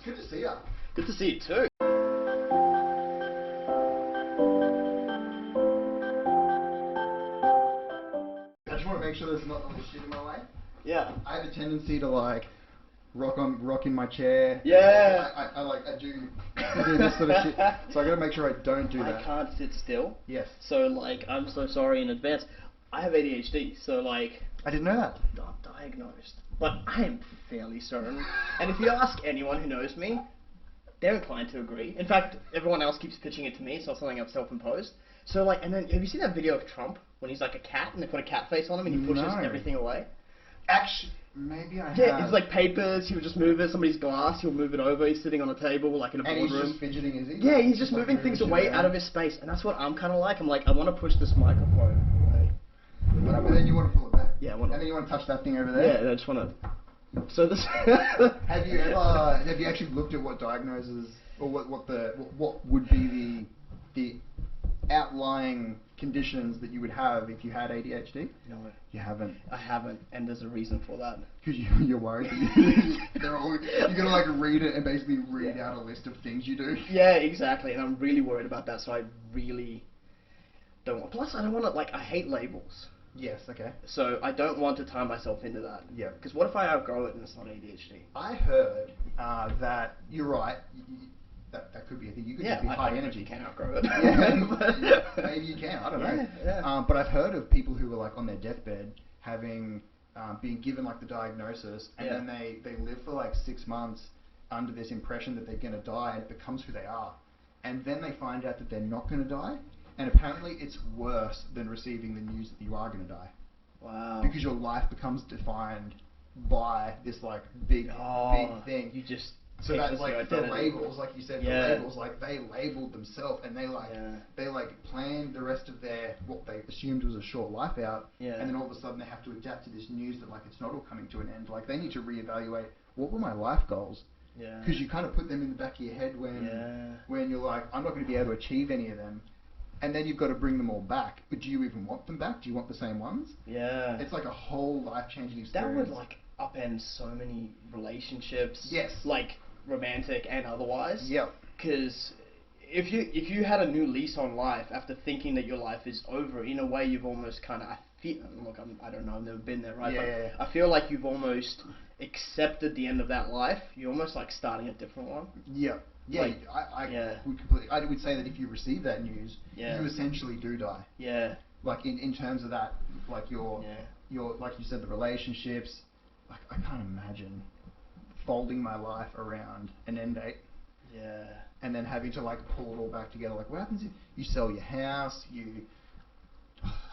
Good to see you. Good to see you too. I just want to make sure there's not all this shit in my way. Yeah. I have a tendency to like rock in my chair. Yeah. I do this sort of shit. So I gotta make sure I don't do that. I can't sit still. Yes. So like, I'm so sorry in advance. I have ADHD, so like, I didn't know that. not diagnosed, but I am fairly certain. And if you ask anyone who knows me, they're inclined to agree. In fact, everyone else keeps pitching it to me. It's not something I've self-imposed. So like, and then have you seen that video of Trump when he's like a cat and they put a cat face on him and he pushes No. everything away? Actually, maybe I have. Yeah, it's like papers. He would just move it. Somebody's glass. He'll move it over. He's sitting on a table like in a And boardroom. he's just fidgeting, is he? Yeah, he's just like moving things shit away around. out of his space, and that's what I'm kind of like. I'm like, I want to push this microphone away. But then you want to pull it back. Yeah, I want to. And then you want to touch that thing over there. Yeah, I just want to. So this. Have you actually looked at what diagnoses or what would be the outlying conditions that you would have if you had ADHD? No, You haven't. I haven't, and there's a reason for that. Because you're worried that you're gonna like read it and basically read out a list of things you do. Yeah, exactly, and I'm really worried about that. So I really don't want. Plus, I don't want to like. I hate labels. Yes. Okay. So I don't want to tie myself into that. Yeah. Because what if I outgrow it and it's not ADHD? I heard that you're right. That could be a thing. You could just be high energy. You can outgrow it. Yeah, maybe you can. I don't know. Yeah. But I've heard of people who were like on their deathbed having been given like the diagnosis, and then they live for like 6 months under this impression that they're going to die, and it becomes who they are. And then they find out that they're not going to die, and apparently it's worse than receiving the news that you are going to die. Wow. Because your life becomes defined by this like big thing. You just. So that's like the labels, like you said, the labels, like they labeled themselves, and they planned the rest of their what they assumed was a short life out, and then all of a sudden they have to adapt to this news that like it's not all coming to an end. Like they need to reevaluate what were my life goals, because you kind of put them in the back of your head when you're like, I'm not going to be able to achieve any of them, and then you've got to bring them all back. But do you even want them back? Do you want the same ones? Yeah, it's like a whole life-changing experience. That would like upend so many relationships. Yes, like romantic and otherwise. Yep. Because if you had a new lease on life after thinking that your life is over, in a way you've almost kind of, I don't know, I've never been there, right? I feel like you've almost accepted the end of that life. You're almost like starting a different one. Yeah. Yeah, like, I would say that if you receive that news, you essentially do die. Yeah. Like in terms of that, like your like you said, the relationships. Like I can't imagine folding my life around an end date. Yeah. And then having to like pull it all back together. Like what happens if you sell your house?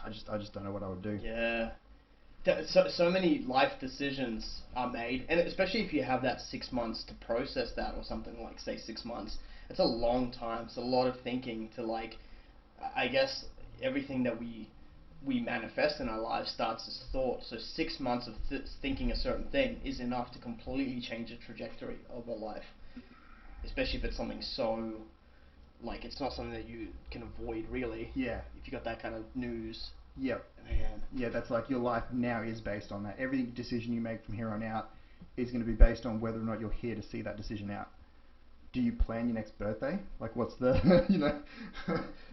I just don't know what I would do. Yeah. So many life decisions are made, and especially if you have that 6 months to process that, or something like, say, 6 months. It's a long time. It's a lot of thinking to like, I guess everything that we manifest in our lives starts as thought. So 6 months of thinking a certain thing is enough to completely change the trajectory of a life. Especially if it's something so, like, it's not something that you can avoid, really. Yeah. If you got that kind of news. Yep. Man. Yeah, that's like your life now is based on that. Every decision you make from here on out is going to be based on whether or not you're here to see that decision out. Do you plan your next birthday? Like, what's the,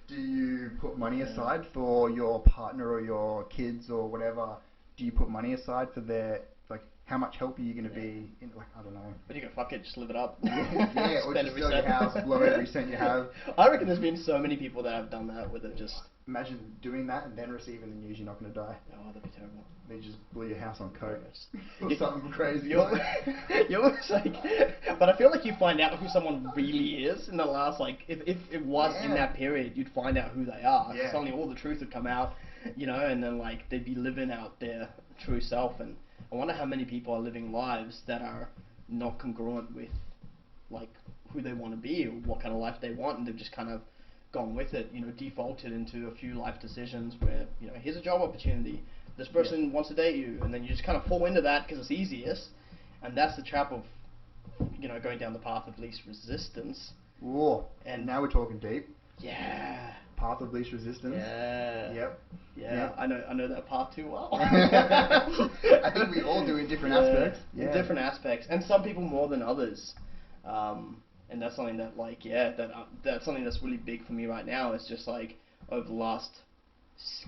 do you put money aside for your partner or your kids or whatever? Do you put money aside for their, like, how much help are you going to be in, like, I don't know. But you go, fuck it, just live it up. Yeah, or just sell your house, blow every cent you have. I reckon there's been so many people that have done that with it, just... Imagine doing that and then receiving the news you're not going to die. Oh, that'd be terrible. They just blew your house on coke. Or something crazy. You're almost like... But I feel like you find out who someone really is in the last, like... If it was in that period, you'd find out who they are. Yeah. Suddenly all the truth would come out, and then, like, they'd be living out their true self. And I wonder how many people are living lives that are not congruent with, like, who they want to be or what kind of life they want, and they've just kind of gone with it, defaulted into a few life decisions where, here's a job opportunity, this person wants to date you, and then you just kind of fall into that because it's easiest, and that's the trap of, going down the path of least resistance. Whoa, and now we're talking deep. Yeah. Path of least resistance. Yeah. Yep. Yeah. I know that path too well. I think we all do in different aspects. Yeah. In different aspects, and some people more than others. And that's something that that's something that's really big for me right now. It's just like over the last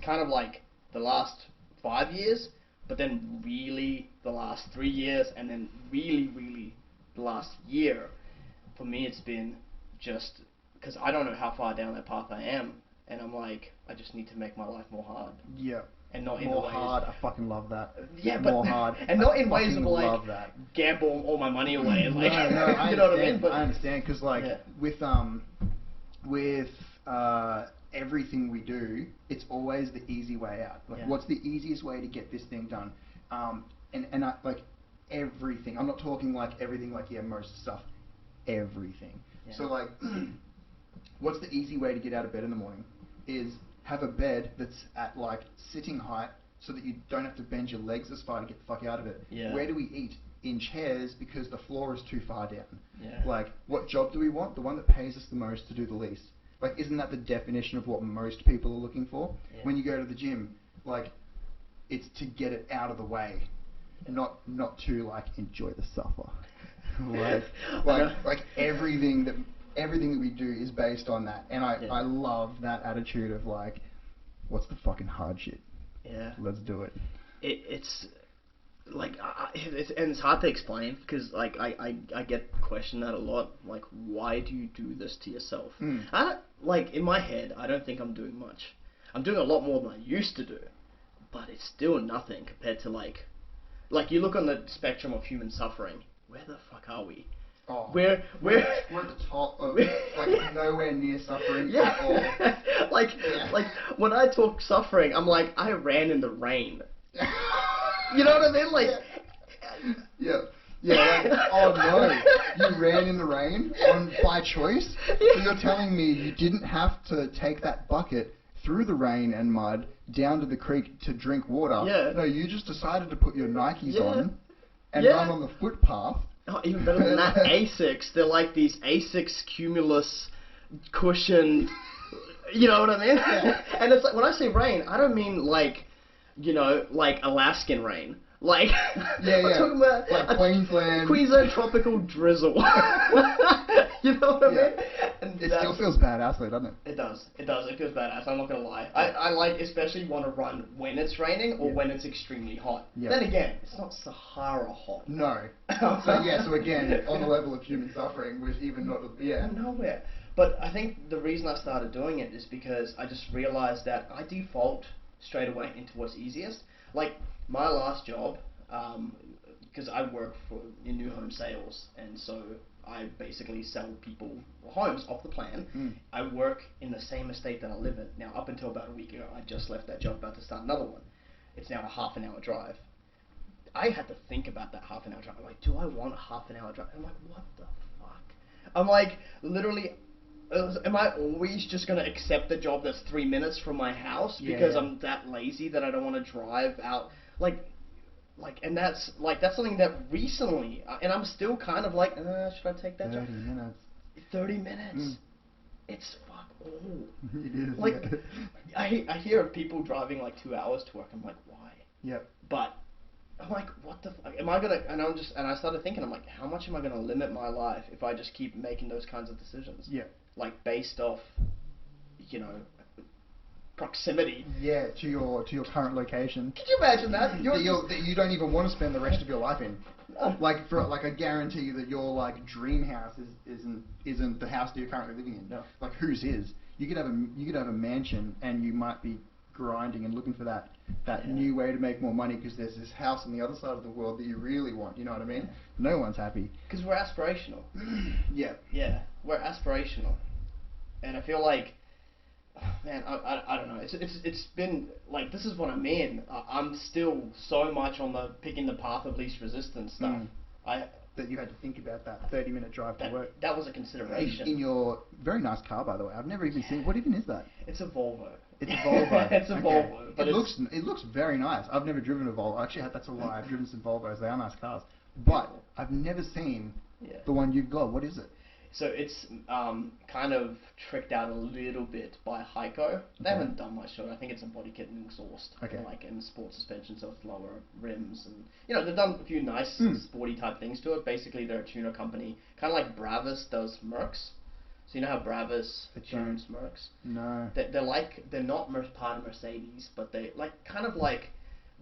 kind of like the last 5 years, but then really the last 3 years, and then really the last year. For me, it's been just because I don't know how far down that path I am, and I'm like, I just need to make my life more hard. Yeah. And not more hard. I fucking love that. Yeah, more hard. And not in ways of like gamble all my money away. And like, no, I you know what I mean? But I understand because like with everything we do, it's always the easy way out. Like, what's the easiest way to get this thing done? And I, like everything. I'm not talking like everything like most stuff. Everything. Yeah. So like, what's the easy way to get out of bed in the morning? Is have a bed that's at like sitting height so that you don't have to bend your legs as far to get the fuck out of it. Yeah. Where do we eat? In chairs because the floor is too far down. Yeah. Like, what job do we want? The one that pays us the most to do the least. Like, isn't that the definition of what most people are looking for? Yeah. When you go to the gym, like, it's to get it out of the way, not to like enjoy the suffer. like everything that we do is based on that, and I love that attitude of like, what's the fucking hard shit? Yeah. Let's do it. It's like it's hard to explain because like I get questioned that a lot. Like, why do you do this to yourself? Like, in my head, I don't think I'm doing much. I'm doing a lot more than I used to do, but it's still nothing compared to like you look on the spectrum of human suffering. Where the fuck are we? Oh, we're at the top of like nowhere near suffering at all. like when I talk suffering, I'm like, I ran in the rain. You know what I mean? Like, yeah. Like, oh no, you ran in the rain by choice? So you're telling me you didn't have to take that bucket through the rain and mud down to the creek to drink water? Yeah. No, you just decided to put your Nikes on and run on the footpath. Oh, even better than that, Asics. They're like these Asics Cumulus cushioned, you know what I mean? Yeah. And it's like, when I say rain, I don't mean like, like Alaskan rain. Like, I'm talking about like Queensland tropical drizzle. You know what I mean? And it still feels badass though, doesn't it? It does. It feels badass. I'm not gonna lie. I like especially want to run when it's raining or when it's extremely hot. Yeah. Then again, it's not Sahara hot. No. So again, on the level of human suffering, we've even not nowhere. But I think the reason I started doing it is because I just realized that I default straight away into what's easiest. Like my last job, because I work in new home sales, and so I basically sell people homes off the plan. I work in the same estate that I live in. Now, up until about a week ago, I just left that job, about to start another one. It's now a half an hour drive. I had to think about that half an hour drive. I'm like, do I want a half an hour drive? I'm like, what the fuck? I'm like, literally, am I always just going to accept the job that's 3 minutes from my house because I'm that lazy that I don't want to drive out? And that's something that recently, and I'm still kind of like, should I take that job? 30 minutes. 30 minutes. It's fuck all. It is. Like, I hear of people driving like 2 hours to work. I'm like, why? Yep. But I'm like, what the fuck? Am I gonna? And I started thinking, I'm like, how much am I gonna limit my life if I just keep making those kinds of decisions? Yeah. Like based off, proximity. Yeah, to your current location. Could you imagine that? That you don't even want to spend the rest of your life in. Like I guarantee you that your like dream house isn't the house that you're currently living in. No. Like whose is? You could have a mansion and you might be grinding and looking for that new way to make more money because there's this house on the other side of the world that you really want. You know what I mean? No one's happy. Because we're aspirational. Yeah. Yeah, we're aspirational, and I feel like. Man, I don't know. It's been like, this is what I mean. I'm still so much on the picking the path of least resistance stuff. That you had to think about that 30-minute drive to work. That was a consideration. In your very nice car, by the way. I've never even seen. What even is that? It's a Volvo. It's a Volvo. It's a Volvo. But it looks very nice. I've never driven a Volvo. Actually, that's a lie. I've driven some Volvos. They are nice cars. But I've never seen the one you've got. What is it? So it's kind of tricked out a little bit by Heiko. They haven't done much to it. I think it's a body kit and exhaust, and sport suspension, so it's lower rims, and they've done a few nice sporty type things to it. Basically, they're a tuner company, kind of like Bravus does Mercs. So you know how Bravus tunes Mercs? No. They're not part of Mercedes, but they kind of like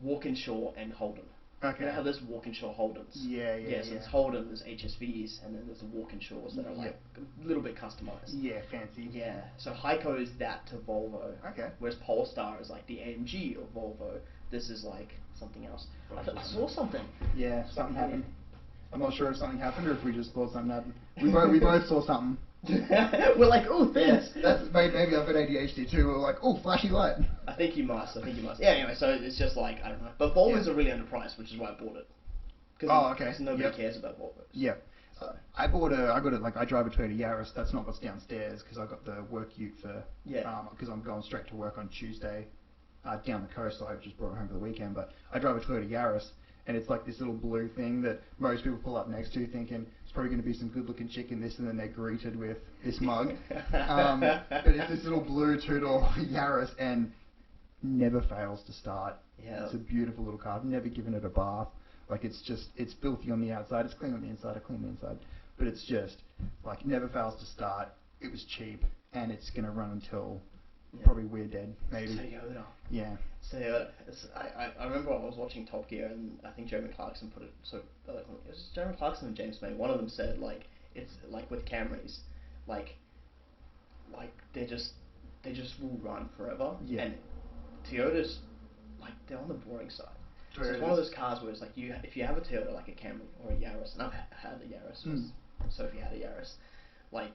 Walkinshaw and Holden. Okay. You know how there's Walkinshaw Holdens? Yeah. So there's Holden, there's HSVs, and then there's the Walkinshaws that are like a little bit customized. Yeah, fancy. Yeah. So Heiko is that to Volvo. Okay. Whereas Polestar is like the AMG of Volvo. This is like something else. I saw something. Yeah, something happened. I'm not sure if something happened or if we just thought something happened. We both saw something. We're like, oh, things. That's maybe I've got ADHD too. We're like, oh, flashy light. I think you must. Yeah. Anyway, so it's just like I don't know, but Volvos are really underpriced, which is why I bought it. Because nobody cares about Volvos. Yeah. So. I got it. Like I drive a Toyota Yaris. That's not what's downstairs because I got the work ute for. Because I'm going straight to work on Tuesday, down the coast. So I just brought it home for the weekend. But I drive a Toyota Yaris. And it's like this little blue thing that most people pull up next to thinking it's probably going to be some good-looking chick in this, and then they're greeted with this mug. But it's this little blue two-door Yaris and never fails to start. Yeah. It's a beautiful little car. I've never given it a bath. Like it's filthy on the outside. It's clean on the inside. I clean the inside. But it's just, like, never fails to start. It was cheap, and it's going to run until probably we're dead, maybe. Toyota. Yeah. Toyota. I remember I was watching Top Gear, and I think Jeremy Clarkson put it so eloquently. It was Jeremy Clarkson and James May. One of them said, like, it's like with Camrys, like they just will run forever. Yeah. And Toyotas, like, they're on the boring side. So it's one of those cars where it's like if you have a Toyota, like a Camry or a Yaris, and I've had a Yaris, so if you had a Yaris, like,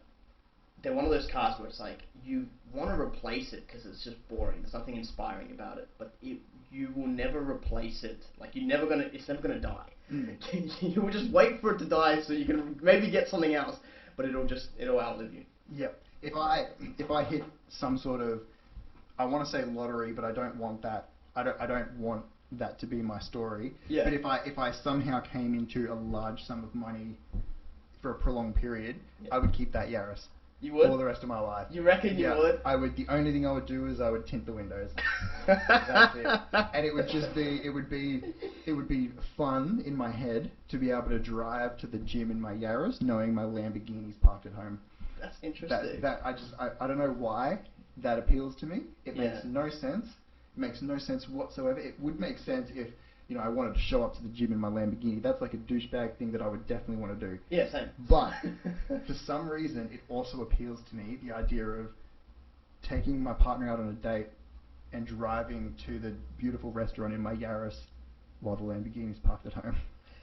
they're one of those cars where it's like you want to replace it because it's just boring. There's nothing inspiring about it, but you will never replace it. Like it's never gonna die. You will just wait for it to die so you can maybe get something else, but it'll outlive you. Yep. If I hit some sort of, I want to say lottery, but I don't want that. I don't want that to be my story. Yeah. But if I somehow came into a large sum of money for a prolonged period, I would keep that Yaris. You would? For the rest of my life. You reckon you would? I would. The only thing I would do is I would tint the windows. That's it. And it would just be. It would be fun in my head to be able to drive to the gym in my Yaris, knowing my Lamborghini's parked at home. That's interesting. I don't know why that appeals to me. It makes no sense. It makes no sense whatsoever. It would make sense if, I wanted to show up to the gym in my Lamborghini. That's like a douchebag thing that I would definitely want to do. Yeah, same. But for some reason, it also appeals to me, the idea of taking my partner out on a date and driving to the beautiful restaurant in my Yaris while the Lamborghini's parked at home.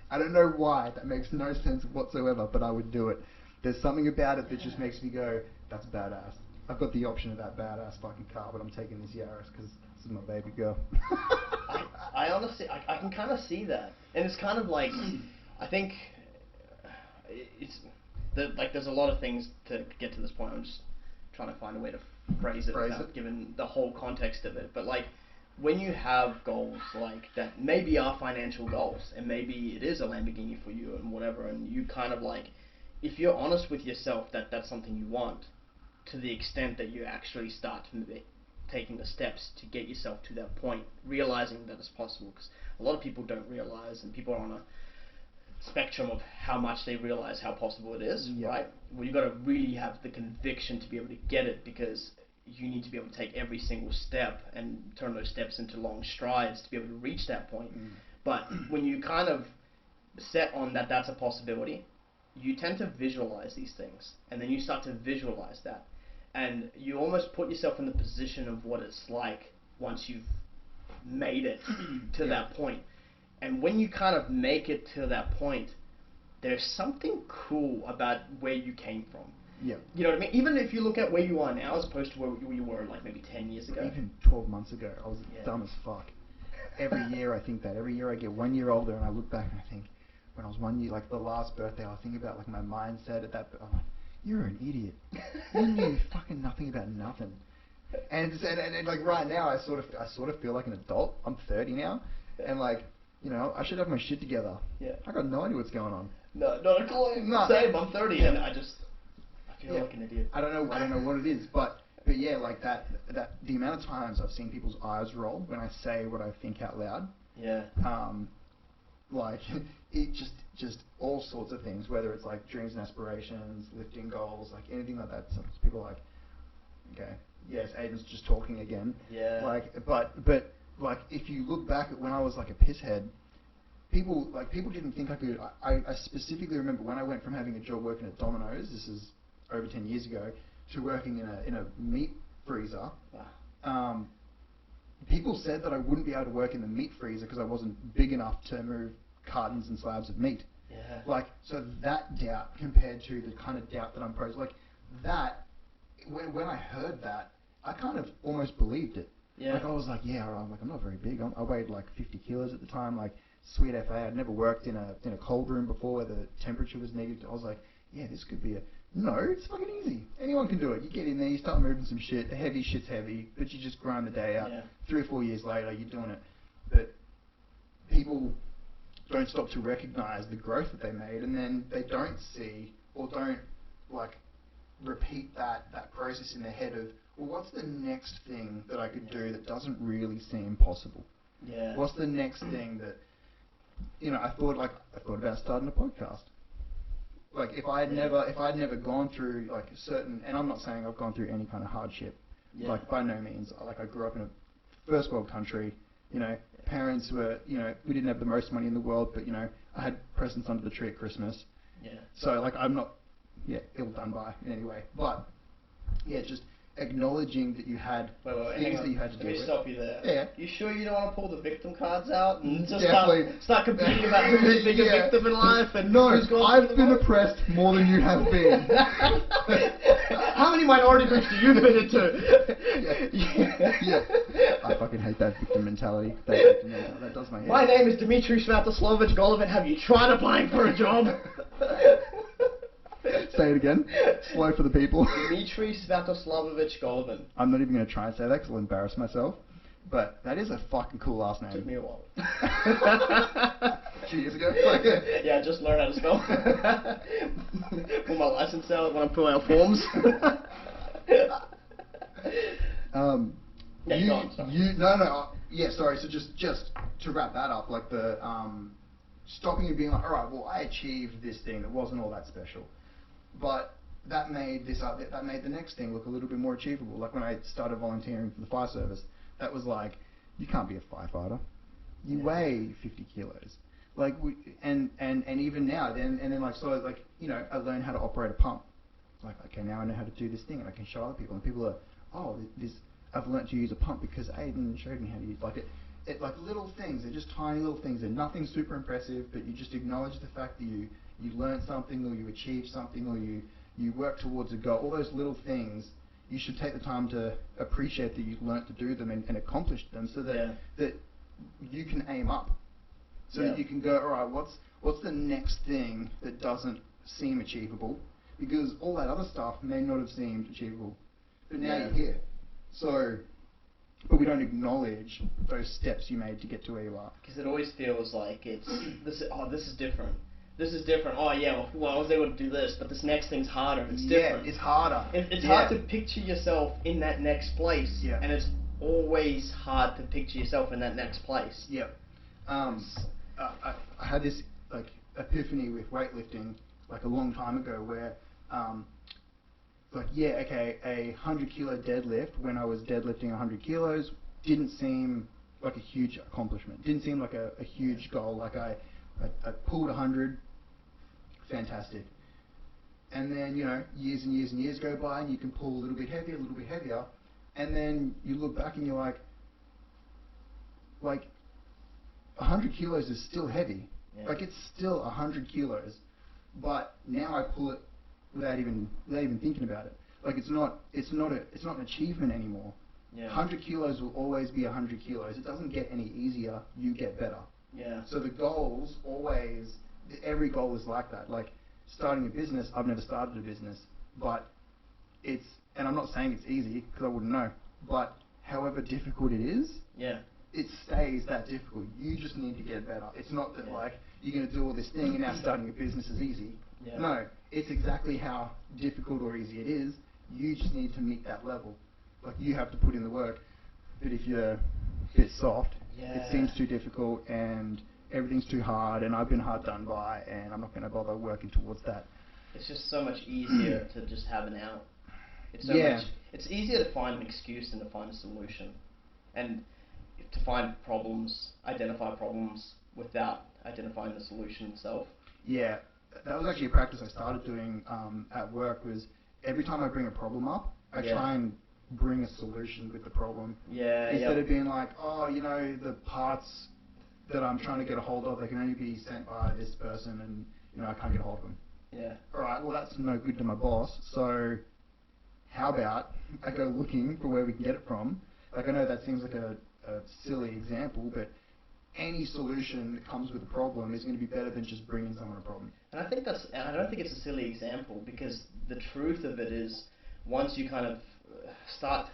I don't know why. That makes no sense whatsoever, but I would do it. There's something about it that just makes me go, that's badass. I've got the option of that badass fucking car, but I'm taking this Yaris because this is my baby girl. I honestly, I can kind of see that, and it's kind of like, I think there's a lot of things to get to this point. I'm just trying to find a way to phrase it without giving the whole context of it. But like, when you have goals like that, maybe are financial goals, and maybe it is a Lamborghini for you and whatever, and you kind of like, if you're honest with yourself that that's something you want, to the extent that you actually start taking the steps to get yourself to that point, realizing that it's possible, because a lot of people don't realize, and people are on a spectrum of how much they realize how possible it is, right? Well, you've got to really have the conviction to be able to get it, because you need to be able to take every single step and turn those steps into long strides to be able to reach that point. But when you kind of set on that that's a possibility, you tend to visualize these things, and then you start to visualize that, and you almost put yourself in the position of what it's like once you've made it to that point. And when you kind of make it to that point, there's something cool about where you came from. Yeah. You know what I mean? Even if you look at where you are now as opposed to where you were like maybe 10 years ago. Even 12 months ago, I was dumb as fuck. Every year I think that. Every year I get 1 year older and I look back and I think, when I was 1 year, like the last birthday, I was thinking about like my mindset at that. I'm like, you're an idiot. You knew fucking nothing about nothing. And like right now, I sort of feel like an adult. I'm 30 now, and like, I should have my shit together. Yeah. I got no idea what's going on. No, not a clue. No. Same. I'm 30, and I just feel like an idiot. I don't know what it is, but yeah, like that the amount of times I've seen people's eyes roll when I say what I think out loud. Yeah. Like it just all sorts of things, whether it's like dreams and aspirations, lifting goals, like anything like that. Some people are like, okay, yes, Aiden's just talking again. Yeah. Like, but like if you look back at when I was like a pisshead, people didn't think I could. I specifically remember when I went from having a job working at Domino's, this is over 10 years ago, to working in a meat freezer. Wow. People said that I wouldn't be able to work in the meat freezer because I wasn't big enough to move cartons and slabs of meat. Yeah. Like, so that doubt compared to the kind of doubt that I'm posed, like that, when I heard that, I kind of almost believed it. Yeah. Like I was like, yeah, I'm not very big. I weighed like 50 kilos at the time, like sweet FA. I'd never worked in a cold room before where the temperature was negative. I was like, yeah, this could be no, it's fucking easy. Anyone can do it. You get in there, you start moving some shit. The heavy shit's heavy, but you just grind the day out. Yeah. 3 or 4 years later, you're doing it. But people don't stop to recognize the growth that they made, and then they don't see or don't like repeat that process in their head of, well, what's the next thing that I could do that doesn't really seem possible? Yeah. What's the next thing that, I thought about starting a podcast. Like if I'd never gone through like certain, and I'm not saying I've gone through any kind of hardship, like by no means. Like I grew up in a first world country, parents were, we didn't have the most money in the world, but I had presents under the tree at Christmas. Yeah. So like I'm not, ill done by in any way, but just acknowledging that you had things that you had to do with. Let me stop you there. Yeah. You sure you don't want to pull the victim cards out and just Definitely. start competing about who's the bigger victim in life? And no, who's gone I've been oppressed more than you have been. How many minority groups do you fit into? Yeah. I fucking hate that victim mentality. That does my head. My name is Dmitri Golovin. Have you tried applying for a job? Say it again. Slow for the people. Dmitri Golovin. I'm not even going to try and say that because I'll embarrass myself. But that is a fucking cool last name. Took me a while. 2 years ago? Yeah, I just learned how to spell. Pull my license out when I'm filling out forms. Go on, sorry. Sorry. So just to wrap that up, like the stopping and being like, all right, well, I achieved this thing that wasn't all that special, but that made the next thing look a little bit more achievable. Like when I started volunteering for the fire service, that was like, you can't be a firefighter. You weigh 50 kilos. Like and even now, then I learned how to operate a pump. It's like, okay, now I know how to do this thing, and I can show other people, and people are, oh, I've learned to use a pump because Aiden showed me how to use it. Like little things, they're just tiny little things. They're nothing super impressive, but you just acknowledge the fact that you learned something, or you achieved something, or you work towards a goal. All those little things, you should take the time to appreciate that you've learned to do them and accomplished them, so that you can aim up, so that you can go, all right, what's the next thing that doesn't seem achievable, because all that other stuff may not have seemed achievable, but now you're here. So, but we don't acknowledge those steps you made to get to where you are. Because it always feels like this is different. This is different. Oh yeah, well I was able to do this, but this next thing's harder. It's different. Yeah, it's harder. It's hard to picture yourself in that next place. Yeah. And it's always hard to picture yourself in that next place. Yeah. I had this like epiphany with weightlifting like a long time ago where a 100 kilo deadlift when I was deadlifting 100 kilos didn't seem like a huge accomplishment. Didn't seem like a huge goal. Like I pulled 100, fantastic. And then, years and years and years go by and you can pull a little bit heavier. And then you look back and you're like 100 kilos is still heavy. Yeah. Like it's still 100 kilos. But now I pull it without even thinking about it. Like it's not an achievement anymore. Yeah. 100 kilos will always be 100 kilos. It doesn't get any easier. You get better. Yeah. So the goals every goal is like that. Like starting a business, I've never started a business, but and I'm not saying it's easy because I wouldn't know, but however difficult it is, it stays that difficult. You just need to get better. It's not that like you're going to do all this thing and now starting a business is easy. Yeah. No, it's exactly how difficult or easy it is. You just need to meet that level. Like, you have to put in the work. But if you're a bit soft, it seems too difficult and everything's too hard and I've been hard done by and I'm not going to bother working towards that. It's just so much easier to just have an out. It's so much. It's easier to find an excuse than to find a solution, and to find problems, identify problems without identifying the solution itself. Yeah, that was actually a practice I started doing at work. Was every time I bring a problem up, I try and bring a solution with the problem. Yeah. Instead of being like, oh, you know, the parts that I'm trying to get a hold of, they can only be sent by this person, and you know, I can't get a hold of them. Yeah. All right. Well, that's no good to my boss. So how about I go looking for where we can get it from? Like, I know that seems like a silly example, but any solution that comes with a problem is going to be better than just bringing someone a problem. And I don't think it's a silly example, because the truth of it is, once you kind of start,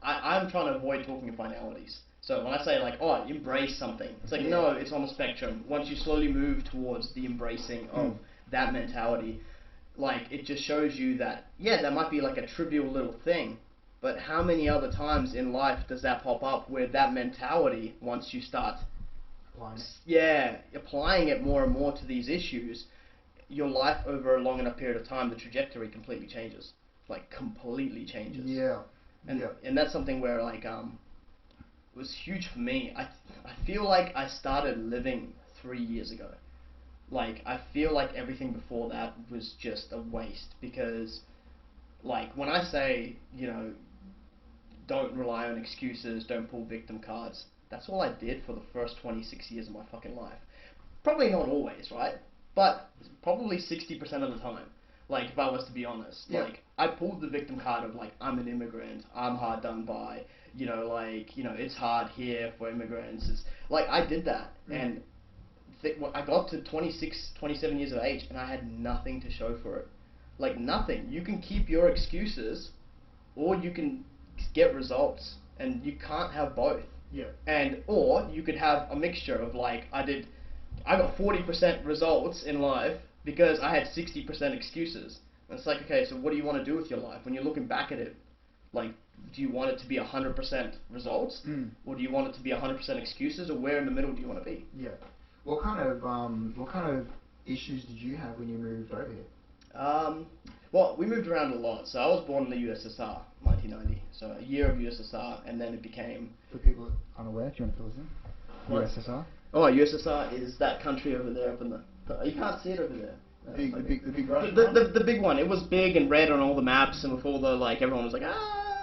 I'm trying to avoid talking in finalities. So when I say like, oh, embrace something, it's like, no, it's on the spectrum. Once you slowly move towards the embracing of that mentality, like, it just shows you that, that might be like a trivial little thing, but how many other times in life does that pop up where that mentality, once you start applying it more and more to these issues, your life over a long enough period of time, the trajectory completely changes. Like, completely changes. Yeah. And that's something where, like, it was huge for me. I feel like I started living 3 years ago. Like, I feel like everything before that was just a waste, because, like, when I say, you know, don't rely on excuses, don't pull victim cards, that's all I did for the first 26 years of my fucking life. Probably not always, right? But probably 60% of the time. Like, if I was to be honest. Like, I pulled the victim card of, like, I'm an immigrant, I'm hard done by, you know, like, you know, it's hard here for immigrants. It's, like, I did that. And I got to 26, 27 years of age, and I had nothing to show for it. Like, nothing. You can keep your excuses, or you can get results, and you can't have both. Yeah. And, or you could have a mixture of, like, I got 40% results in life because I had 60% excuses. And it's like, okay, so what do you want to do with your life? When you're looking back at it, like, do you want it to be 100% results? Or do you want it to be 100% excuses? Or where in the middle do you want to be? Yeah. What kind of issues did you have when you moved over here? Well, we moved around a lot. So I was born in the USSR, 1990. So a year of USSR, and then it became... For people unaware, do you want to fill us in? USSR? Oh, USSR is that country over there up in the... You can't see it over there. The big Russian the big one. It was big and red on all the maps, and with all the, like, everyone was like,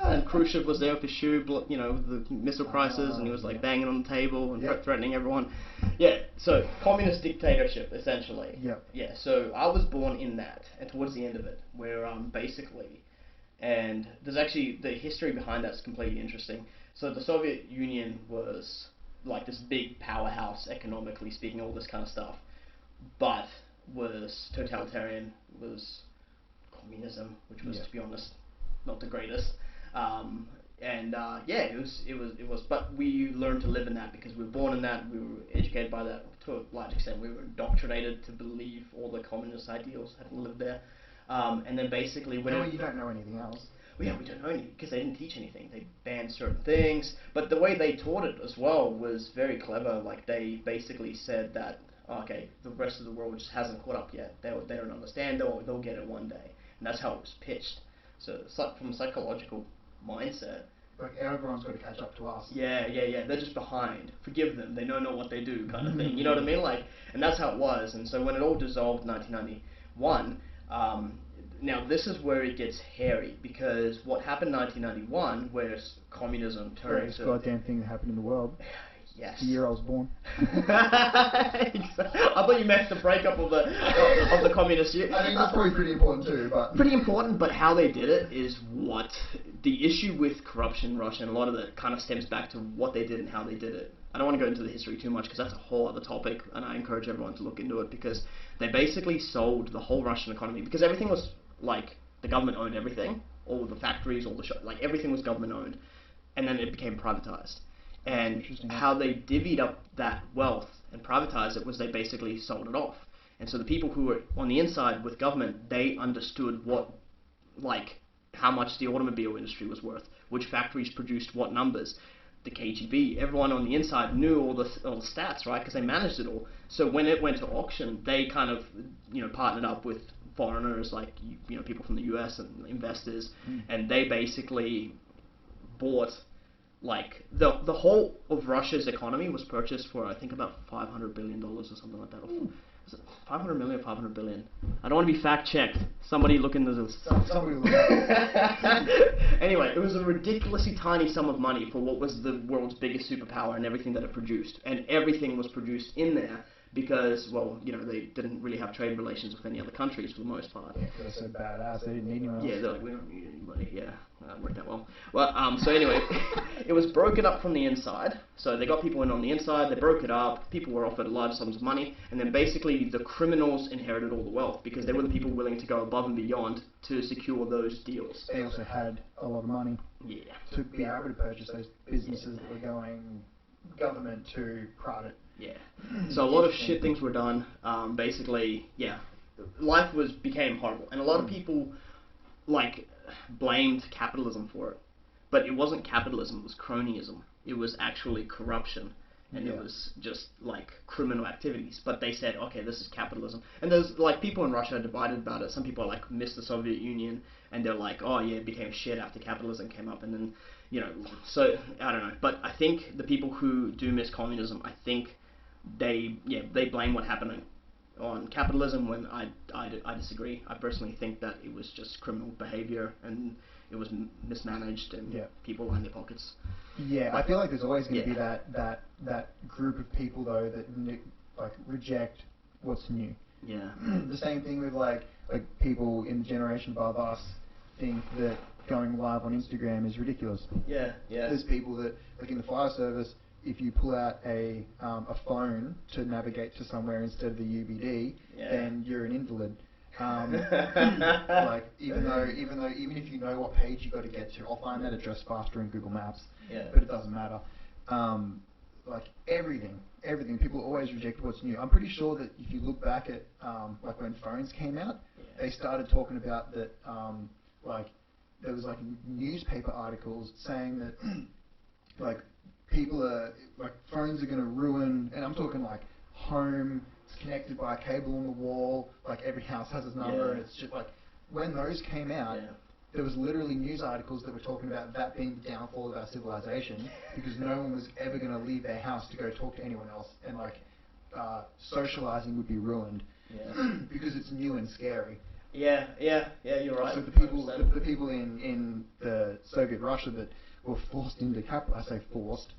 and Khrushchev was there with his shoe, you know, with the missile crisis, and he was, like, banging on the table and threatening everyone. Yeah, so communist dictatorship, essentially. Yeah, so I was born in that, and towards the end of it, where basically, and there's actually, the history behind that's completely interesting. So the Soviet Union was like this big powerhouse, economically speaking, all this kind of stuff, but was totalitarian, was communism, which was, to be honest, not the greatest. It was, but we learned to live in that because we were born in that, we were educated by that to a large extent, we were indoctrinated to believe all the communist ideals had lived there. And then basically when... No, you don't know anything else. Well, yeah, we don't know anything, because they didn't teach anything. They banned certain things, but the way they taught it as well was very clever. Like, they basically said that, okay, the rest of the world just hasn't caught up yet. They don't understand, they'll get it one day. And that's how it was pitched. So from a psychological mindset, like, everyone's got to catch up to us. Yeah. They're just behind. Forgive them. They don't know what they do, kind of thing. You know what I mean? Like, and that's how it was. And so when it all dissolved in 1991, now this is where it gets hairy, because what happened in 1991, where communism turned into... Greatest goddamn thing that happened in the world. Yes. The year I was born. I thought you meant the breakup of the communist year. I mean, that's probably pretty important too, but... Pretty important, but how they did it is what... The issue with corruption in Russia, and a lot of it kind of stems back to what they did and how they did it. I don't want to go into the history too much, because that's a whole other topic, and I encourage everyone to look into it, because they basically sold the whole Russian economy, because everything was, like, the government owned everything, all the factories, all the like, everything was government owned, and then it became privatized. And how they divvied up that wealth and privatized it was they basically sold it off. And so the people who were on the inside with government, they understood what, like, how much the automobile industry was worth, which factories produced what numbers. The KGB, everyone on the inside knew all the stats, right? Because they managed it all. So when it went to auction, they kind of, partnered up with foreigners, like, people from the US and investors, and they basically bought, like, the whole of Russia's economy was purchased for, I think, about $500 billion or something like that. Was it 500 million or 500 billion? I don't want to be fact-checked. Somebody look into this. Somebody look into Anyway, it was a ridiculously tiny sum of money for what was the world's biggest superpower and everything that it produced. And everything was produced in there because, well, they didn't really have trade relations with any other countries for the most part. Yeah, because they're so badass, they didn't need anyone else. Yeah, they're like, we don't need anybody. Yeah, that worked out well. Well, so anyway, it was broken up from the inside. So they got people in on the inside, they broke it up, people were offered large sums of money, and then basically the criminals inherited all the wealth because they were the people willing to go above and beyond to secure those deals. They also had a lot of money to be able to purchase those businesses that were going government to private. Yeah. So a lot of shit things were done. Basically, life became horrible, and a lot of people blamed capitalism for it, but it wasn't capitalism. It was cronyism. It was actually corruption, and it was just like criminal activities. But they said, okay, this is capitalism. And there's people in Russia are divided about it. Some people are miss the Soviet Union, and they're like, oh yeah, it became shit after capitalism came up, and then so I don't know. But I think the people who do miss communism, I think they blame what happened on capitalism when I disagree. I personally think that it was just criminal behavior and it was mismanaged and people lined their pockets. Yeah, I feel like there's always going to be that group of people though that reject what's new. Yeah. The same thing with like people in the generation above us think that going live on Instagram is ridiculous. Yeah. There's people that, in the fire service, if you pull out a phone to navigate to somewhere instead of the UBD, then you're an invalid. Even if you know what page you got to get to, I'll find that address faster in Google Maps. Yeah. But it doesn't matter. Everything. People always reject what's new. I'm pretty sure that if you look back at when phones came out, they started talking about that. There was newspaper articles saying that people are phones are going to ruin, and I'm talking home. It's connected by a cable on the wall. Every house has its number, and it's just when those came out. There was literally news articles that were talking about that being the downfall of our civilization because no one was ever going to leave their house to go talk to anyone else, and socializing would be ruined because it's new and scary. Yeah, you're right. So the people in the Soviet Russia that were forced into I say forced.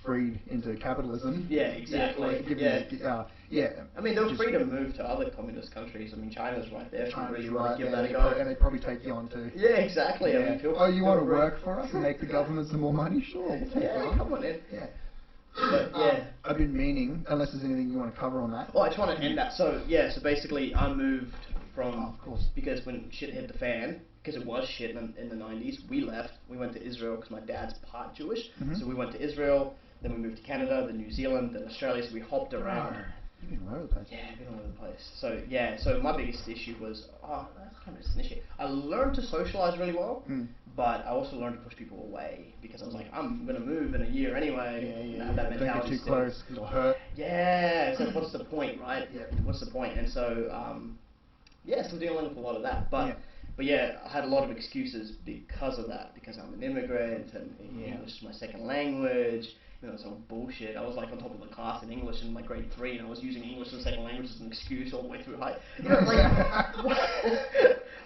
Freed into capitalism. Yeah, exactly. I mean, they were free to move to other communist countries. I mean, China's right there. China's right there. Give that a go. And they'd probably take you on too. Yeah, exactly. Yeah. I mean, oh, you want to work for us and make the government some more money? Sure, we'll take you on. Come on in. Yeah. But, I've been meaning, unless there's anything you want to cover on that. Oh, I just want to end that. So, so basically I moved from, of course. Because when shit hit the fan, because it was shit in the 90s, we left. We went to Israel because my dad's part Jewish. So we went to Israel, then we moved to Canada, then New Zealand, then Australia, so we hopped around. You've been all over the place. Yeah, I've been all over the place. So my biggest issue was, that's kind of just an issue. I learned to socialize really well, but I also learned to push people away because I was like, I'm going to move in a year anyway. Yeah. That mentality. Don't get too close, it'll hurt. Yeah, so what's the point, right? Yeah. What's the point? And so, still dealing with a lot of that, but I had a lot of excuses because of that, because I'm an immigrant and English is my second language. It's all bullshit. I was on top of the class in English in grade 3, and I was using English as a second language as an excuse all the way through high.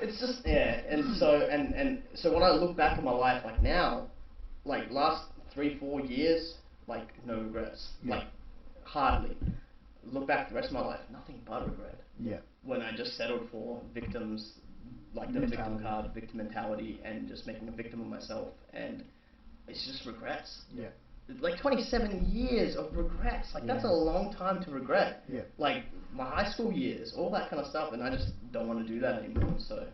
It's just And so when I look back at my life, now, last 3-4 years, no regrets, hardly. Look back at the rest of my life, nothing but regret. Yeah. When I just settled for victims, the victim card, victim mentality, and just making a victim of myself, and it's just regrets. Yeah. 27 years of regrets. That's a long time to regret. Yeah. My high school years, all that kind of stuff, and I just don't want to do that anymore. So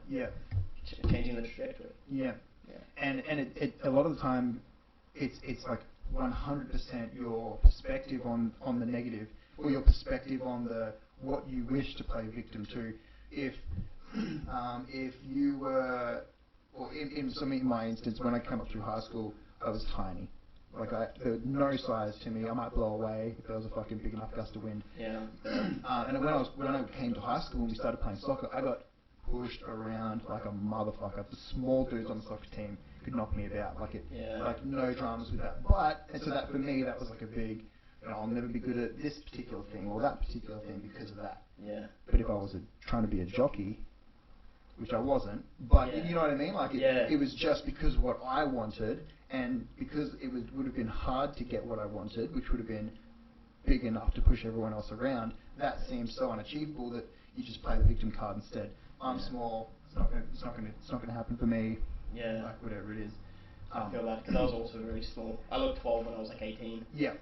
changing the trajectory. Yeah. And it a lot of the time, it's 100% your perspective on the negative, or your perspective on what you wish to play victim to. If you were, or in my instance, when I came up through high school, I was tiny. Like there was no size to me. I might blow away if there was a fucking big enough gust of wind. Yeah. And when I came to high school and we started playing soccer, I got pushed around like a motherfucker. The small dudes on the soccer team could knock me about. Like no dramas with that. And so that for me, that was like a big, I'll never be good at this particular thing or that particular thing because of that. Yeah. But if I was trying to be a jockey, which I wasn't, but you know what I mean? Like it was just because of what I wanted, and because it would have been hard to get what I wanted, which would have been big enough to push everyone else around. That seemed so unachievable that you just play the victim card instead. I'm small. It's not gonna happen for me. Yeah. Like whatever it is. I feel that because I was also very small. I looked 12 when I was like 18. Yeah.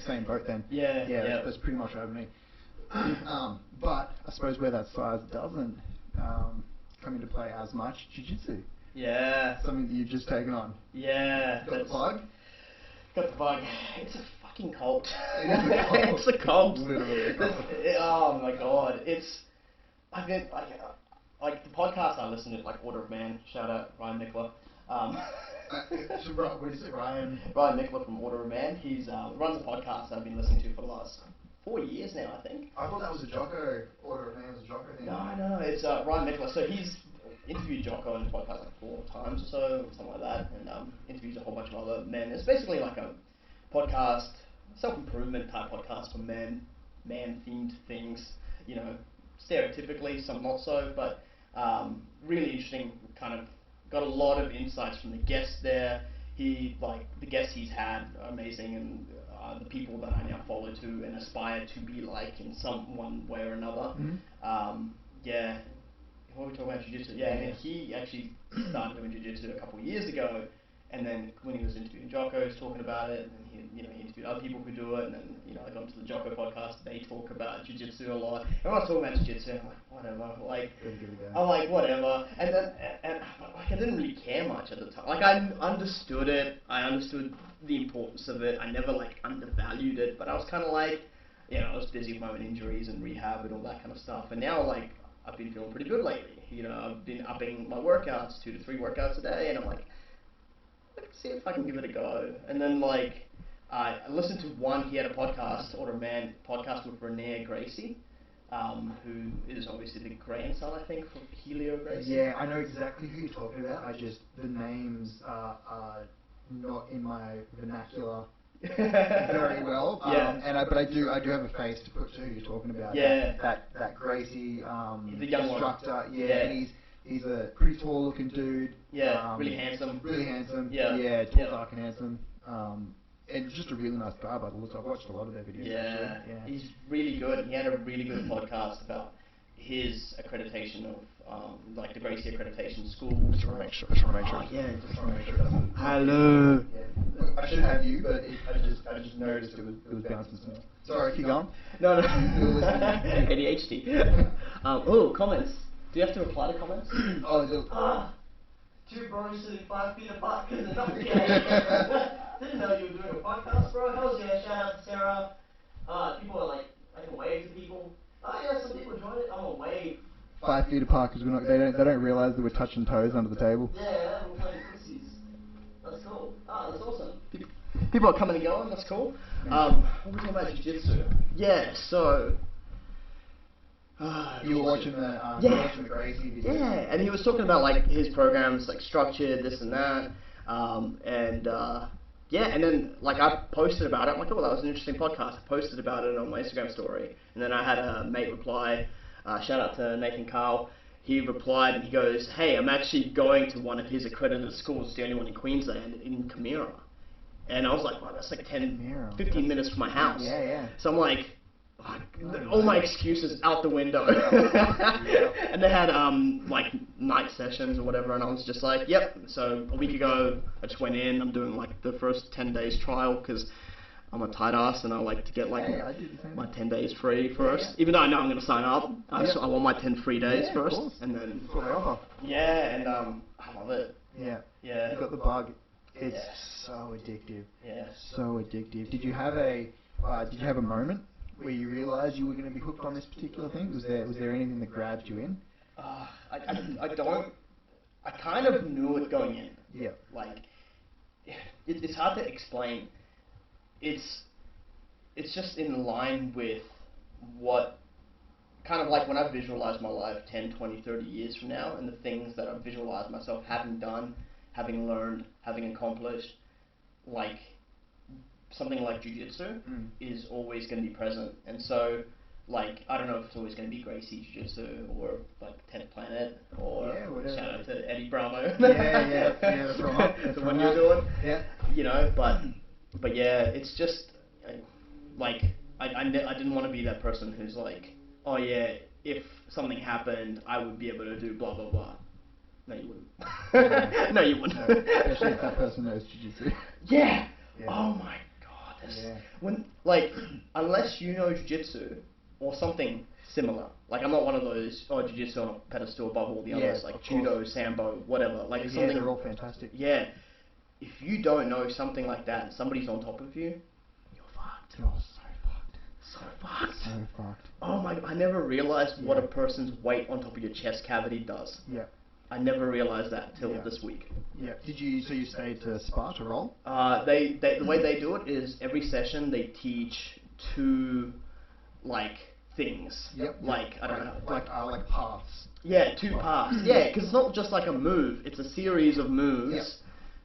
Same boat then. Yeah. That's pretty much over me. But I suppose where that size doesn't come into play as much, jiu-jitsu. Yeah. Something that you've just taken on. Yeah. Got the bug? Got the bug. It's a fucking cult. It's a cult. Literally a cult. Oh my god. I've been like the podcast I listen to, like Order of Man. Shout out Ryan Nicola. What is it, Ryan? Ryan Nicola from Order of Man. He's runs a podcast I've been listening to for the last 4 years now, I think. I thought that was a Jocko. Order of Man was a Jocko thing. No, it's Ryan Nicola. So he's interviewed Jocko on his podcast like 4 times or so, something like that, and interviews a whole bunch of other men. It's basically like a podcast, self-improvement type podcast for man-themed things, stereotypically, some not so, but really interesting, kind of got a lot of insights from the guests there. The guests he's had are amazing, and the people that I now follow to and aspire to be like in some one way or another. Mm-hmm. What were we talking about, jiu-jitsu? Yeah, and then he actually started doing jiu-jitsu a couple of years ago, and then when he was interviewing Jocko, he was talking about it, and then he interviewed other people who do it, and then I got into the Jocko podcast. They talk about jiu-jitsu a lot. And when I was talking about jiu-jitsu, I'm like, whatever. And then I didn't really care much at the time. Like I understood it. I understood the importance of it. I never undervalued it, but I was kind of like, I was busy with my own injuries and rehab and all that kind of stuff. And now I've been feeling pretty good lately. I've been upping my workouts, 2 to 3 workouts a day, and I'm like, let's see if I can give it a go. And then I listened to one. He had a podcast, Order of Man podcast with Renee Gracie, who is obviously the grandson, I think, from Helio Gracie. Yeah, I know exactly who you're talking about. The names are not in my vernacular very well. But I do have a face to put to who you're talking about. Yeah. That Gracie he's a young instructor. And he's a pretty tall looking dude. Yeah, really handsome. Yeah, tall, dark and handsome. And just a really nice guy by the looks. I've watched a lot of their videos. Yeah, he's really good. He had a really good podcast about his accreditation of the Gracie accreditation schools. Just want to make sure. Just want to make sure it doesn't. Hello. Yeah. Look, I should have you, but I just noticed it was bouncing some. Sorry, keep going. No. ADHD. Comments. Do you have to reply to comments? Two bros sitting 5 feet apart because they're not gay. Didn't know you were doing a podcast, bro. How's yeah? Shout out to Sarah. People are I can wave to people. Some people join it. I'm gonna wave. 5 feet apart because they don't realize that we're touching toes under the table. Yeah, we're playing pussies. That's cool. That's awesome. People are coming and going. That's cool. What were we talking about jiu-jitsu? Yeah. So. You were watching the Gracie video. Yeah, and he was talking about his programs, structured, this and that, and then I posted about it. I'm like, oh, that was an interesting podcast. I posted about it on my Instagram story, and then I had a mate reply. Shout out to Nathan Carl. He replied and he goes, hey, I'm actually going to one of his accredited schools, the only one in Queensland, in Camira. And I was like, wow, that's 15 minutes from my house. Yeah. So I'm like, all my excuses out the window. And they had night sessions or whatever, and I was just like, yep. So a week ago I just went in. I'm doing the first 10 days trial because I'm a tight ass and I like to get my 10 days free first. Even though I know I'm going to sign up, I want my 10 free days first, and then that's what they offer. I love it. Yeah. You got the bug. It's so addictive. Yeah. So addictive. Did you have a moment where you realised you were going to be hooked on this particular thing? Was there anything that grabbed you in? I don't. I kind of knew it going in. Yeah. Like, it's hard to explain. It's just in line with what, kind of like when I visualize my life 10, 20, 30 years from now, and the things that I visualize myself having done, having learned, having accomplished, like, something like jiu-jitsu is always going to be present. And so, like, I don't know if it's always going to be Gracie Jiu-Jitsu or, like, 10th Planet or shout out to Eddie Bravo. Yeah, that's right. The one you're doing. Yeah. You know, but yeah, it's just, like, I didn't want to be that person who's like, oh yeah, if something happened, I would be able to do blah, blah, blah. No, you wouldn't. No, you wouldn't. Especially if that person knows jiu-jitsu. Yeah. Oh my God. When, like, unless you know jiu-jitsu or something similar, like, I'm not one of those, jiu-jitsu on a pedestal above all the others, like judo, sambo, whatever. Like, something. They're all fantastic. Yeah. If you don't know something like that and somebody's on top of you, you're fucked. You're so fucked. Oh my God, I never realized what a person's weight on top of your chest cavity does. Yeah. I never realized that till this week. Yeah. So you stayed to spar to roll? The way they do it is every session they teach 2, like, things. Yep. Like, I don't know. Like paths. Yeah, 2 paths. Yeah, because it's not just like a move, it's a series of moves.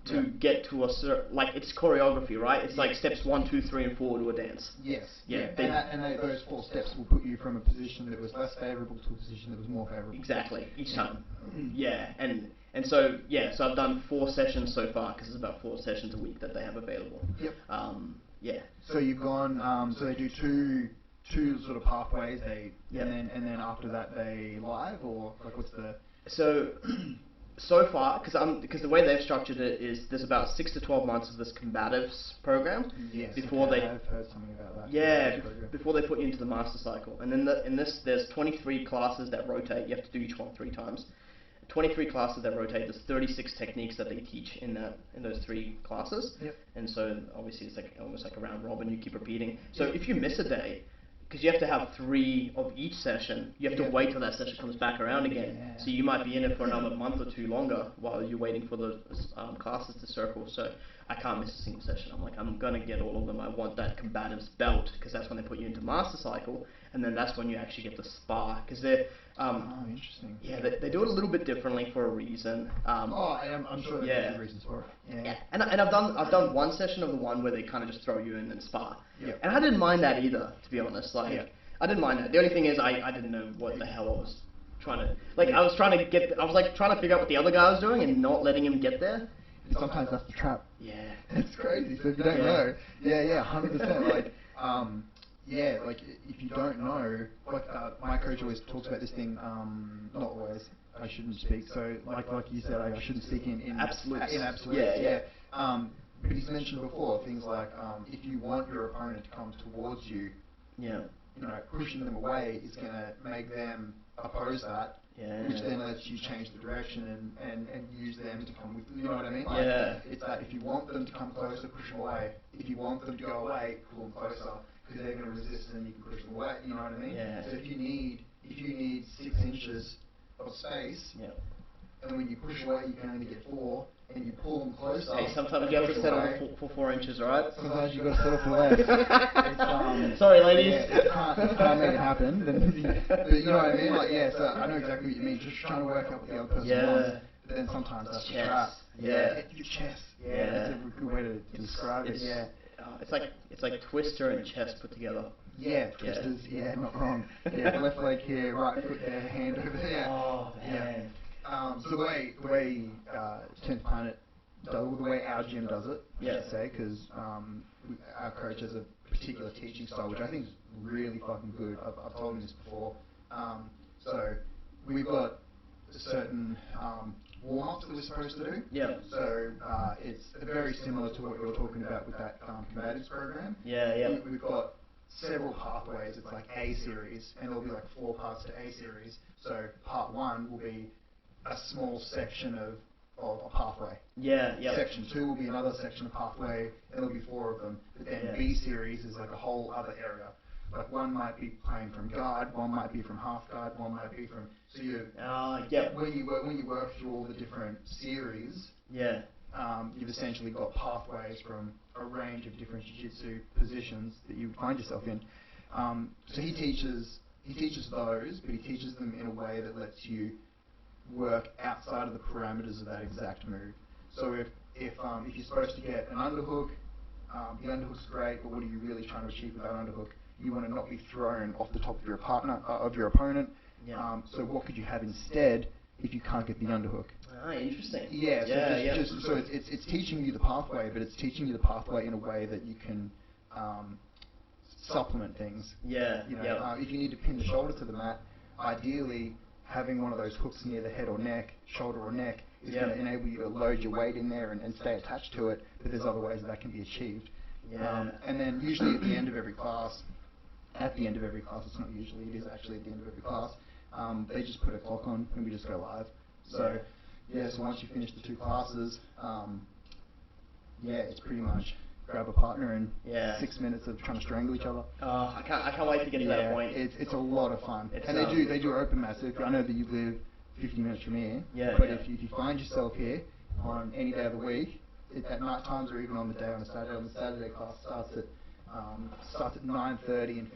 To get to a certain, like, it's choreography, right? It's like steps 1, 2, 3, and 4 to a dance. Yes. Yeah. Those 4 steps will put you from a position that was less favourable to a position that was more favourable. Exactly. Each time. Yeah. And so I've done 4 sessions so far because it's about 4 sessions a week that they have available. Yep. Yeah. So you've gone. So they do two sort of pathways. And then after that they live, or like what's the? So far, because the way they've structured it is there's about 6 to 12 months of this combatives program before I've heard something about that. Yeah, before they put you into the master cycle, and then in this there's 23 classes that rotate. You have to do each one 3 times. 23 classes that rotate. There's 36 techniques that they teach in those 3 classes. Yep. And so obviously it's like almost like a round robin. You keep repeating. So if you miss a day, because you have to have 3 of each session, you have to wait till that session comes back around again. Yeah. So you might be in it for another month or 2 longer while you're waiting for the classes to circle. So I can't miss a single session. I'm like, I'm going to get all of them. I want that combatives belt, because that's when they put you into master cycle, and then that's when you actually get the spar, because they're interesting. Yeah, they do it a little bit differently for a reason. I'm sure there's reasons for it. Yeah. And I've done 1 session of the one where they kind of just throw you in and spar. Yeah. And I didn't mind that either, to be honest. Like, I didn't mind that. The only thing is I didn't know what the hell I was trying to, like, I was trying to figure out what the other guy was doing and not letting him get there. Sometimes that's the trap. Yeah. It's crazy. So if you don't know, 100%. Like, like if you don't know, like my coach always talks about this thing. Not always. I shouldn't speak. So like you said, I shouldn't speak in absolutes. In absolutes. Yeah. But he's mentioned before things like if you want your opponent to come towards you, pushing them away is going to make them oppose that. Yeah. Which then lets you change the direction and use them to come with, you know what I mean? Like, it's that if you want them to come closer, push them away. If you want them to go away, pull them closer, because they're going to resist and you can push them away, you know what I mean? Yeah. So if you need 6 inches of space, and when you push away you can only get 4, and you pull them closer. Hey, sometimes you have to settle for 4 inches, alright? Sometimes you've got to settle for less. Sorry, ladies. Yeah, can't make it happen. But you know what I mean? Like, so I know exactly what you mean. Just trying to work out what the other person wants. But then sometimes that's the trap. Your chest. That's a good way to describe it. It's like Twister and chest put together. Yeah, twisters. Yeah, not wrong. Yeah, left leg here, right foot there, hand over there. Oh man. So the way 10th Planet does, the way our gym does it, I should say, because our coach has a particular teaching style, which I think is really fucking good. I've told him this before. So we've got certain warm-ups that we're supposed to do. Yeah. So it's very similar to what you're talking about with that combatives program. Yeah. We've got several pathways. It's like A series, and there'll be like 4 parts to A series. So part 1 will be a small section of a pathway. Yeah. Section 2 will be another section of pathway, and there'll be 4 of them. But then B series is like a whole other area. Like one might be playing from guard, one might be from half guard, one might be from. So you. When you work through all the different series. Yeah. You've essentially got pathways from a range of different jiu-jitsu positions that you find yourself in. So he teaches those, but he teaches them in a way that lets you work outside of the parameters of that exact move. So if you're supposed to get an underhook, the underhook's great, but what are you really trying to achieve with that underhook? You want to not be thrown off the top of your opponent. Yeah. So what could you have instead if you can't get the underhook? Interesting. Yeah. So it's teaching you the pathway, but it's teaching you the pathway in a way that you can supplement things. Yeah. If you need to pin the shoulder to the mat, ideally having one of those hooks near the head or neck, shoulder or neck, is going to enable you to load your weight in there and stay attached to it. But there's other ways that can be achieved. And then usually at the end of every class, it's not usually, it is actually at the end of every class, they just put a clock on and we just go live. So so once you finish the 2 classes, it's pretty much grab a partner and 6 minutes of trying to strangle each other. Oh, I can't wait to get to that point. It's a lot of fun. And they do open mats. I know that you live 50 minutes from here, but if you find yourself here on any day of the week, at night times or even on the day on a Saturday class starts at 9:30 and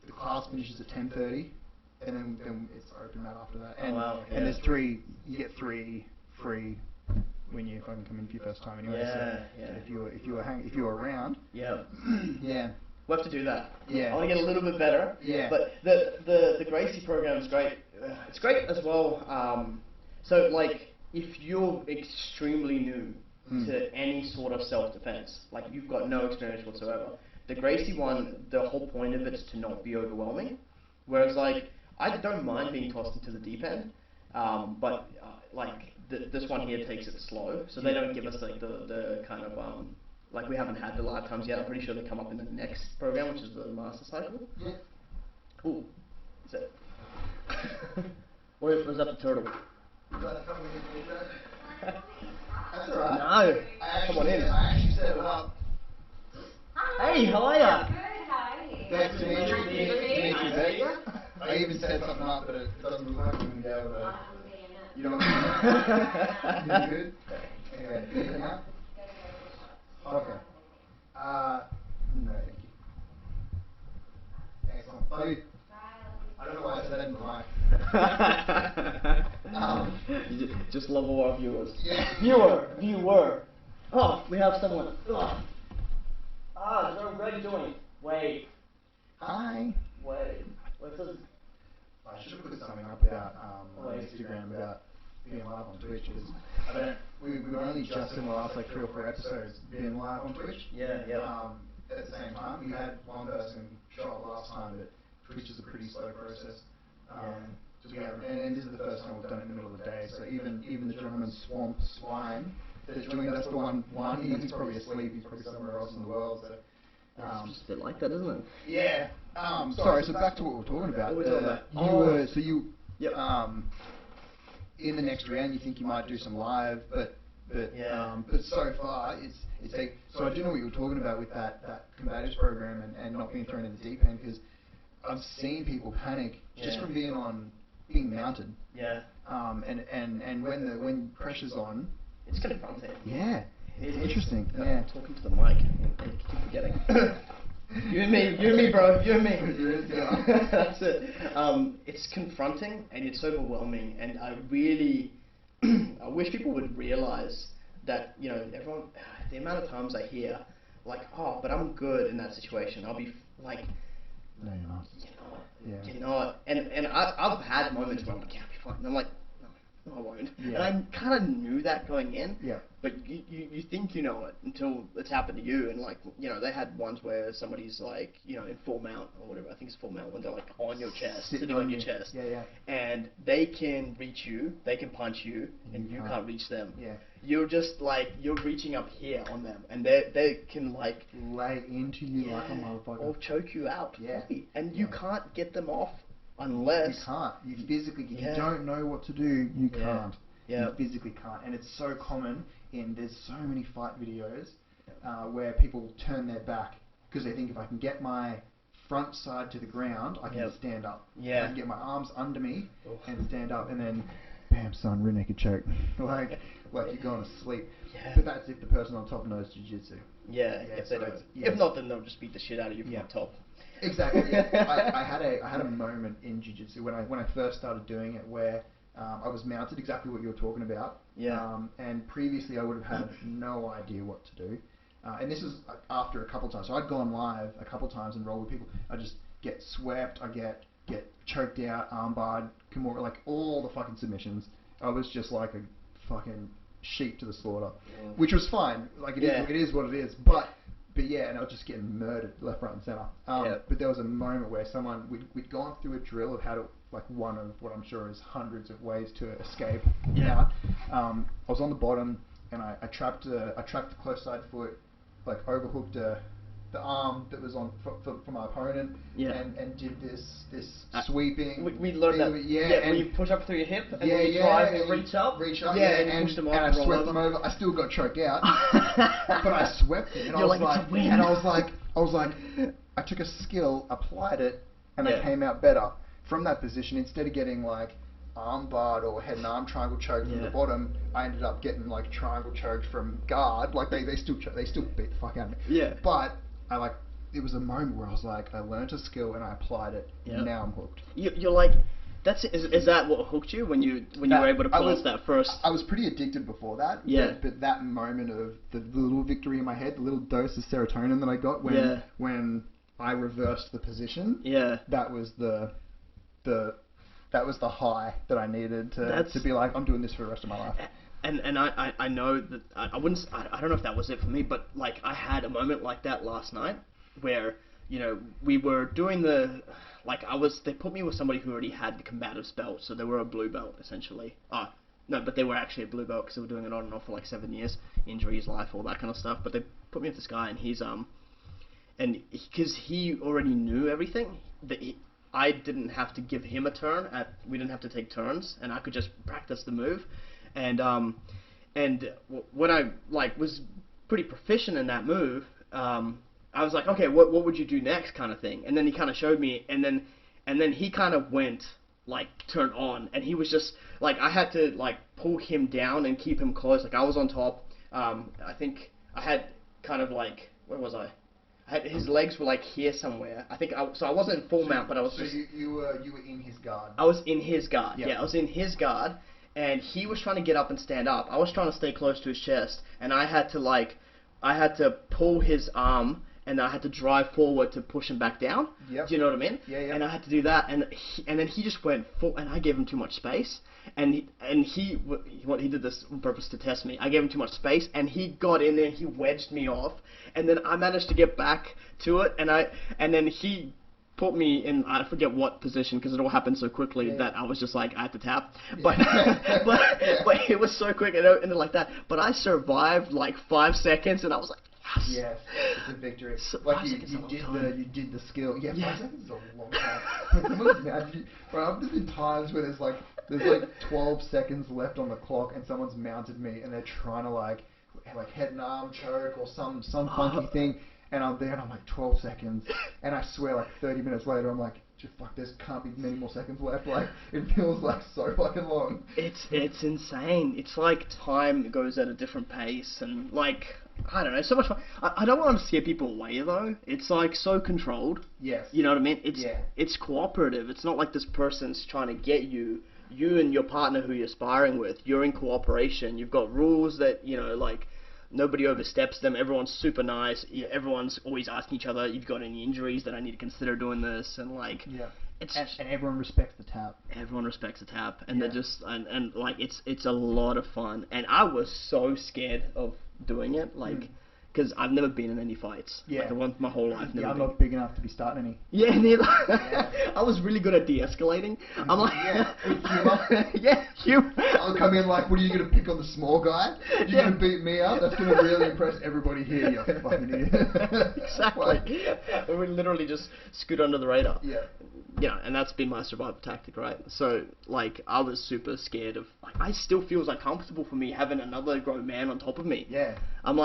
the class finishes at 10:30, and then it's open mat after that. And and there's you get 3 free when you fucking come in for your first time anyway. If you were around. We'll have to do that. I want to get a little bit better. But the Gracie program is great. It's great as well. So like, if you're extremely new to any sort of self-defense, like you've got no experience whatsoever, the Gracie one, the whole point of it is to not be overwhelming. Whereas like, I don't mind being tossed into the deep end, but like this one here takes it slow, so they don't give us like the kind of like we haven't had the lifetimes yet. I'm pretty sure they come up in the next program, which is the master cycle. Ooh, is it? Where's that the turtle? That's alright. No, come on in. I actually set it up. Hey, how are ya? Good, how are you? That's Dmitri. I even set something up, but it doesn't look like I'm going to be able to. You don't want to. You good? Okay, good now? Okay. No, thank you. Excellent. So, I don't know why I said that in the mic. You just love all our viewers. Viewer. Oh, we have someone. Jerome, Greg doing? Wait. Hi. Wait. What's this? I should have put something up about on Instagram about being live on Twitch, because we were only just in the last like 3 or 4 episodes being live on Twitch. At the same time, we had one person show up last time, but Twitch is a pretty slow process. And this is the first time we've done it in the middle of the day, so even the gentleman Swamp Swine that's doing that's the one he's probably asleep, he's probably somewhere else in the world. So it's just a bit like that, isn't it? Yeah. Sorry. So back to what we're talking about. In the next round, you think you might do some live, but so far it's like, so I do know what you were talking about with that combatives program and not being thrown in the deep end, because I've seen people panic just from being mounted. And when pressure's on, it's confronting. Yeah. It's interesting. Talking to the mic and keep forgetting. You and me, bro. You and me. That's it. It's confronting and it's overwhelming, and I really, I wish people would realize that, you know, everyone, the amount of times I hear, like, oh, but I'm good in that situation. I'll be like, no, you're not. You know what? And I've had moments where I'm like, yeah, I'll be fine. And I'm like, no, I won't. And I kind of knew that going in. But you think you know it until it's happened to you. And like, you know, they had ones where somebody's like, you know, in full mount or whatever. I think it's full mount when they're like on your chest, sitting on your chest. And they can reach you, they can punch you, and you can't reach them. You're just like, you're reaching up here on them, and they can like lay into you like a motherfucker, or choke you out. And you can't get them off unless you can't. You physically, if you don't know what to do, you can't. You physically can't, and it's so common. There's so many fight videos where people turn their back because they think, if I can get my front side to the ground, I can stand up. Yeah. I can get my arms under me and stand up, and then, bam, son, rear naked choke. like you're going to sleep. Yeah. But that's if the person on top knows jiu-jitsu. Yeah, if they don't. If not, then they'll just beat the shit out of you from on top. Exactly. Yeah. I had a moment in jiu-jitsu when I first started doing it where I was mounted, exactly what you were talking about. Yeah. And previously I would have had no idea what to do. And this was after a couple of times. So I'd gone live a couple of times and rolled with people. I just get swept. I get choked out, armbarred, Kimura, like all the fucking submissions. I was just like a fucking sheep to the slaughter, which was fine. Like it is what it is. But yeah, and I was just getting murdered left, right, and center. But there was a moment where we'd gone through a drill of how to, like one of what I'm sure is hundreds of ways to escape out. I was on the bottom and I trapped the close side foot, like overhooked the arm that was on for my opponent, and did this sweeping. We learned that. Where you push up through your hip and then you try and reach up. And push them off. And I swept them over. I still got choked out, but I swept it. And I was like, I took a skill, applied it, and I came out better from that position. Instead of getting like arm barred or head and arm triangle choked from the bottom, I ended up getting like triangle choked from guard. Like they still beat the fuck out of me. Yeah. But it was a moment where I was like, I learned a skill and I applied it. And now I'm hooked. You're like, is that what hooked you when you were able to pull off that first? I was pretty addicted before that. Yeah. But that moment of the little victory in my head, the little dose of serotonin that I got when I reversed the position. Yeah. That was the high that I needed to be like, I'm doing this for the rest of my life. And I know that I don't know if that was it for me, but like I had a moment like that last night where, you know, we were doing they put me with somebody who already had the combatives belt, so they were a blue belt essentially. No, but they were actually a blue belt because they were doing it on and off for like 7 years, injuries, life, all that kind of stuff. But they put me with this guy, and he's and because he already knew everything, I didn't have to give him a turn. We didn't have to take turns, and I could just practice the move. And when I was pretty proficient in that move, I was like, okay, what would you do next, kind of thing. And then he kind of showed me, and then he kind of went turn on, and he was just like, I had to pull him down and keep him close. Like I was on top. I think I had kind of where was I? His legs were here somewhere. So I wasn't in full mount, but I was. So you were in his guard. I was in his guard. Yeah, I was in his guard, and he was trying to get up and stand up. I was trying to stay close to his chest, and I had to pull his arm, and I had to drive forward to push him back down. Yep. Do you know what I mean? Yeah. And I had to do that, and then he just went full, and I gave him too much space, and he did this on purpose to test me. I gave him too much space, and he got in there, he wedged me off, and then I managed to get back to it, and then he put me in, I forget what position, because it all happened so quickly that I was just like, I had to tap. But but it was so quick and ended like that. But I survived 5 seconds, and I was like, yes, it's a victory. So you did the skill. Yeah, 5 seconds is a long time. Bro, I've been times where there's 12 seconds left on the clock, and someone's mounted me, and they're trying to head and arm choke or some funky thing. And I'm there, and I'm like 12 seconds, and I swear 30 minutes later, I'm like, fuck, there can't be many more seconds left. It feels so fucking long. It's insane. It's like time goes at a different pace, and I don't know, so much fun. I don't want to scare people away though. It's so controlled. Yes. You know what I mean? It's cooperative. It's not like this person's trying to get you. You and your partner who you're sparring with, you're in cooperation. You've got rules that, nobody oversteps them. Everyone's super nice. Everyone's always asking each other, you've got any injuries that I need to consider doing this? And and everyone respects the tap. Everyone respects the tap, and they're just it's a lot of fun. And I was so scared of doing it, because I've never been in any fights. Yeah. My whole life. I'm not big enough to be starting any. Yeah, neither. I was really good at de-escalating. I'm with humor. Humor. I'll come in what are you going to pick on the small guy? You're going to beat me up? That's going to really impress everybody here, you fucking idiot. Exactly. We literally just scoot under the radar. Yeah. Yeah, and that's been my survival tactic, right? So, I was super scared of, I still feels comfortable for me having another grown man on top of me. Yeah. I'm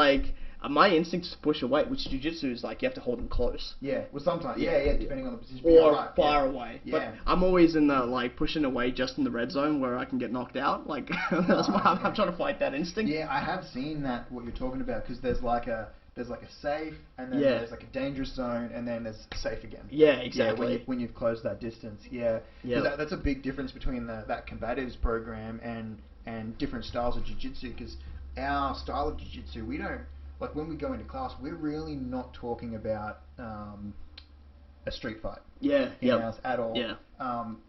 my instinct is to push away, which jiu-jitsu is like you have to hold them close. Yeah, well sometimes, depending on the position. Or far away. Yeah. But I'm always in the, like, pushing away just in the red zone where I can get knocked out. Like, that's why I'm trying to fight that instinct. Yeah, I have seen that, what you're talking about, because there's like a safe, and then there's like a dangerous zone, and then there's safe again. Yeah, exactly. Yeah, when you've closed that distance. Yeah. That's a big difference between that combatives program and different styles of jiu-jitsu, because our style of jiu-jitsu, we don't, like when we go into class, we're really not talking about a street fight. Yeah. In ours at all. Yeah.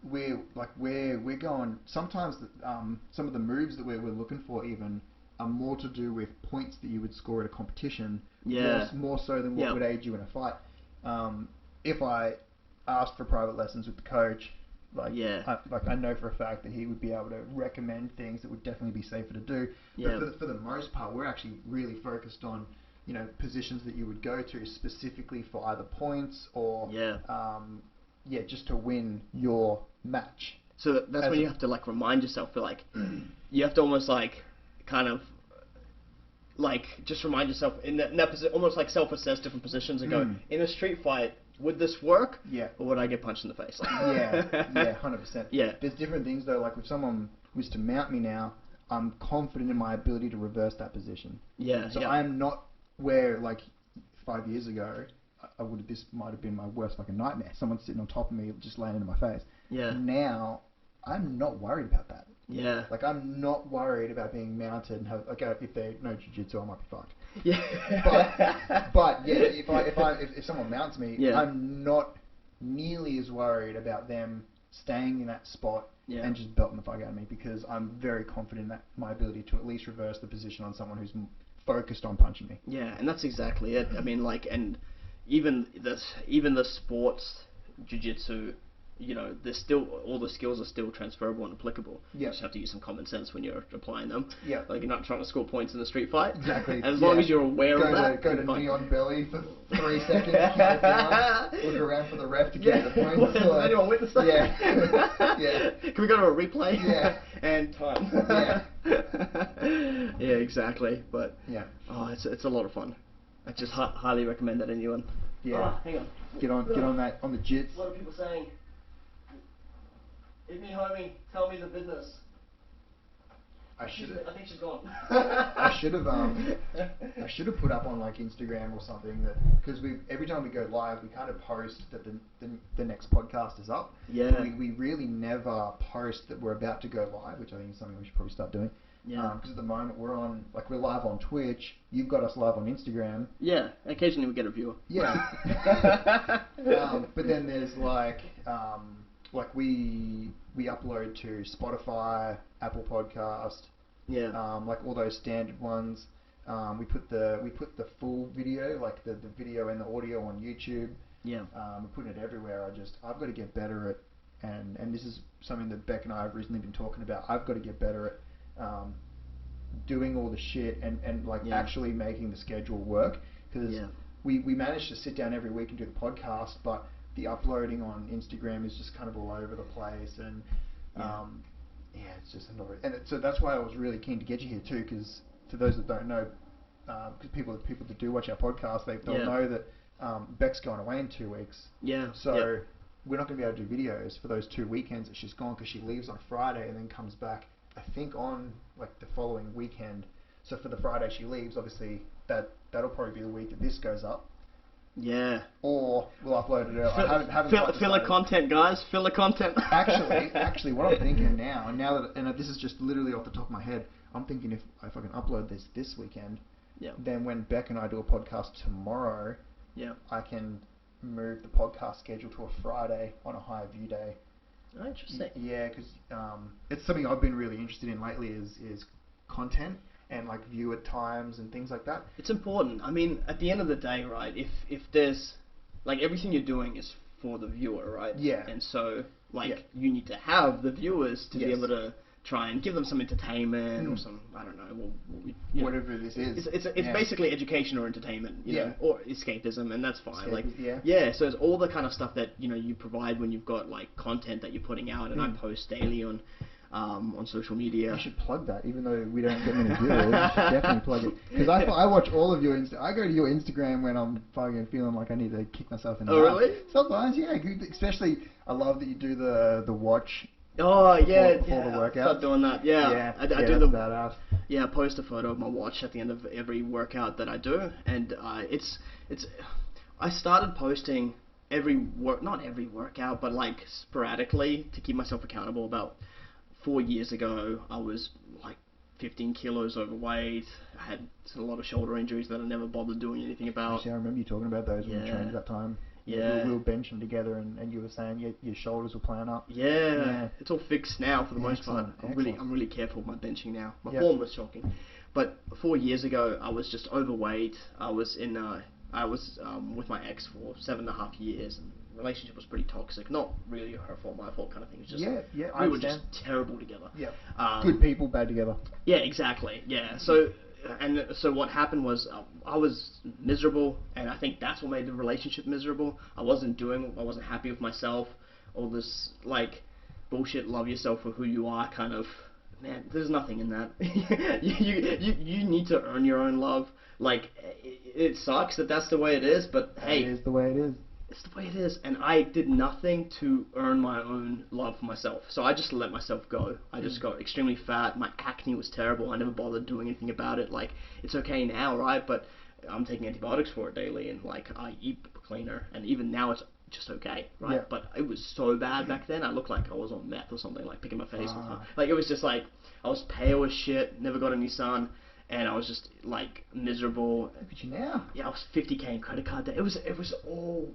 We're going, sometimes some of the moves that we're looking for even are more to do with points that you would score at a competition. Yeah. More so than what would aid you in a fight. If I asked for private lessons with the coach, I know for a fact that he would be able to recommend things that would definitely be safer to do. Yeah. But for the most part, we're actually really focused on, you know, positions that you would go to specifically for either points or just to win your match. So that's when you have to, like, remind yourself, for like you have to almost like kind of like just remind yourself in that position, almost like self-assess different positions and go, in a street fight, would this work? Yeah. Or would I get punched in the face? Yeah, 100%. Yeah. There's different things though, like if someone was to mount me now, I'm confident in my ability to reverse that position. Yeah. So I'm not where, like 5 years ago, this might have been my worst fucking nightmare. Someone sitting on top of me just landing in my face. Yeah. Now, I'm not worried about that. Yeah. Like, I'm not worried about being mounted and have, like, if they know jiu-jitsu, I might be fucked. Yeah. But yeah, if someone mounts me, I'm not nearly as worried about them staying in that spot and just belting the fuck out of me, because I'm very confident in my ability to at least reverse the position on someone who's focused on punching me. Yeah, and that's exactly it. I mean, like, and even the sports jiu-jitsu, you know, there's still, all the skills are still transferable and applicable. You just have to use some common sense when you're applying them. Yeah. Like, you're not trying to score points in a street fight. Exactly. As long as you're aware of that. Go to knee on belly for 3 seconds, keep it down, look around for the ref to get the points. Does anyone witness that? Yeah. Can we go to a replay? Yeah. And time. Yeah. Yeah, exactly. But, it's a lot of fun. I just highly recommend that anyone. Yeah. Hang on. Get on that, on the jits. What are people saying? Hit me, homie. Tell me the business. I think she's gone. I should have put up on like Instagram or something, that because every time we go live, we kind of post that the next podcast is up. Yeah. We really never post that we're about to go live, which I think is something we should probably start doing. Yeah. Because at the moment we're live on Twitch. You've got us live on Instagram. Yeah. Occasionally we get a viewer. Yeah. But then there's like we upload to Spotify, Apple Podcast. Yeah. Like all those standard ones. We put the full video, like the video and the audio, on YouTube. Yeah. We're putting it everywhere. I've got to get better at, and this is something that Beck and I have recently been talking about. I've got to get better at doing all the shit and actually making the schedule work, because we manage to sit down every week and do the podcast, but the uploading on Instagram is just kind of all over the place, and it's just annoying. And so that's why I was really keen to get you here too, because for those that don't know, people that do watch our podcast, they'll know that Beck's going away in 2 weeks. Yeah. So we're not going to be able to do videos for those 2 weekends that she's gone, because she leaves on Friday and then comes back, I think, on like the following weekend. So for the Friday she leaves, obviously that'll probably be the week that this goes up. Yeah. Or we'll upload it early. Filler content, guys. Filler content. Actually, what I'm thinking now, and this is just literally off the top of my head, I'm thinking if I can upload this weekend, then when Beck and I do a podcast tomorrow, I can move the podcast schedule to a Friday on a higher view day. Oh, interesting. Yeah, because it's something I've been really interested in lately is content and like viewer times and things like that. It's important. I mean, at the end of the day, right, if there's, like, everything you're doing is for the viewer, right? Yeah. And so, like, you need to have the viewers to be able to try and give them some entertainment or some, I don't know, whatever this is. It's basically education or entertainment, you know, or escapism, and that's fine. So it's all the kind of stuff that, you know, you provide when you've got like content that you're putting out, and I post daily on on social media. You should plug that, even though we don't get many viewers. You should definitely plug it. Because I watch all of your I go to your Instagram when I'm fucking feeling like I need to kick myself in the Oh, really? Sometimes, yeah. Especially, I love that you do the watch. Oh, yeah. Before the workout. Start doing that. Yeah. I do the badass. Yeah, I post a photo of my watch at the end of every workout that I do, and it's. I started posting not every workout, but like sporadically to keep myself accountable. About 4 years ago, I was like 15 kilos overweight. I had a lot of shoulder injuries that I never bothered doing anything about. Actually, I remember you talking about those when we trained at that time. Yeah. We were benching together, and you were saying your shoulders were playing up. Yeah. It's all fixed now for the most part. I'm really careful with my benching now. My form was shocking. But 4 years ago, I was just overweight. I was with my ex for 7.5 years, and the relationship was pretty toxic. Not really her fault, my fault kind of thing. It was just we were just terrible together. Yeah. Good people, bad together. Yeah, exactly. Yeah. So what happened was I was miserable, and I think that's what made the relationship miserable. I wasn't happy with myself. All this like bullshit, love yourself for who you are kind of. Man, there's nothing in that. you need to earn your own love. Like, it sucks that that's the way it is, but hey, it is the way it is. It's the way it is, and I did nothing to earn my own love for myself. So I just let myself go. I just got extremely fat. My acne was terrible. I never bothered doing anything about it. Like, it's okay now, right? But I'm taking antibiotics for it daily, and like I eat cleaner, and even now it's just okay, right? Yeah. But it was so bad back then. I looked like I was on meth or something, like picking my face. Like, it was just like I was pale as shit. Never got any sun. And I was just like miserable. Look at you now. Yeah, I was 50k in credit card debt. It was all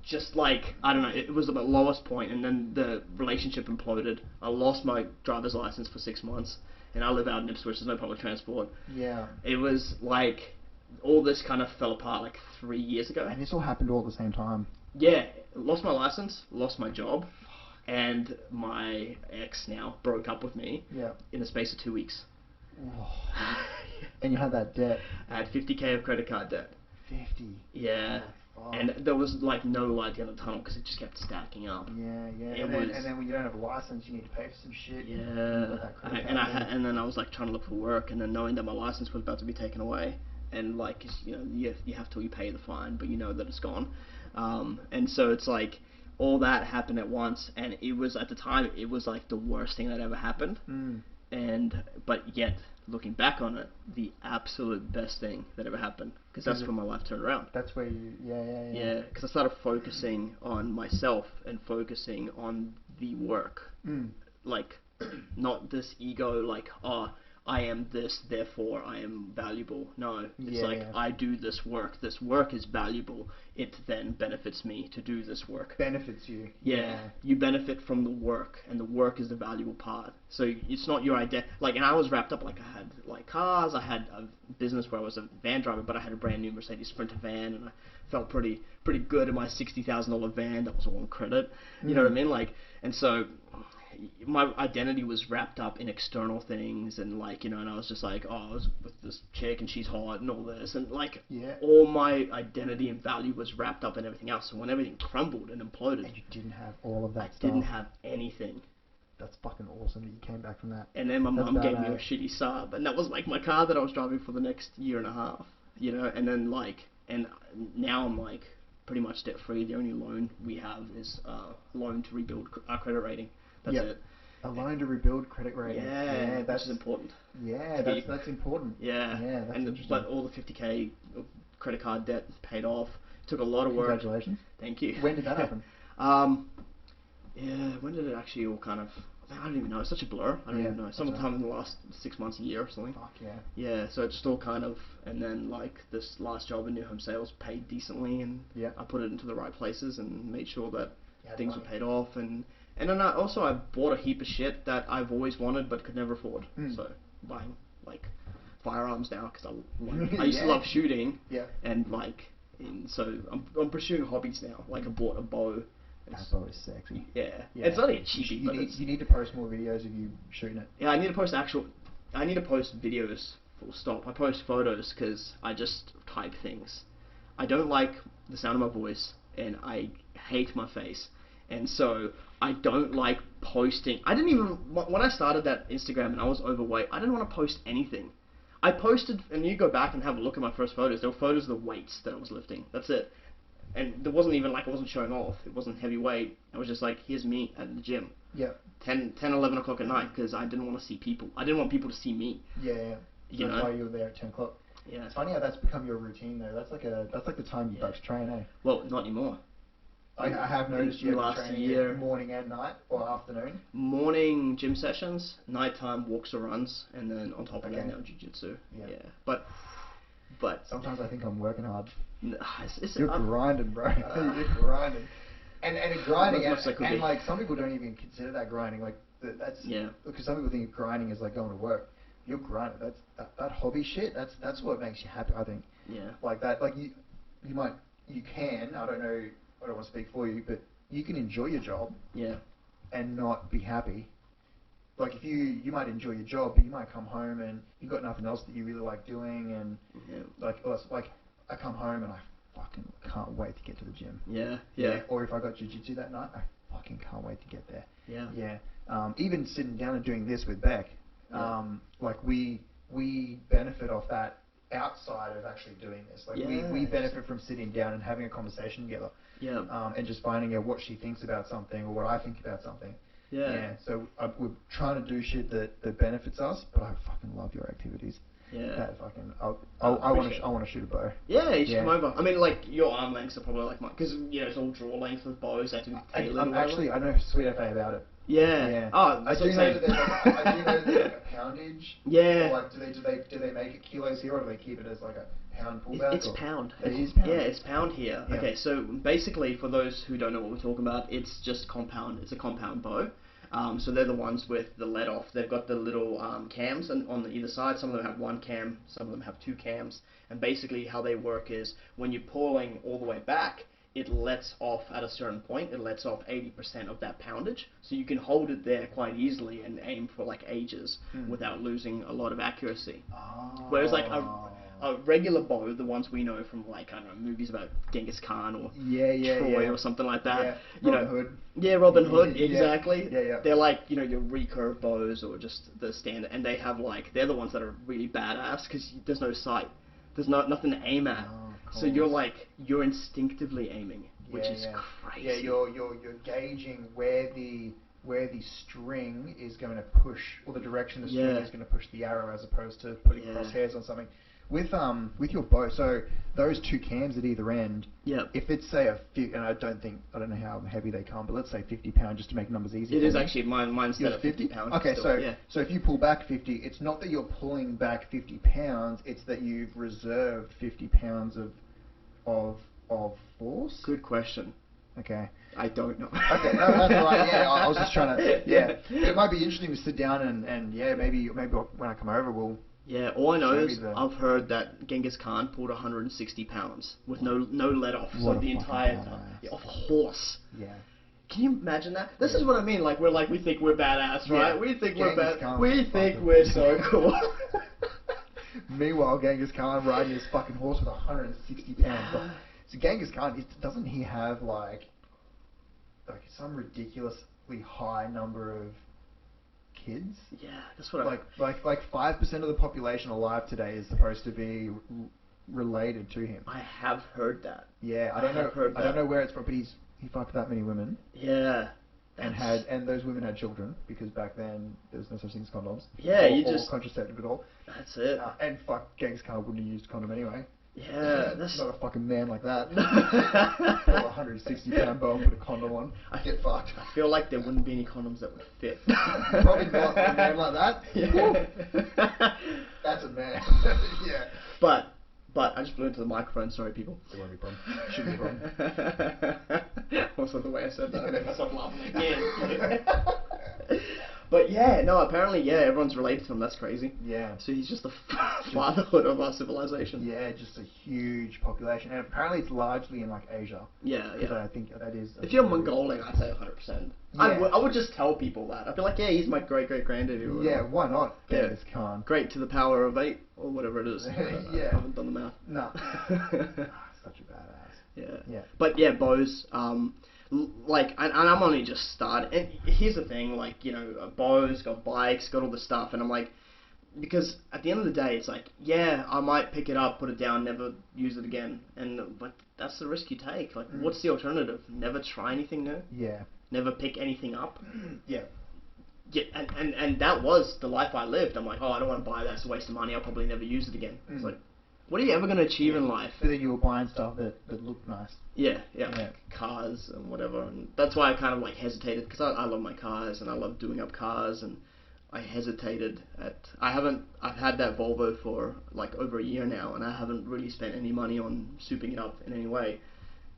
just like, I don't know. It was at the lowest point, and then the relationship imploded. I lost my driver's license for 6 months, and I live out in Ipswich. There's no public transport. Yeah. It was like all this kind of fell apart like 3 years ago. And this all happened all at the same time. Yeah, lost my license, lost my job, and my ex now broke up with me. Yeah. In the space of 2 weeks. Oh. And you had that debt. I had 50k of credit card debt. 50. Yeah. Oh. And there was like no light at the end of the tunnel because it just kept stacking up. Yeah. And then when you don't have a license, you need to pay for some shit. Yeah. And then I was like trying to look for work, and then knowing that my license was about to be taken away, and like you have till you pay the fine, but you know that it's gone. And so it's like all that happened at once, and it was at the time it was like the worst thing that ever happened. But yet, looking back on it, the absolute best thing that ever happened, because that's when my life turned around. That's where you, yeah, because I started focusing on myself and focusing on the work, like not this ego, like I am this, therefore I am valuable. No, it's I do this work. This work is valuable. It then benefits me to do this work. Benefits you. Yeah, you benefit from the work, and the work is the valuable part. So it's not your idea. Like, and I was wrapped up. Like, I had like cars. I had a business where I was a van driver, but I had a brand new Mercedes Sprinter van, and I felt pretty good in my $60,000 van that was all on credit. You know what I mean? Like, and so my identity was wrapped up in external things, and like, and I was just like, I was with this chick and she's hot and all this, and like all my identity and value was wrapped up in everything else. So when everything crumbled and imploded, and you didn't have all of that stuff. Didn't have anything. That's fucking awesome that you came back from that. And then my mum gave me a shitty Saab, and that was like my car that I was driving for the next year and a half, and then like, and now I'm like pretty much debt free. The only loan we have is a loan to rebuild our credit rating. That's it. A loan to rebuild credit rating. Yeah, that's important. Yeah, that's important. Yeah, that's interesting. But all the 50k credit card debt paid off. Took a lot of work. Congratulations. Thank you. When did that happen? When did it actually all kind of... I don't even know. It's such a blur. I don't even know. Sometime in the last 6 months, a year or something. Fuck yeah. Yeah, so it just all kind of... And then, like, this last job in new home sales paid decently, and I put it into the right places and made sure that things were paid off, and then I bought a heap of shit that I've always wanted but could never afford. So buying like firearms now because I used to love shooting. And like, so I'm pursuing hobbies now. Like I bought a bow. That's always sexy. Yeah. It's only a cheapie. You need to post more videos of you shooting it. Yeah, I need to post videos. Full stop. I post photos because I just type things. I don't like the sound of my voice, and I hate my face. and so I don't like posting. I didn't even, when I started that Instagram and I was overweight, I didn't want to post anything. I posted, and you go back and have a look at my first photos, there were photos of the weights that I was lifting. That's it. And there wasn't even like, I wasn't showing off. It wasn't heavy weight. I was just like, here's me at the gym. Yeah. 10, 11 o'clock at night, because I didn't want to see people. I didn't want people to see me. Yeah. That's why you were there at 10 o'clock. Yeah. It's funny how that's become your routine though. That's like the time you folks train, eh? Well, not anymore. I have noticed you have training morning and night or afternoon. Morning gym sessions, nighttime walks or runs, and then on top of that now jiu-jitsu. Yeah. But sometimes I think I'm working hard. You're grinding, bro. You're grinding. And grinding, and like some people don't even consider that grinding. Like that's because some people think grinding is like going to work. You're grinding. That hobby shit. That's what makes you happy. I think. Yeah. Like that. Like you can. I don't know. I don't want to speak for you, but you can enjoy your job. Yeah. And not be happy. Like if you might enjoy your job, but you might come home and you've got nothing else that you really like doing, and like I come home and I fucking can't wait to get to the gym. Yeah. Or if I got jiu-jitsu that night, I fucking can't wait to get there. Yeah. Even sitting down and doing this with Beck, like we benefit off that outside of actually doing this. Like we benefit from sitting down and having a conversation together. Yeah. And just finding out what she thinks about something or what I think about something. Yeah. So we're trying to do shit that benefits us, but I fucking love your activities. Yeah. That fucking I want to shoot a bow. Yeah, you should come over. I mean, like your arm lengths are probably like mine, because it's all draw length with bows. I know Sweet FA about it. Yeah. Oh, I do know that there's like a poundage. Yeah. Or like, do they make it kilos here, or do they keep it as like a pound pullback? It's pound. It is pound. Yeah, it's pound here. Yeah. Okay, so basically, for those who don't know what we're talking about, it's just compound. It's a compound bow. So they're the ones with the let off. They've got the little cams on either side. Some of them have one cam, some of them have two cams. And basically how they work is when you're pulling all the way back, it lets off at a certain point. It lets off 80% of that poundage. So you can hold it there quite easily and aim for like ages without losing a lot of accuracy. Oh. Whereas like a regular bow, the ones we know from like, I don't know, movies about Genghis Khan or Troy or something like that. Yeah. Robin Hood. Yeah, Robin Hood, exactly. Yeah. They're like, your recurve bows or just the standard, and they have like, they're the ones that are really badass because there's no sight. There's nothing to aim at. So you're instinctively aiming, which is crazy. Yeah, you're gauging where the string is going to push, or the direction the string is going to push the arrow, as opposed to putting crosshairs on something. With your bow, so those two cams at either end. Yeah. If it's say and I don't know how heavy they come, but let's say 50 pounds just to make numbers easier. It is actually mine's set at 50 pounds. Okay, so if you pull back 50, it's not that you're pulling back 50 pounds, it's that you've reserved 50 pounds of force. Good question. Okay. I don't know. Okay, no, that's all right. Yeah, I was just trying to. Yeah, it might be interesting to sit down and maybe when I come over we'll. Yeah, all I know is I've heard that Genghis Khan pulled 160 pounds with no let off, so the entire time off a horse. Yeah. Can you imagine that? This is what I mean. Like we think we're badass, right? We think we're bad. We think we're so cool. Meanwhile, Genghis Khan riding his fucking horse with 160 pounds. So Genghis Khan, doesn't he have like some ridiculously high number of kids? Yeah, that's what like 5% of the population alive today is supposed to be related to him. I have heard that. Yeah, I don't know where it's from, but he fucked that many women. Yeah. And those women had children, because back then there was no such thing as condoms. Yeah, or contraceptive at all. That's it. And Genghis Khan wouldn't have used a condom anyway. Yeah, that's not a fucking man like that. Pull a 160-pound bow and put a condom on. I get fucked. I feel like there wouldn't be any condoms that would fit. Probably not a man like that. Yeah. That's a man. Yeah. But I just blew into the microphone. Sorry, people. It won't be a problem. Shouldn't be a problem. Also, the way I said that, I made myself laughing again. But apparently, everyone's related to him. That's crazy. Yeah. So he's just the fatherhood of our civilization. Yeah, just a huge population, and apparently it's largely in like Asia. Yeah. I think that is. If you're Mongolian, I'd say 100%. Yeah. I would just tell people that. I'd be like, he's my great granddaddy. Yeah, why not? Genghis Khan. Great to the power of 8 or whatever it is. I haven't done the math. No. Such a badass. Yeah. But bows. like, and I'm only just starting. And here's the thing, like, you know, Bo's got bikes, got all the stuff, and I'm like, because at the end of the day, it's like, yeah, I might pick it up, put it down, never use it again, but that's the risk you take. Like, what's the alternative? Never try anything new? Yeah. Never pick anything up? Yeah. Yeah, and that was the life I lived. I'm like, oh, I don't want to buy that, it's a waste of money, I'll probably never use it again. It's like, what are you ever going to achieve in life? But then you were buying stuff that looked nice. Yeah, cars and whatever, and that's why I kind of like hesitated, because I love my cars and I love doing up cars, and I hesitated I've had that Volvo for like over a year now, and I haven't really spent any money on souping it up in any way,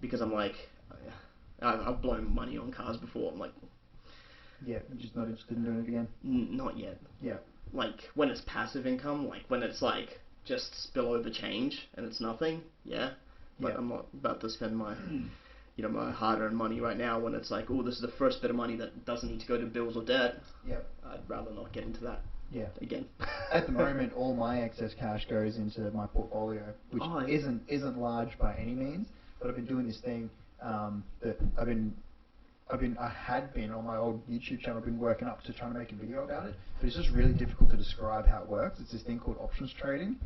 because I'm like, I've blown money on cars before. I'm like, yeah, I'm just not interested in doing it again. Not yet. Yeah. Like when it's passive income, like when it's like just spillover change and it's nothing, yeah. But I'm not about to spend my, you know, my hard-earned money right now when it's like, oh, this is the first bit of money that doesn't need to go to bills or debt. Yeah. I'd rather not get into that. Yeah. Again. At the moment, all my excess cash goes into my portfolio, which isn't large by any means. But I've been doing this thing that I had been on my old YouTube channel, been working up to trying to make a video about it, but it's just really difficult to describe how it works. It's this thing called options trading.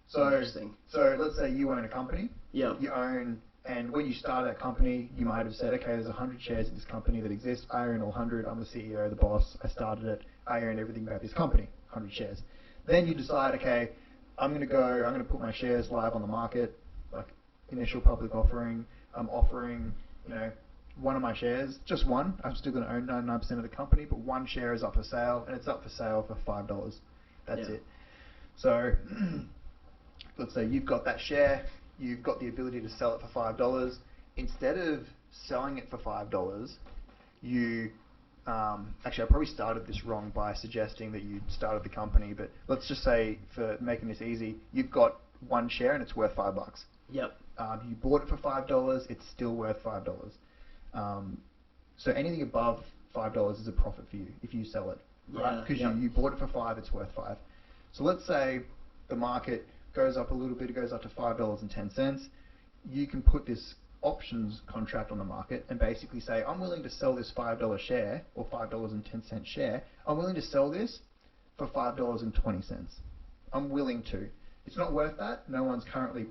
So let's say you own a company. Yeah. You own, and when you start that company, you might have said, okay, there's 100 shares of this company that exist. I own all 100. I'm the CEO, the boss. I started it. I own everything about this company, 100 shares. Then you decide, okay, I'm going to put my shares live on the market, like initial public offering. I'm offering, you know, one of my shares, just one. I'm still going to own 99% of the company, but one share is up for sale, and it's up for sale for $5. That's it. So let's say you've got that share, you've got the ability to sell it for $5. Instead of selling it for $5, you actually, I probably started this wrong by suggesting that you started the company, but let's just say, for making this easy, you've got one share and it's worth $5. Yep. You bought it for $5, it's still worth $5. So anything above $5 is a profit for you if you sell it, right? Because you bought it for $5, it's worth $5. So let's say the market goes up a little bit, it goes up to $5.10. You can put this options contract on the market and basically say, I'm willing to sell this $5 share or $5.10 share. I'm willing to sell this for $5.20. I'm willing to. It's not worth that. No one's currently,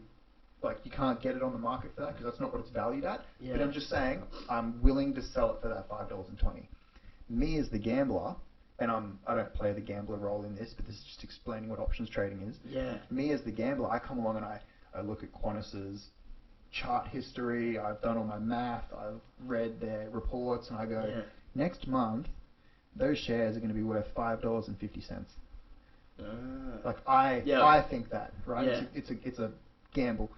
like, you can't get it on the market for that because that's not what it's valued at. Yeah. But I'm just saying, I'm willing to sell it for that $5.20. Me as the gambler, and I don't play the gambler role in this, but this is just explaining what options trading is. Yeah. Me as the gambler, I come along and I look at Qantas's chart history, I've done all my math, I've read their reports, and I go, next month, those shares are going to be worth $5.50. Like, I think that, right? Yeah. It's a gamble.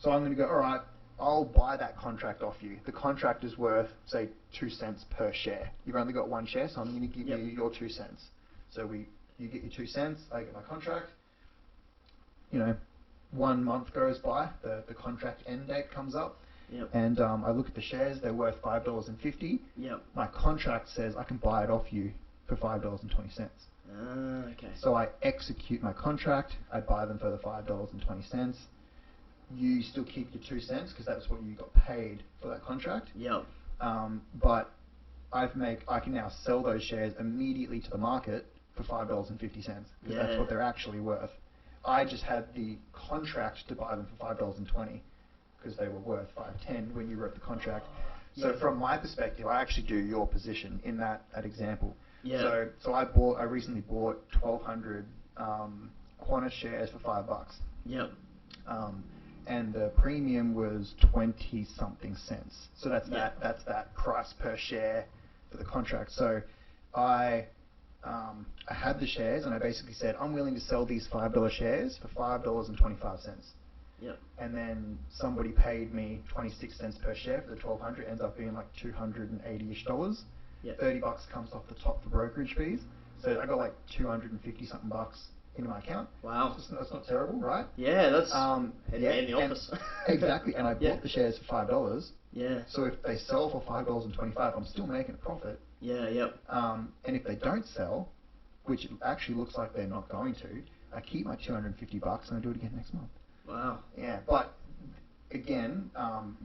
So I'm going to go, all right, I'll buy that contract off you. The contract is worth, say, 2 cents per share. You've only got one share, so I'm going to give you your 2 cents. So you get your 2 cents, I get my contract. You know, 1 month goes by, the contract end date comes up, and I look at the shares, they're worth $5.50. My contract says I can buy it off you for $5.20. Okay. So I execute my contract, I buy them for the $5.20. You still keep your 2 cents because that's what you got paid for that contract. But I can now sell those shares immediately to the market for $5.50 because that's what they're actually worth. I just had the contract to buy them for $5.20 because they were worth $5.10 when you wrote the contract. So from my perspective, I actually do your position in that example. So I recently bought 1,200 Qantas shares for $5. And the premium was 20-something cents. So that's that price per share for the contract. So I had the shares and I basically said, I'm willing to sell these $5 shares for $5.25. And then somebody paid me 26 cents per share for the 1,200, ends up being like $280-ish. $30 comes off the top for brokerage fees. So I got like 250 something bucks into my account. Wow. That's not terrible, right? Yeah, that's in the office. Exactly, and I bought the shares for $5. Yeah. So if they sell for $5.25, I'm still making a profit. And if they don't sell, which it actually looks like they're not going to, I keep my $250 and I do it again next month. Wow. Yeah, but again,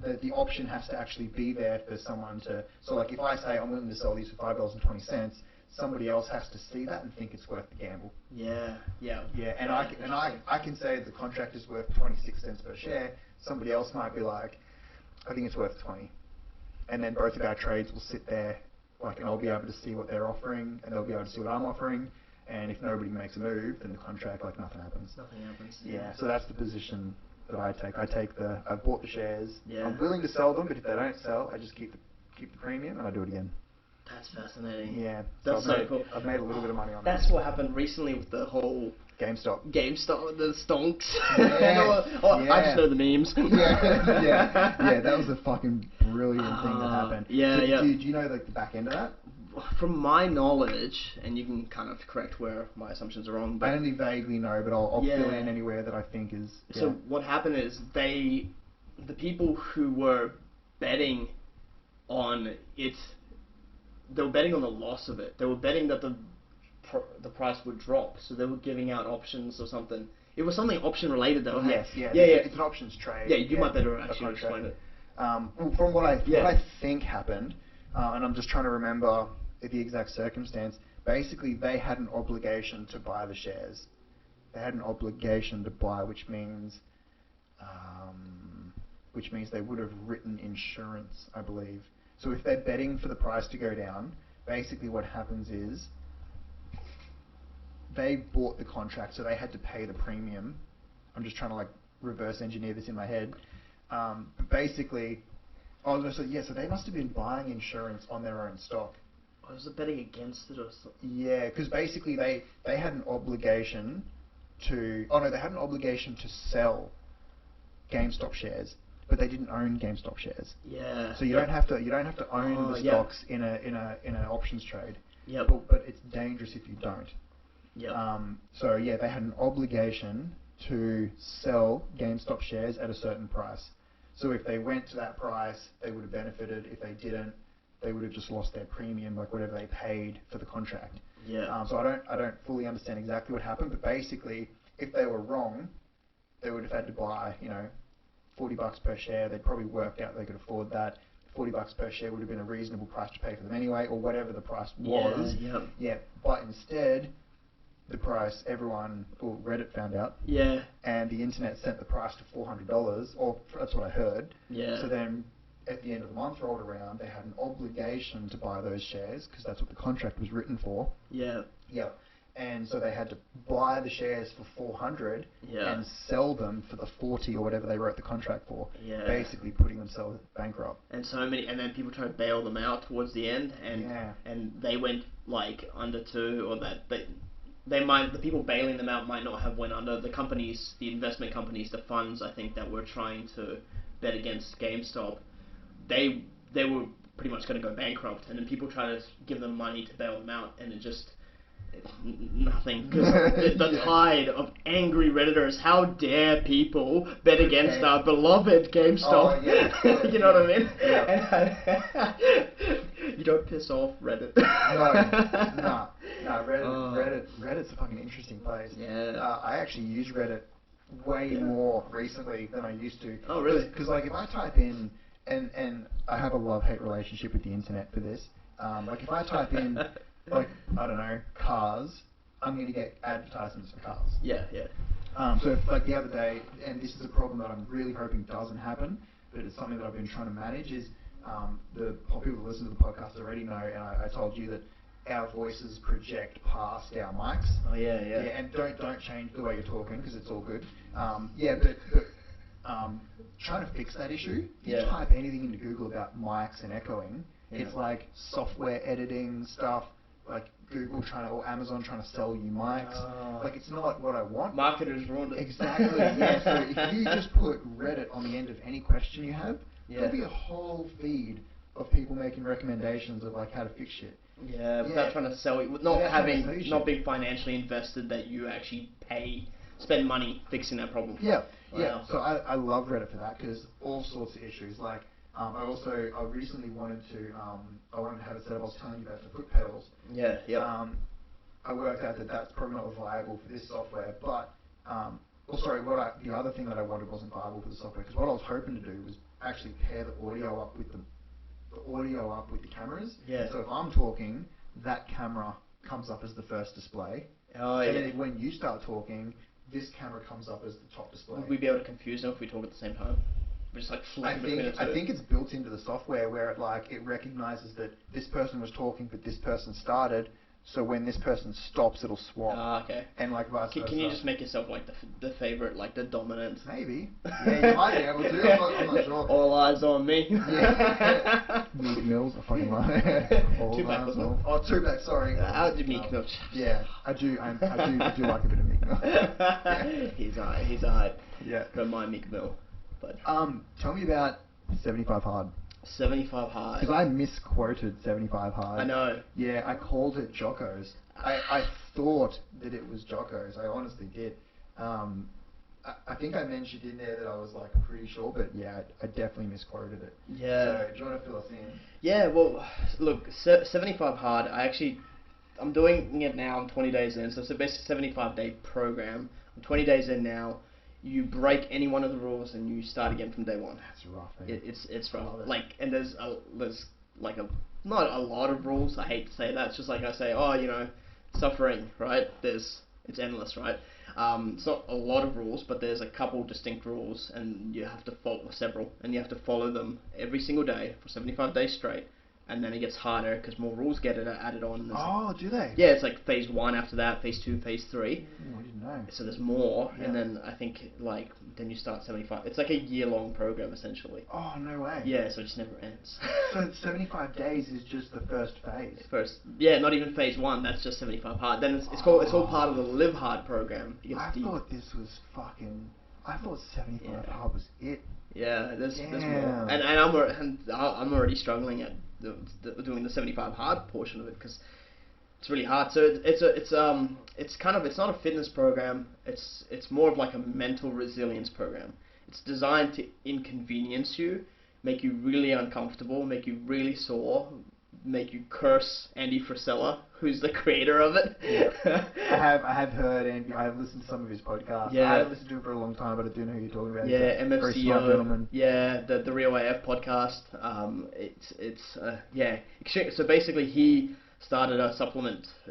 the option has to actually be there for someone to. So like if I say I'm willing to sell these for $5.20, somebody else has to see that and think it's worth the gamble. Yeah. And I can say the contract is worth 26 cents per share. Somebody else might be like, I think it's worth 20. And then both of our trades will sit there, and I'll be able to see what they're offering, and they'll be able to see what I'm offering. And if nobody makes a move, then the contract, nothing happens. Nothing happens. Yeah. So that's the position that I take. I've bought the shares. Yeah. I'm willing to sell them, but if they don't sell, I just keep the premium and I do it again. That's fascinating. Yeah. That's so cool. I've made a little bit of money on that. That's what happened recently with the whole GameStop, the stonks. Yeah. I just know the memes. Yeah. That was a fucking brilliant thing that happened. Do you know the back end of that? From my knowledge, and you can kind of correct where my assumptions are wrong. But I only vaguely know, but I'll fill in anywhere that I think is. Yeah. So what happened is the people who were betting on it, they were betting on the loss of it. They were betting that the price would drop, so they were giving out options or something. It was something option related though. Yes, it's an options trade. Yeah, you might better actually explain it. From what I think happened, and I'm just trying to remember the exact circumstance. Basically, they had an obligation to buy the shares. They had an obligation to buy, which means they would have written insurance, I believe. So if they're betting for the price to go down, basically what happens is they bought the contract, so they had to pay the premium. I'm just trying to reverse engineer this in my head. Basically, so they must have been buying insurance on their own stock. Or was it betting against it or something? Yeah, because basically they had an obligation to. Oh no, they had an obligation to sell GameStop shares, but they didn't own GameStop shares. Yeah. So you don't have to own the stocks in an options trade. Yeah. But it's dangerous if you don't. Yeah. So yeah, they had an obligation to sell GameStop shares at a certain price. So if they went to that price, they would have benefited. If they didn't, they would have just lost their premium, whatever they paid for the contract. Yeah. So I don't fully understand exactly what happened, but basically, if they were wrong, they would have had to buy, $40 per share. They'd probably worked out they could afford that. $40 per share would have been a reasonable price to pay for them anyway, or whatever the price was. Yeah. But instead, the price, Reddit found out. Yeah. And the internet sent the price to $400, or that's what I heard. Yeah. So then, at the end of the month rolled around, they had an obligation to buy those shares, because that's what the contract was written for. Yeah. Yeah. And so they had to buy the shares for $400 and sell them for the $40 or whatever they wrote the contract for. Yeah. Basically putting themselves bankrupt. And then people tried to bail them out towards the end, and they went under two, or that the people bailing them out might not have went under. The companies, the investment companies, the funds, I think, that were trying to bet against GameStop, they were pretty much going to go bankrupt, and then people try to give them money to bail them out, and it's nothing, because the tide of angry Redditors, how dare people bet against our beloved GameStop. You know what I mean? Yeah. You don't piss off Reddit. No, Reddit's a fucking interesting place. Yeah. I actually use Reddit way more recently than I used to. Oh, really? Because if I type in, and I have a love-hate relationship with the internet for this, if I type in, I don't know, cars, I'm going to get advertisements for cars. Yeah. So if, the other day, and this is a problem that I'm really hoping doesn't happen, but it's something that I've been trying to manage, is the people who listen to the podcast already know, and I told you that our voices project past our mics. Oh yeah. And don't change the way you're talking, because it's all good. Trying to fix that issue. If you type anything into Google about mics and echoing, it's like software editing stuff, Google or Amazon trying to sell you mics. It's not what I want. Marketers ruined it. Exactly. Yeah. So if you just put Reddit on the end of any question you have, there'll be a whole feed of people making recommendations of how to fix shit. Yeah, without trying to sell it, not being financially invested, that you actually spend money fixing that problem. Yeah. Wow. Yeah. So I love Reddit for that, because all sorts of issues. I recently wanted to have it set up. I was telling you about the foot pedals. Yeah. I worked out that that's probably not viable for this software, but the other thing that I wanted wasn't viable for the software, because what I was hoping to do was actually pair the audio up with the cameras. Yeah. So if I'm talking, that camera comes up as the first display. Oh, and then when you start talking, this camera comes up as the top display. Would we be able to confuse them if we talk at the same time? We're just like flipping between the two. I think it's built into the software where it recognizes that this person was talking, but this person started. So when this person stops, it'll swap. Ah, okay. And like vice versa. Can you just make yourself like the favorite, like the dominant? Maybe. Yeah, you might be able to. I'm not sure. All eyes on me. Yeah. Meek Mills, I fucking love it. Tupac was it? Oh, Tupac, sorry. I'll do Meek Mill. Yeah, I do like a bit of Meek Mill. Yeah. He's alright. Yeah. Don't mind Meek Mill. But tell me about 75 Hard. 75 Hard. Because I misquoted 75 Hard. I know. Yeah, I called it Jocko's. I thought that it was Jocko's. I honestly did. I think I mentioned in there that I was like pretty sure, but yeah, I definitely misquoted it. Yeah. So do you want to fill us in? Yeah. Well, look, 75 Hard. I'm doing it now. I'm 20 days in, so it's a basically 75-day program. I'm 20 days in now. You break any one of the rules and you start again from day one. That's rough. It's rough. Like, and there's like not a lot of rules. I hate to say that. It's just like I say, suffering, right? It's endless, right? It's not a lot of rules, but there's a couple distinct rules, and you have to follow several, and you have to follow them every single day for 75 days straight. And then it gets harder because more rules get added on. Oh, do they? Yeah, it's like phase 1 after that, phase 2, phase 3. I didn't know. So there's more, yeah. And then I think then you start 75. It's like a year-long program essentially. Oh, no way. Yeah, so it just never ends. So 75 days is just the first phase. Not even phase 1. That's just 75 Hard. Then it's all part of the Live Hard program. I thought this was I thought 75 Hard was it. Yeah, there's more, and I'm already struggling at doing the 75 Hard portion of it because it's really hard. So it's not a fitness program. It's more of like a mental resilience program. It's designed to inconvenience you, make you really uncomfortable, make you really sore, make you curse Andy Frisella, who's the creator of it. Yeah. I have heard Andy. I have listened to some of his podcasts. Yeah. I haven't listened to him for a long time, but I do know who you're talking about. Yeah, MFCO. Very smart gentleman. Yeah, the Real AF podcast. So basically, he started a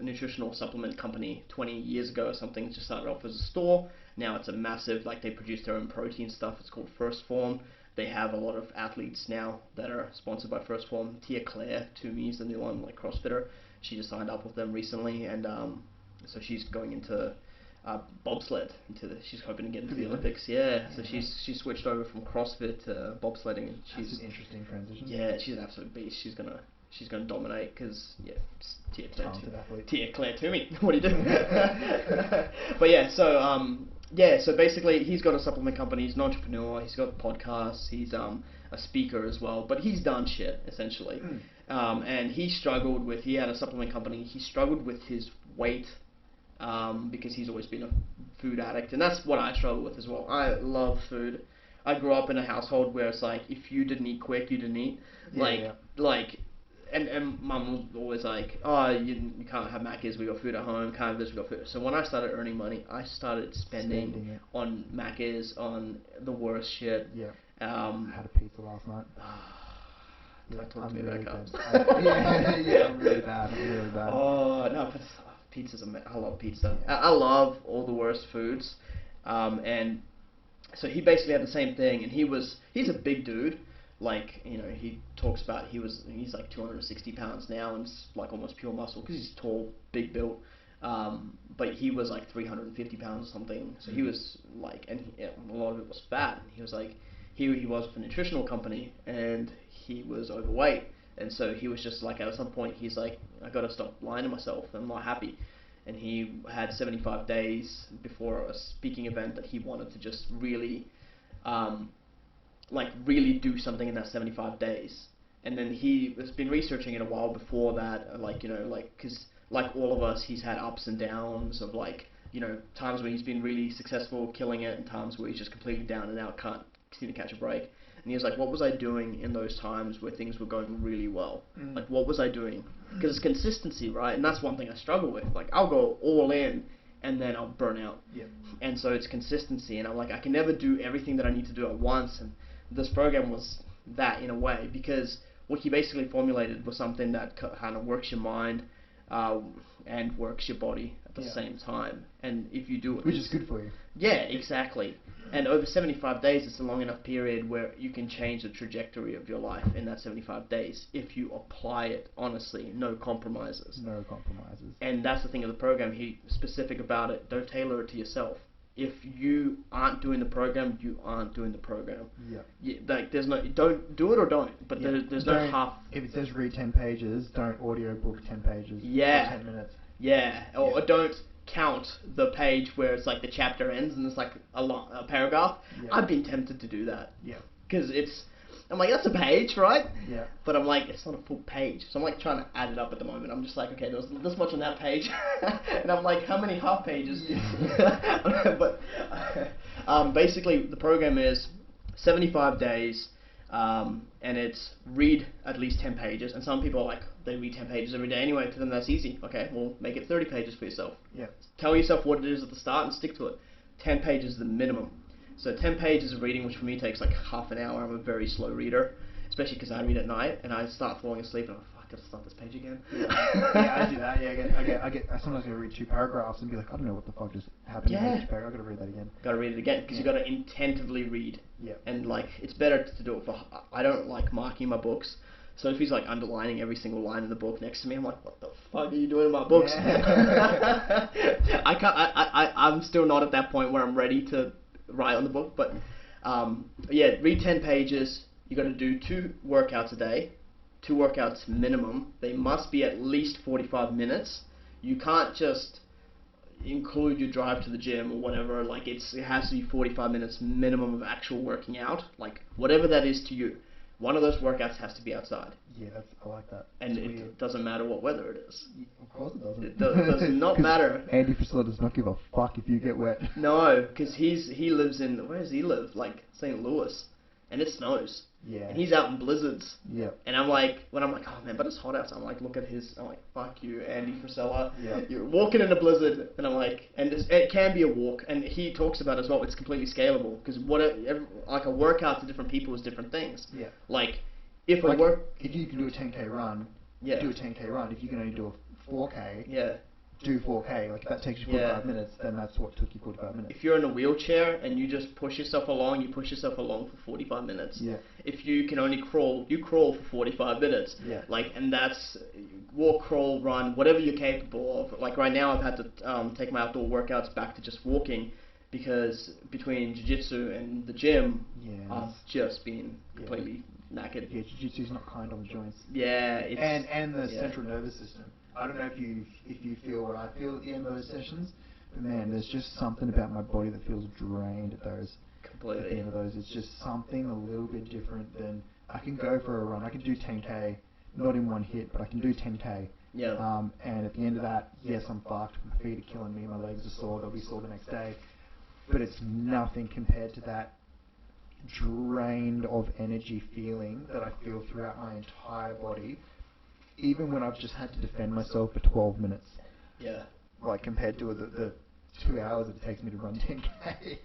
nutritional supplement company 20 years ago or something. It just started off as a store. Now it's a massive, they produce their own protein stuff. It's called First Form. They have a lot of athletes now that are sponsored by First Form. Tia Claire Toomey is the new one, CrossFitter. She just signed up with them recently, and so she's going into bobsled. She's hoping to get into the Olympics. Yeah, so she's switched over from CrossFit to bobsledding. And that's an interesting transition. Yeah, she's an absolute beast. She's gonna dominate because Tia Claire Toomey. What do you do? But yeah, so basically he's got a supplement company, he's an entrepreneur, he's got podcasts, he's a speaker as well, but he's done shit, essentially. And he had a supplement company, he struggled with his weight, because he's always been a food addict, and that's what I struggle with as well. I love food. I grew up in a household where it's like, if you didn't eat quick, you didn't eat. And mum was always like, oh, you can't have Macca's, we got food at home, can't have this, we got food. So when I started earning money, I started spending on Macca's, on the worst shit. Yeah. I had a pizza last night. Don't talk to me about carbs. I'm really bad. Oh, no, but pizza's I love pizza. Yeah. I love all the worst foods. And so he basically had the same thing, and he's a big dude. He talks about he's like 260 pounds now, and it's like almost pure muscle because he's tall, big built. But he was like 350 pounds or something. So he was a lot of it was fat. He was he was with a nutritional company, and he was overweight. And so he was just at some point he's like, I gotta stop lying to myself. I'm not happy. And he had 75 days before a speaking event that he wanted to just really, really do something in that 75 days. And then he has been researching it a while before that, because like all of us, he's had ups and downs of times where he's been really successful, killing it, and times where he's just completely down and out, can't seem to catch a break. And he was like, what was I doing in those times where things were going really well? What was I doing? Because it's consistency, right? And that's one thing I struggle with. I'll go all in and then I'll burn out. Yeah. And so it's consistency, and I'm like, I can never do everything that I need to do at once, and this program was that in a way, because what he basically formulated was something that kind of works your mind and works your body at the same time. And if you do it... Which is good for you. Yeah, exactly. And over 75 days, it's a long enough period where you can change the trajectory of your life in that 75 days if you apply it honestly, no compromises. No compromises. And that's the thing of the program. He's specific about it. Don't tailor it to yourself. If you aren't doing the program, you aren't doing the program. Yeah. Like, there's no... Don't do it or don't. But there's no half... If it says read 10 pages, don't audiobook 10 pages. Yeah. For 10 minutes. Yeah. Or don't count the page where it's like the chapter ends and it's like a paragraph. Yeah. I've been tempted to do that. Yeah. Because I'm like, that's a page, right? Yeah. But I'm like, it's not a full page. So I'm like trying to add it up at the moment. I'm just like, okay, there's this much on that page. And I'm like, how many half pages? Yeah. But basically, the program is 75 days, and it's read at least 10 pages. And some people are like, they read 10 pages every day anyway. To them, that's easy. Okay, well, make it 30 pages for yourself. Yeah. Tell yourself what it is at the start and stick to it. 10 pages is the minimum. So 10 pages of reading, which for me takes like half an hour. I'm a very slow reader, especially because I read at night and I start falling asleep and I'm like, fuck, I gotta start this page again. Yeah, I do that. Yeah, I sometimes gotta read 2 paragraphs and be like, I don't know what the fuck just happened in each paragraph. I gotta read that again. Gotta read it again because you gotta intentively read. Yeah. And like, it's better to do it for. I don't like marking my books. So if he's like underlining every single line in the book next to me, I'm like, what the fuck are you doing in my books? Yeah. I'm still not at that point where I'm ready to write on the book, but yeah, read 10 pages. You got to do 2 workouts a day, 2 workouts minimum. They must be at least 45 minutes. You can't just include your drive to the gym or whatever. Like, it has to be 45 minutes minimum of actual working out, like whatever that is to you. One of those workouts has to be outside. Yeah, I like that. And it doesn't matter what weather it is. Of course it doesn't. It does not matter. Andy Frisella does not give a fuck if you get wet. No, because he lives in, where does he live? Like St. Louis. And it snows. Yeah. And he's out in blizzards. Yeah. And I'm like, when I'm like, oh man, but it's hot outside. I'm like, look at his, I'm like, fuck you, Andy Frisella. Yeah. You're walking in a blizzard. And I'm like, and it can be a walk. And he talks about it as well, it's completely scalable. Because like a workout to different people is different things. Yeah. Like, if you can do a 10k run, do a 10k run. If you can only do a 4k, do 4k. Like, if that takes you 45 minutes, then that's what took you 45 minutes. If you're in a wheelchair and you just push yourself along, you push yourself along for 45 minutes. Yeah. If you can only crawl, you crawl for 45 minutes. Yeah. Like, and that's walk, crawl, run, whatever you're capable of. Like right now, I've had to take my outdoor workouts back to just walking because between jiu-jitsu and the gym, I've just been completely knackered. Yeah, jiu-jitsu's not kind on the joints. Yeah, and the central nervous system. I don't know if you feel what I feel at the end of those sessions, but man, there's just something about my body that feels drained at those. Completely. At the end of those, it's just something a little bit different than I can go for a run. I can do 10k, not in one hit, but I can do 10k. Yeah. And at the end of that, yes, I'm fucked. My feet are killing me. My legs are sore. They'll be sore the next day. But it's nothing compared to that drained of energy feeling that I feel throughout my entire body, even when I've just had to defend myself for 12 minutes. Yeah. Like, compared to the 2 hours it takes me to run 10k.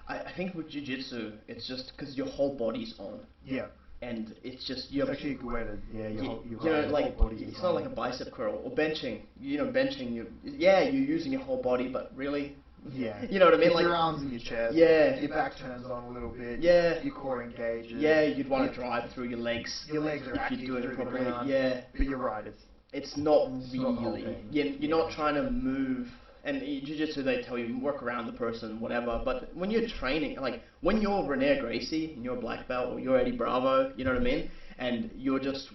I think with jiu-jitsu, it's just because your whole body's on. Yeah. And it's just it's actually a good way to your whole body. It's not like a bicep curl or benching. You know, benching. You're using your whole body, but really. Yeah. You know what I mean? Like your arms and your chest. Yeah. Your back turns on a little bit. Yeah. Your core engages. Yeah, you'd want to drive through your legs. Your legs are active you're doing it properly. Yeah. But you're right. It's not really. Not you're not trying to move. And in jiu-jitsu, they tell you work around the person, whatever. But when you're training, like when you're Rene Gracie and you're a black belt or you're Eddie Bravo, you know what I mean? And you're just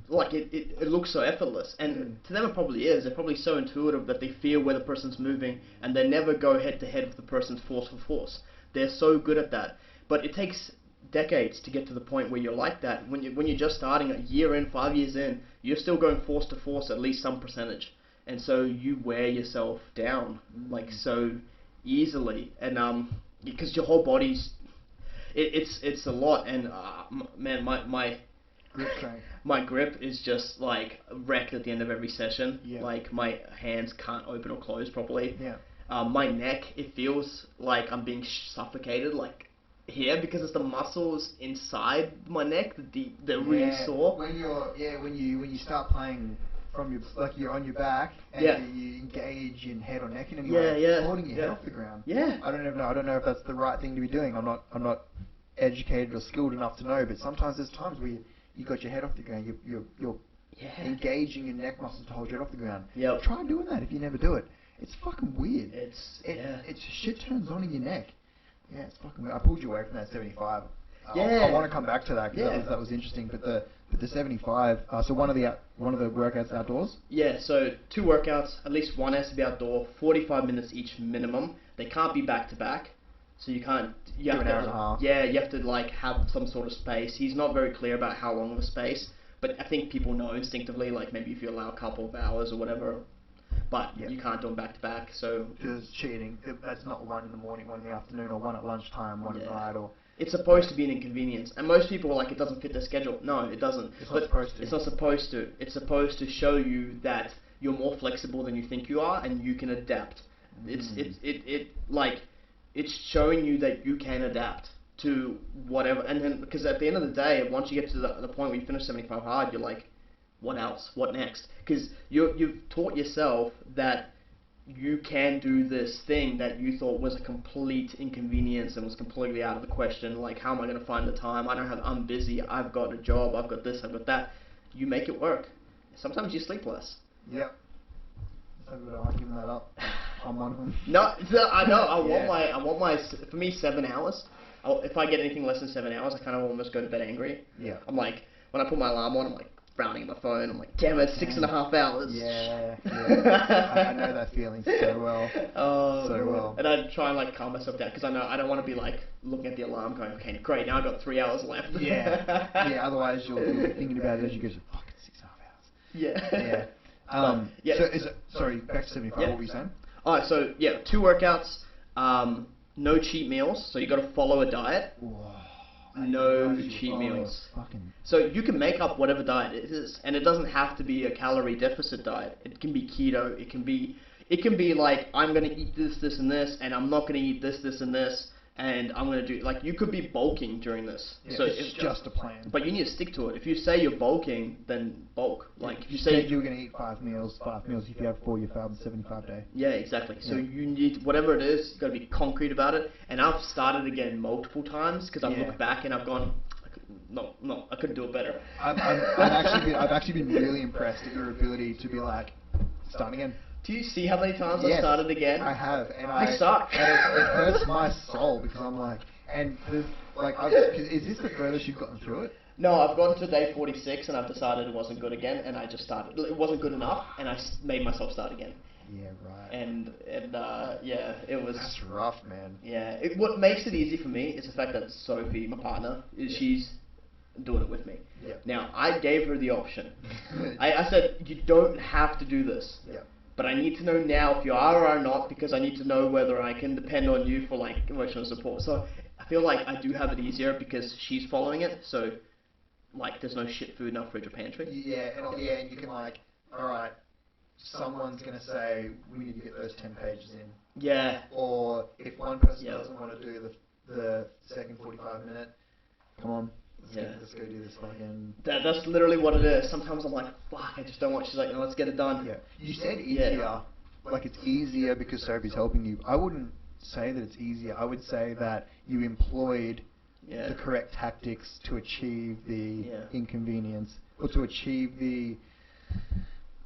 like it looks so effortless. And to them, it probably is. They're probably so intuitive that they feel where the person's moving, and they never go head to head with the person's force for force. They're so good at that. But it takes decades to get to the point where you're like that. When you're just starting a year in, 5 years in, you're still going force to force at least some percentage. And so you wear yourself down like so easily, and because your whole body's, it's a lot. And man, my Grip strength. My grip is just like wrecked at the end of every session. Yeah. Like my hands can't open or close properly. Yeah. My neck, it feels like I'm being suffocated, like here, because it's the muscles inside my neck that they're really sore. When you start playing from your, like you're on your back and you engage in head or neck in any way, holding your head off the ground. Yeah. I don't know if that's the right thing to be doing. I'm not educated or skilled enough to know, but sometimes there's times where you got your head off the ground, you're engaging your neck muscles to hold your head off the ground. Yep. Try doing that if you never do it. It's fucking weird. It's shit turns on in your neck. Yeah, it's fucking weird. I pulled you away from that 75. Yeah. I want to come back to that because that was interesting. But the 75. So one of the workouts outdoors. Yeah. So 2 workouts. At least one has to be outdoor. 45 minutes each minimum. They can't be back to back. So you can't. You do have an hour and a half. Yeah, you have to like have some sort of space. He's not very clear about how long of a space, but I think people know instinctively. Like maybe if you allow a couple of hours or whatever. But you can't do them back to back, so... Because cheating, that's not one in the morning, one in the afternoon, or one at lunchtime, one at night, or... It's supposed to be an inconvenience, and most people are like, it doesn't fit their schedule. No, it doesn't. It's not supposed to. It's not supposed to. It's supposed to show you that you're more flexible than you think you are, and you can adapt. It's showing you that you can adapt to whatever, and then, because at the end of the day, once you get to the point where you finish 75 hard, you're like, what else? What next? Because you've taught yourself that you can do this thing that you thought was a complete inconvenience and was completely out of the question. Like, how am I going to find the time? I'm busy. I've got a job. I've got this. I've got that. You make it work. Sometimes you sleep less. Yep. So good. I'm giving that up. I'm one of them. No, I know. I want my. For me, 7 hours. If I get anything less than 7 hours, I kind of almost go to bed angry. Yeah. I'm like, when I put my alarm on, I'm like, frowning at my phone. I'm like, damn it, 6.5 hours. Yeah. I know that feeling so well. Oh, so well. And I try and like calm myself down because I know I don't want to be like looking at the alarm going, okay, great, now I've got 3 hours left. Yeah. Otherwise you'll be thinking about it as you go, fucking 6.5 hours. Yeah. Sorry, back to 75. What were you saying? Alright, so 2 workouts. No cheat meals, so you got to follow a diet. Whoa. No cheat meals. So you can make up whatever diet it is, and it doesn't have to be a calorie deficit diet. It can be keto. It can be like, I'm gonna eat this, this, and this, and I'm not gonna eat this, this, and this, and I'm gonna do, like, you could be bulking during this. Yeah, so it's just a plan. But you need to stick to it. If you say you're bulking, then bulk. Like if you say you're gonna eat 5 meals. If you have 4, you failed the 75 day. Yeah, exactly. So you need, whatever it is, you got to be concrete about it. And I've started again multiple times because I've looked back and I've gone, no, I couldn't do it better. I've actually been really impressed at your ability to be like, start again. Do you see how many times I started again? I have, and I suck. And it hurts my soul because I'm like, is this the furthest you've gotten through it? No, I've gotten to day 46 and I've decided it wasn't good again, and I just started. It wasn't good enough, and I made myself start again. Yeah, right. And it was. That's rough, man. Yeah, what makes it easy for me is the fact that Sophie, my partner, she's doing it with me. Yeah. Now, I gave her the option. I said, you don't have to do this. Yeah. But I need to know now if you are or are not, because I need to know whether I can depend on you for like emotional support. So I feel like I do have it easier because she's following it. So like there's no shit food in our fridge or pantry. And you can like, all right, someone's gonna say we need to get those 10 pages in. Yeah. Or if one person doesn't want to do the second 45 minute, come on. Let's go do this fucking... That's literally what it is. Sometimes I'm like, fuck, I just don't want... She's like, no, let's get it done. Yeah. You said easier. Like it's easier because Sophie's helping you. I wouldn't say that it's easier. I would say that you employed the correct tactics to achieve the inconvenience or to achieve the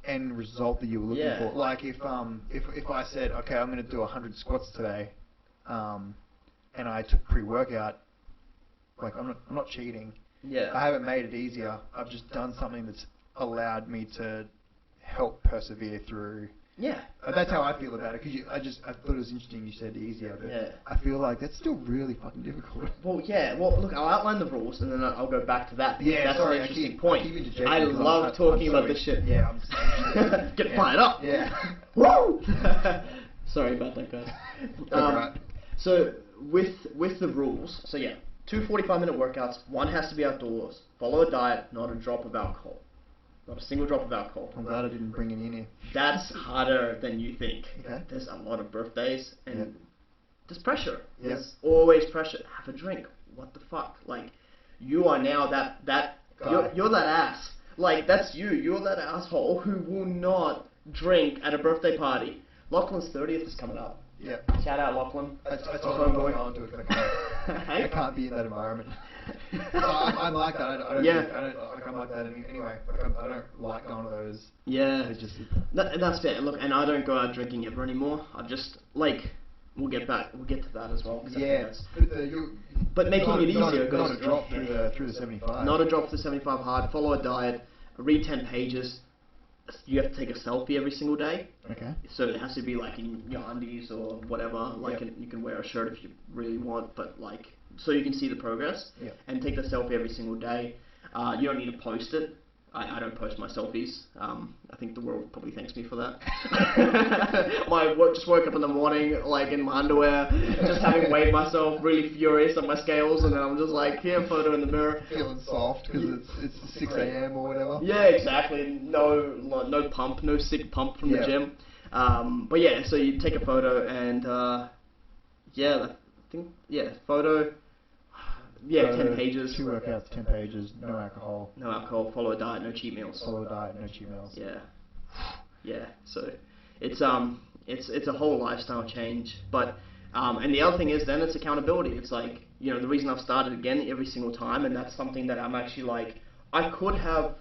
end result that you were looking for. Like if I said, okay, I'm going to do 100 squats today, and I took pre-workout, like I'm not cheating. Yeah. I haven't made it easier. I've just done something that's allowed me to help persevere through. Yeah. That's how I feel about it. Because I thought it was interesting you said easier, but I feel like that's still really fucking difficult. Well, yeah. Well, look, I'll outline the rules and then I'll go back to that. That's an interesting point. I love talking about this shit. Yeah, I'm get fired up. Yeah. Woo! Sorry about that, guys. Right. So with the rules, 2 45-minute workouts. One has to be outdoors. Follow a diet, not a drop of alcohol. Not a single drop of alcohol. I'm glad I didn't bring it in here. That's harder than you think. Okay. There's a lot of birthdays and there's pressure. Yep. There's always pressure. Have a drink. What the fuck? Like, you are now you're that ass. Like, that's you. You're that asshole who will not drink at a birthday party. Lachlan's 30th is coming up. Yeah. Shout out, Lachlan. I told him I can't do it. I can't be in that environment. I'm like that. I don't like that anyway. I don't like going to those. Yeah. It's just. That's fair. Look, and I don't go out drinking ever anymore. I've just like. We'll get to that as well. Yeah. But making it easier. Not a drop through the 75. Not a drop to 75 hard. Follow a diet. Read 10 pages. You have to take a selfie every single day. Okay. So it has to be like in your undies or whatever. Like you can wear a shirt if you really want, but like so you can see the progress. Yeah. And take the selfie every single day. You don't need to post it. I don't post my selfies. I think the world probably thanks me for that. Just woke up in the morning, like in my underwear, just having weighed myself, really furious at my scales, and then I'm just like, here, photo in the mirror. Feeling soft because it's 6 a.m. or whatever. Yeah, exactly. No pump, no sick pump from the gym. But yeah, so you take a photo and photo. Yeah, 10 pages. 2 workouts, 10 pages, no alcohol. No alcohol, follow a diet, no cheat meals. Follow a diet, no cheat meals. Yeah. Yeah, so it's a whole lifestyle change. But and the other thing is then it's accountability. It's like, you know, the reason I've started again every single time, and that's something that I'm actually like, I could have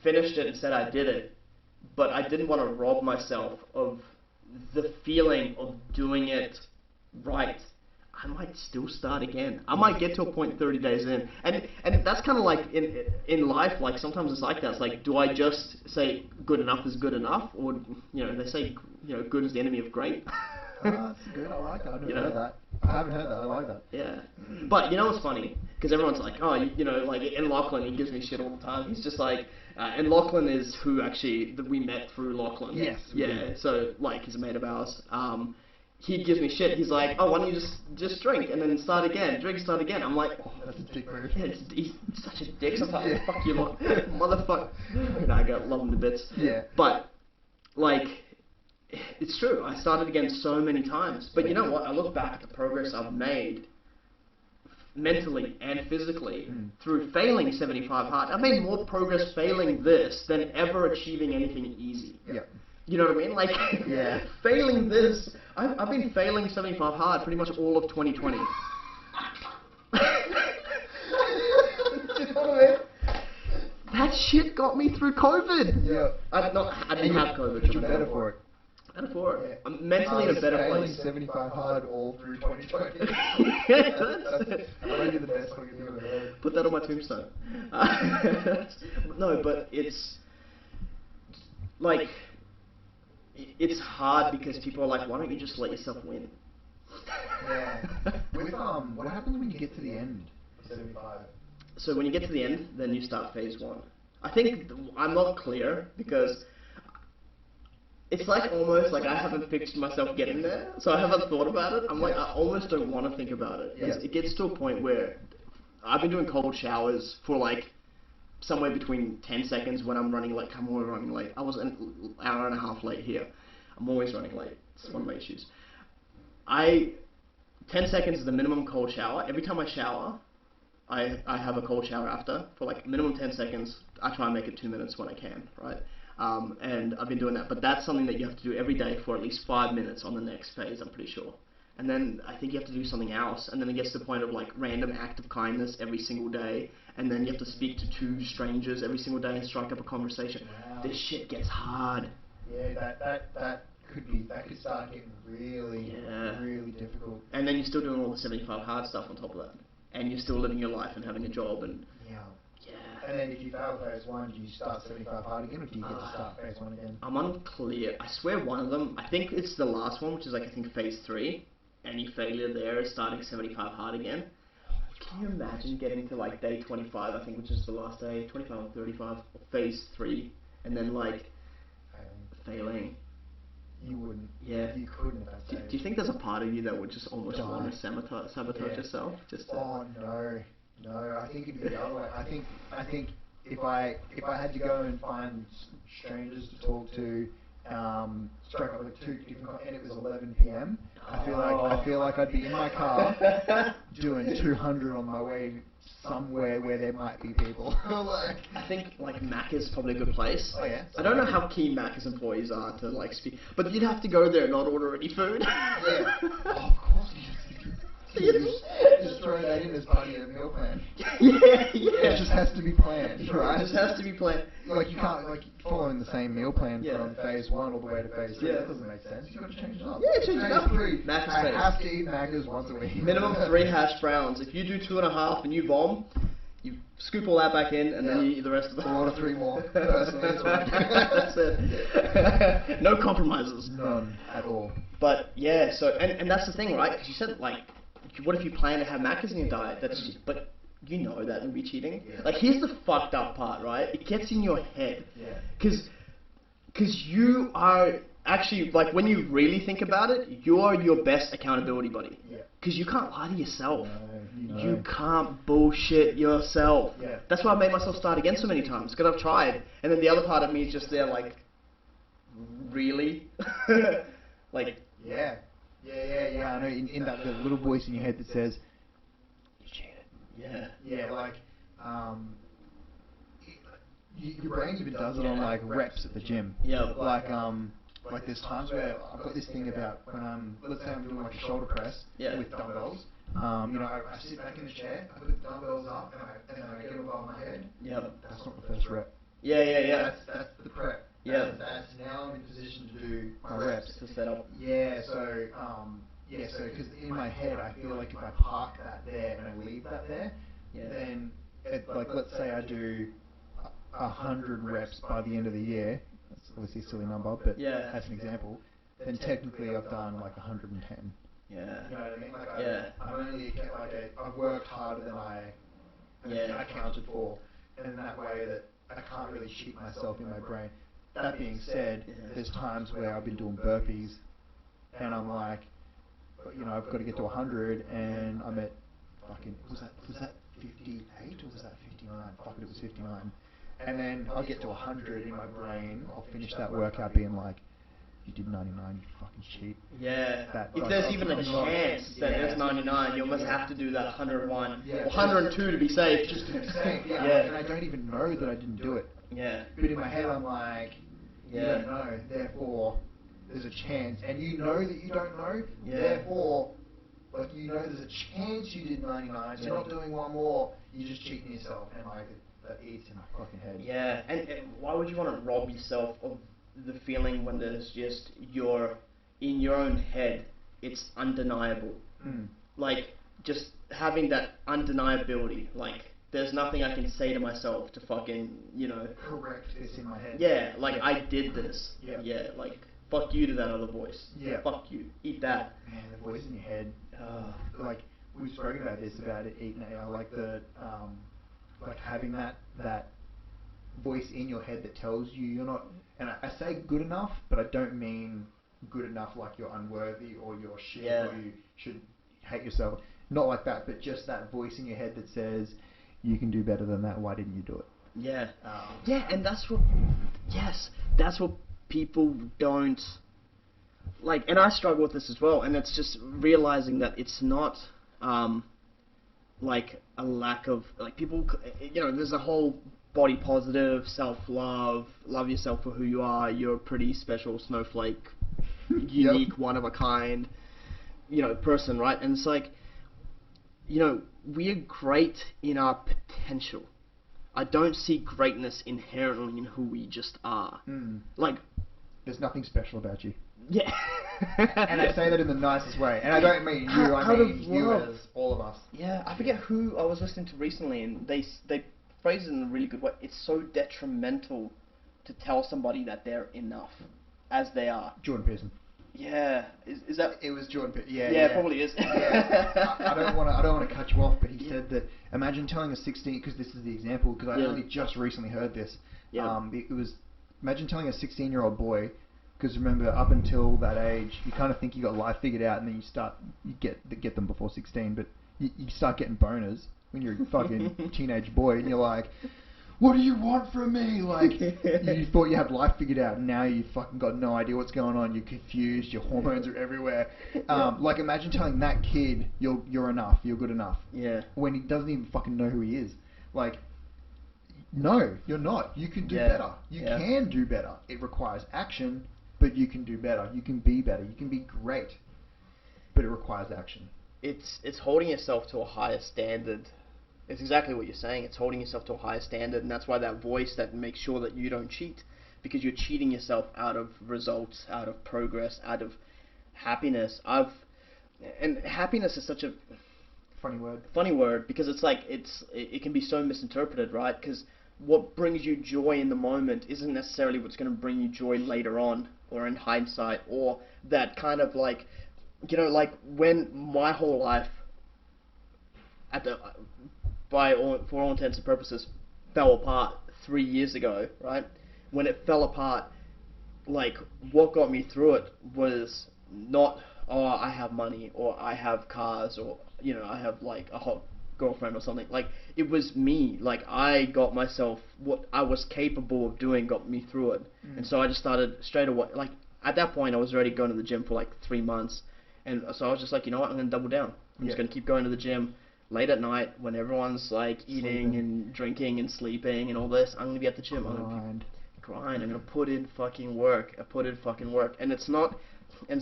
finished it and said I did it, but I didn't want to rob myself of the feeling of doing it right. I might still start again. I might get to a point 30 days in. And that's kind of like in life, like sometimes it's like that. It's like, do I just say good enough is good enough? Or, you know, they say, you know, good is the enemy of great. That's good. I like that. I haven't heard that. I haven't heard that. I like that. Yeah. But you know what's funny? Because everyone's like, oh, you know, like in Lachlan, he gives me shit all the time. He's just like, and Lachlan is who actually, that we met through Lachlan. Yes. Yeah. So, like, he's a mate of ours. He gives me shit. He's like, oh, why don't you just drink and then start again? Drink, start again. I'm like, oh, that's a dick move. Yeah, he's such a dick sometimes. Fuck you, motherfucker. No, I love him to bits. Yeah. But, like, it's true. I started again so many times. But you know what? I look back at the progress I've made mentally and physically through failing 75 hard. I've made more progress failing this than ever achieving anything easy. Yeah. You know what I mean? Like, failing this, I've been failing 75 hard pretty much all of 2020. You know what I mean? That shit got me through COVID. Yeah. I didn't have COVID. You're better for it. Better for it. I'm mentally in a better place. 75 hard all through 2020. That's maybe the best one you've ever heard. Put that on my tombstone. No, but it's like, it's hard because people are like, why don't you just let yourself win? Yeah. What happens when you get to the end of 75? So when you get to the end, then you start phase 1. I think I'm not clear because it's like almost like I haven't pictured myself getting there, so I haven't thought about it. I'm like, I almost don't want to think about it. Yeah. It gets to a point where I've been doing cold showers for like somewhere between 10 seconds when I'm running late. I'm always running late. I was an hour and a half late here. I'm always running late. It's one of my issues. 10 seconds is the minimum cold shower. Every time I shower, I have a cold shower after for like minimum 10 seconds. I try and make it 2 minutes when I can, right? And I've been doing that. But that's something that you have to do every day for at least 5 minutes on the next phase, I'm pretty sure. And then I think you have to do something else, and then it gets to the point of like random act of kindness every single day, and then you have to speak to 2 strangers every single day and strike up a conversation. Wow. This shit gets hard. Yeah, that could start getting really difficult. And then you're still doing all the 75 hard stuff on top of that, and you're still living your life and having a job and. Yeah. And then if you fail phase 1, do you start 75 hard again, or do you get to start phase 1 again? I'm unclear. I swear one of them, I think it's the last one, which is like I think phase 3. Any failure there is starting 75 hard again. Can you imagine getting to like day 25, I think, which is the last day, 25 or 35, phase 3, and then like failing. You wouldn't. Yeah. You couldn't at that Do you think there's a part of you that would just almost want to sabotage yourself? Just to... Oh no, I think it'd be the other way. I think if I had to go and find strangers to talk to, strike up with 2 different, and it was 11 p.m. I feel like I'd be in my car doing 200 on my way somewhere where there might be people. I think like Mac is probably a good place. Oh yeah. I don't know how keen Mac's employees are to like speak, but you'd have to go there and not order any food. Yeah. Oh, of course. Just throw that in as part of your meal plan. Yeah. It just has to be planned, right? It just has to be planned. Like you can't following the same meal plan from phase 1 all the way to phase 3. That doesn't make sense. You got to change it up. Yeah, change it up. I have to eat Macca's once a week. Minimum 3 hash browns. If you do 2.5 and you bomb, you scoop all that back in and then you eat the rest of the. Order 3 more. Personally, that's it. No compromises. None at all. But yeah, so and that's the thing, right? Because you said like, what if you plan to have Macca's in your diet? But you know that would be cheating. Yeah. Like here's the fucked up part, right? It gets in your head. Yeah. Because you are actually, like when you really think about it, you're your best accountability buddy. Yeah. Because you can't lie to yourself. No. You can't bullshit yourself. Yeah. That's why I made myself start again so many times. Because I've tried. And then the other part of me is just there like, really? Like. Yeah. I know in that the little voice in your head that says, you cheated. Yeah. Yeah, like, your brain even does it on like reps at the gym. Yeah. Like there's times where I've got this thing about when let's say I'm doing like a shoulder press with dumbbells. I sit back in the chair, I put the dumbbells up, and then I get them above my head. Yep. That's not the first rep. Yeah. That's the prep. Yeah. That's now I'm in position to do my reps. To set up. Yeah. So because in my head I feel like if I park that there and I leave that there, then like let's say I do 100 reps by the end of the year. That's obviously a silly number, but as an example, then technically I've done like 110. Yeah. You know what I mean? Like I'm only I've worked harder than I counted for, and in that way that I can't really cheat myself in my brain. That being said, there's times where I've been doing burpees, and I'm like, I've got to get to 100, and I'm at fucking was that 58 or was that 59? Fuck it, it was 59. And then I'll get to 100 in my brain. I'll finish that workout being like, you did 99, you fucking cheat. Yeah. If there's even a chance that there's 99, you almost have to do that 101 or 102 to be safe. Just to be safe. Yeah. And I don't even know that I didn't do it. Yeah. But in my head, I'm like, you don't know, therefore there's a chance, and you know that you don't know, therefore, like there's a chance you did 99, so you're not doing one more, you're just cheating yourself, and like that eats in my fucking head. Yeah, and why would you want to rob yourself of the feeling when there's just in your own head, it's undeniable. Like just having that undeniability, like. There's nothing I can say to myself to fucking, correct this in my head. Yeah, like I did this. Yeah, like fuck you to that other voice. Yeah. Fuck you. Eat that. Man, the voice in your head. Like we've spoken about this about it eating it. I like the like having that voice in your head that tells you you're not. And I say good enough, but I don't mean good enough like you're unworthy or you're shit or you should hate yourself. Not like that, but just that voice in your head that says. You can do better than that. Why didn't you do it? Yeah. And that's what people don't like. And I struggle with this as well. And it's just realizing that it's not like a lack of like people. There's a whole body positive, self-love, love yourself for who you are. You're a pretty special snowflake, unique, one of a kind, person, right? And it's like. We're great in our potential. I don't see greatness inherently in who we just are. Like, there's nothing special about you. Yeah. And I say that in the nicest way. And I don't mean you, I mean you as all of us. Yeah, I forget who I was listening to recently, and they phrased it in a really good way. It's so detrimental to tell somebody that they're enough as they are. Jordan Peterson. Yeah, is that? It was Jordan Peterson. Yeah, it probably is. I don't want to cut you off, but he said that imagine telling a 16, because this is the example, because I only just recently heard this. It was imagine telling a 16-year-old boy Because remember, up until that age, you kind of think you got life figured out, and then you get them before 16, but you start getting boners when you're a fucking teenage boy, and you're like, what do you want from me? Like, you thought you had life figured out, and now you fucking got no idea what's going on. You're confused. Your hormones are everywhere. Like, imagine telling that kid you're enough, you're good enough. Yeah. When he doesn't even fucking know who he is. Like, no, you're not. You can do better. You can do better. It requires action, but you can do better. You can be better. You can be great, but it requires action. It's holding yourself to a higher standard. It's exactly what you're saying. It's holding yourself to a higher standard, and that's why that voice that makes sure that you don't cheat, because you're cheating yourself out of results, out of progress, out of happiness. And happiness is such a funny word because it's like it can be so misinterpreted, right? Because what brings you joy in the moment isn't necessarily what's going to bring you joy later on, or in hindsight, or that kind of like, you know, like when my whole life for all intents and purposes, fell apart 3 years ago, right? When it fell apart, like, what got me through it was not, oh, I have money, or I have cars, or, you know, I have, like, a hot girlfriend or something. Like, it was me. Like, I got myself, what I was capable of doing got me through it. And so I just started straight away, like, at that point, I was already going to the gym for, like, 3 months. And so I was just like, you know what, I'm going to double down. I'm just going to keep going to the gym late at night when everyone's like eating and drinking and sleeping and all this. I'm gonna be at the gym. I'm gonna grind. I'm gonna put in fucking work. And it's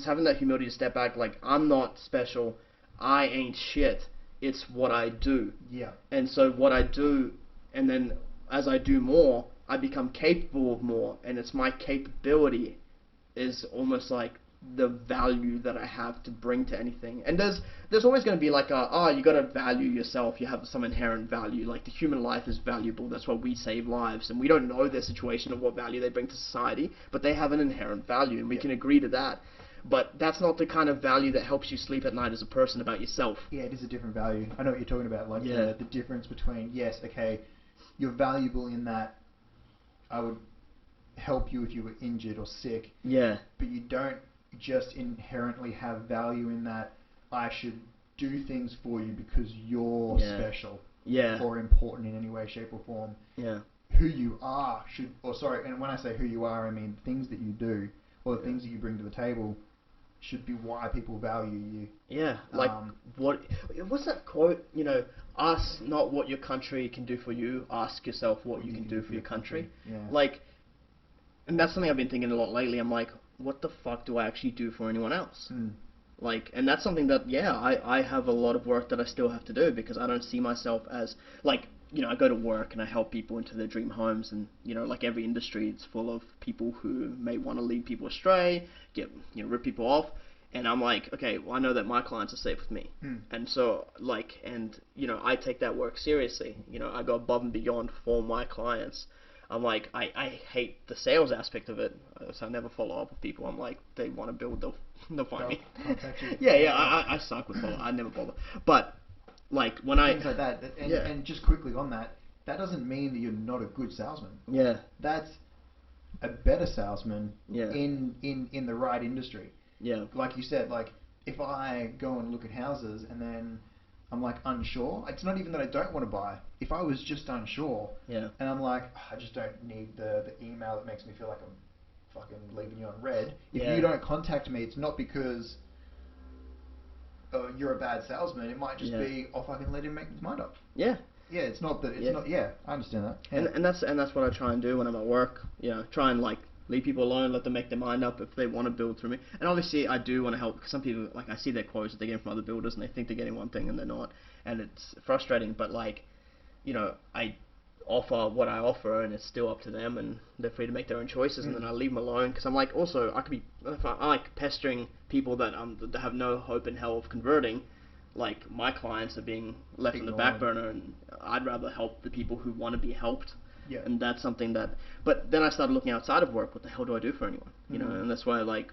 having that humility to step back. Like, I'm not special. I ain't shit. It's what I do. Yeah. And so what I do, and then as I do more, I become capable of more. And it's my capability is almost like the value that I have to bring to anything. And there's always going to be like you got to value yourself. You have some inherent value. Like, the human life is valuable. That's why we save lives. And we don't know their situation of what value they bring to society, but they have an inherent value, and we can agree to that. But that's not the kind of value that helps you sleep at night as a person about yourself. Yeah, it is a different value. I know what you're talking about. Like, the difference between, yes, okay, you're valuable in that I would help you if you were injured or sick. Yeah. But you don't just inherently have value in that I should do things for you because you're special or important in any way, shape or form. Yeah. Who you are and when I say who you are, I mean things that you do or the things that you bring to the table should be why people value you. Yeah, like what's that quote, you know, ask not what your country can do for you, ask yourself what you can do for your country. Yeah. Like, and that's something I've been thinking a lot lately. I'm like, what the fuck do I actually do for anyone else? Like, and that's something that, I have a lot of work that I still have to do, because I don't see myself as, like, you know, I go to work and I help people into their dream homes, and, you know, like every industry, it's full of people who may want to lead people astray, rip people off, and I'm like, okay, well, I know that my clients are safe with me, and so, like, and, you know, I take that work seriously, you know, I go above and beyond for my clients. I'm like, I hate the sales aspect of it, so I never follow up with people. I'm like, they want to build, they'll find me. I suck with follow. I never bother. But, like, when things like that, and just quickly on that doesn't mean that you're not a good salesman. Yeah. That's a better salesman in the right industry. Yeah. Like you said, like, if I go and look at houses and then I'm like unsure, it's not even that I don't want to buy. If I was just unsure, and I'm like, I just don't need the email that makes me feel like I'm fucking leaving you on red. If you don't contact me, it's not because you're a bad salesman. It might just be, fucking let him make his mind up. Yeah. Yeah, it's not that. It's not. Yeah, I understand that. Yeah. And that's what I try and do when I'm at work. You know, try and like leave people alone, let them make their mind up if they want to build through me. And obviously, I do want to help, because some people, like, I see their quotes that they're getting from other builders, and they think they're getting one thing and they're not, and it's frustrating. But, like, you know, I offer what I offer, and it's still up to them, and they're free to make their own choices. And then I leave them alone, because I'm like, also, I could be, if I like pestering people that have no hope in hell of converting. Like, my clients are being left on the back burner, and I'd rather help the people who want to be helped. Yeah. And that's something that, but then I started looking outside of work. What the hell do I do for anyone? You know, and that's why, like,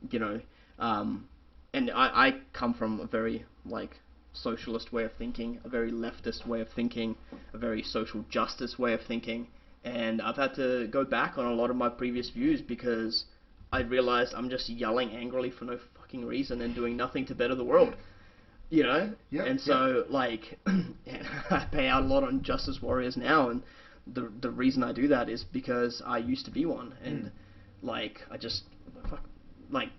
you know, and I come from a very, like, socialist way of thinking, a very leftist way of thinking, a very social justice way of thinking, and I've had to go back on a lot of my previous views, because I realized I'm just yelling angrily for no fucking reason and doing nothing to better the world. You know? Yep, and so, like, I pay out a lot on justice warriors now, and the reason I do that is because I used to be one, and, like, I just, like,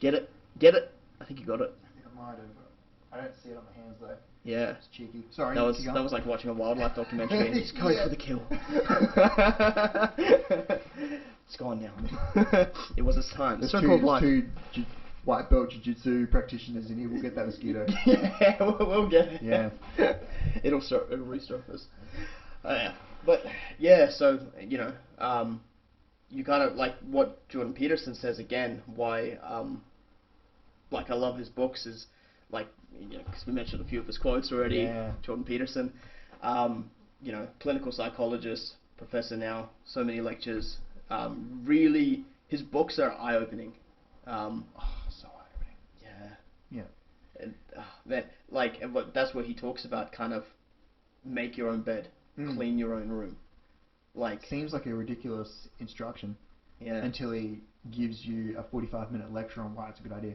get it? I think you got it. I think I might have. I don't see it on my hands, though. Yeah. It's cheeky. Sorry, that was like watching a wildlife documentary, and he's going for the kill. It's gone now. It was his time. There's two white belt jiu-jitsu practitioners in here. We'll get that mosquito. Yeah, we'll get it. Yeah. It'll resurface. Yeah. But yeah, so you know, you gotta, like what Jordan Peterson says again. Why, like I love his books is like, you know, because we mentioned a few of his quotes already. Yeah. Jordan Peterson, you know, clinical psychologist, professor now, so many lectures. Really, his books are eye-opening. So eye-opening. Yeah. And that's what he talks about. Kind of make your own bed, clean your own room. Like, seems like a ridiculous instruction. Yeah. Until he gives you a 45-minute lecture on why it's a good idea.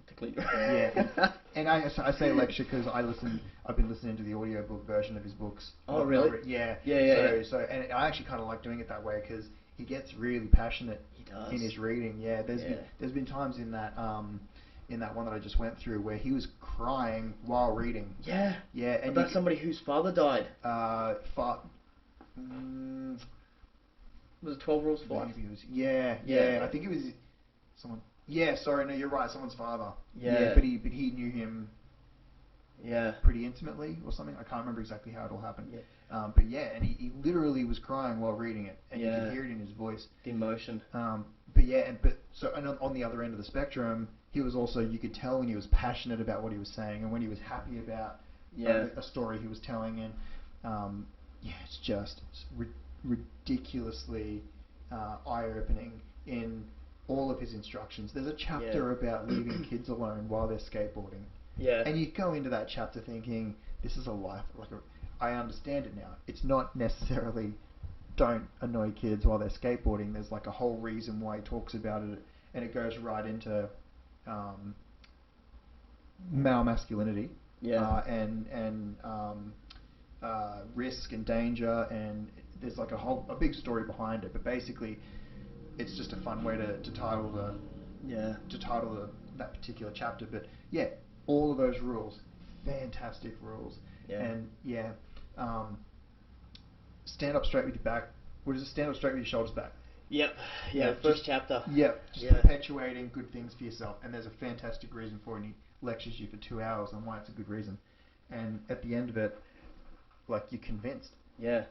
To clean. Yeah. And I say lecture because I've been listening to the audiobook version of his books. Oh, really? Yeah. Yeah. So and I actually kind of like doing it that way because he gets really passionate. He does. In his reading. Yeah. There's been times in that one that I just went through where he was crying while reading. Yeah. Yeah. And about somebody whose father died. Was it 12 Rules for Life? Yeah. I think it was someone. Yeah, sorry, no, you're right. Someone's father. Yeah. But he knew him. Yeah. Pretty intimately or something. I can't remember exactly how it all happened. Yeah. But yeah, and he literally was crying while reading it, and you could hear it in his voice. The emotion. And on the other end of the spectrum, he was also, you could tell when he was passionate about what he was saying and when he was happy about a story he was telling, and it's just ridiculously eye-opening in all of his instructions. There's a chapter about leaving kids alone while they're skateboarding. Yeah. And you go into that chapter thinking, this is a life, I understand it now. It's not necessarily don't annoy kids while they're skateboarding. There's like a whole reason why he talks about it, and it goes right into male masculinity. Yeah. And risk and danger, and there's like a big story behind it. But basically, it's just a fun way to title that particular chapter. But yeah, all of those rules, fantastic rules. Yeah. And stand up straight with your back. What is it? Stand up straight with your shoulders back. Yep. Yeah. First chapter. Yep. Just perpetuating good things for yourself. And there's a fantastic reason for it. And he lectures you for 2 hours on why it's a good reason. And at the end of it, like, you're convinced. Yeah.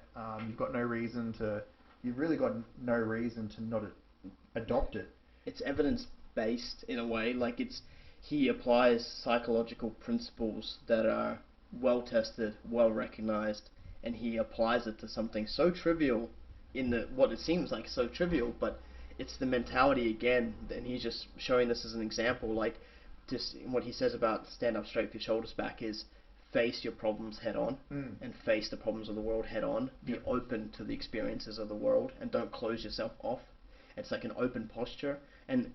You've really got no reason to not adopt it. It's evidence-based in a way. Like, he applies psychological principles that are well-tested, well-recognized, and he applies it to something so trivial what it seems like so trivial, but it's the mentality again, and he's just showing this as an example. Like, just what he says about stand up straight with your shoulders back is face your problems head on, and face the problems of the world head on. Be open to the experiences of the world, and don't close yourself off. It's like an open posture, and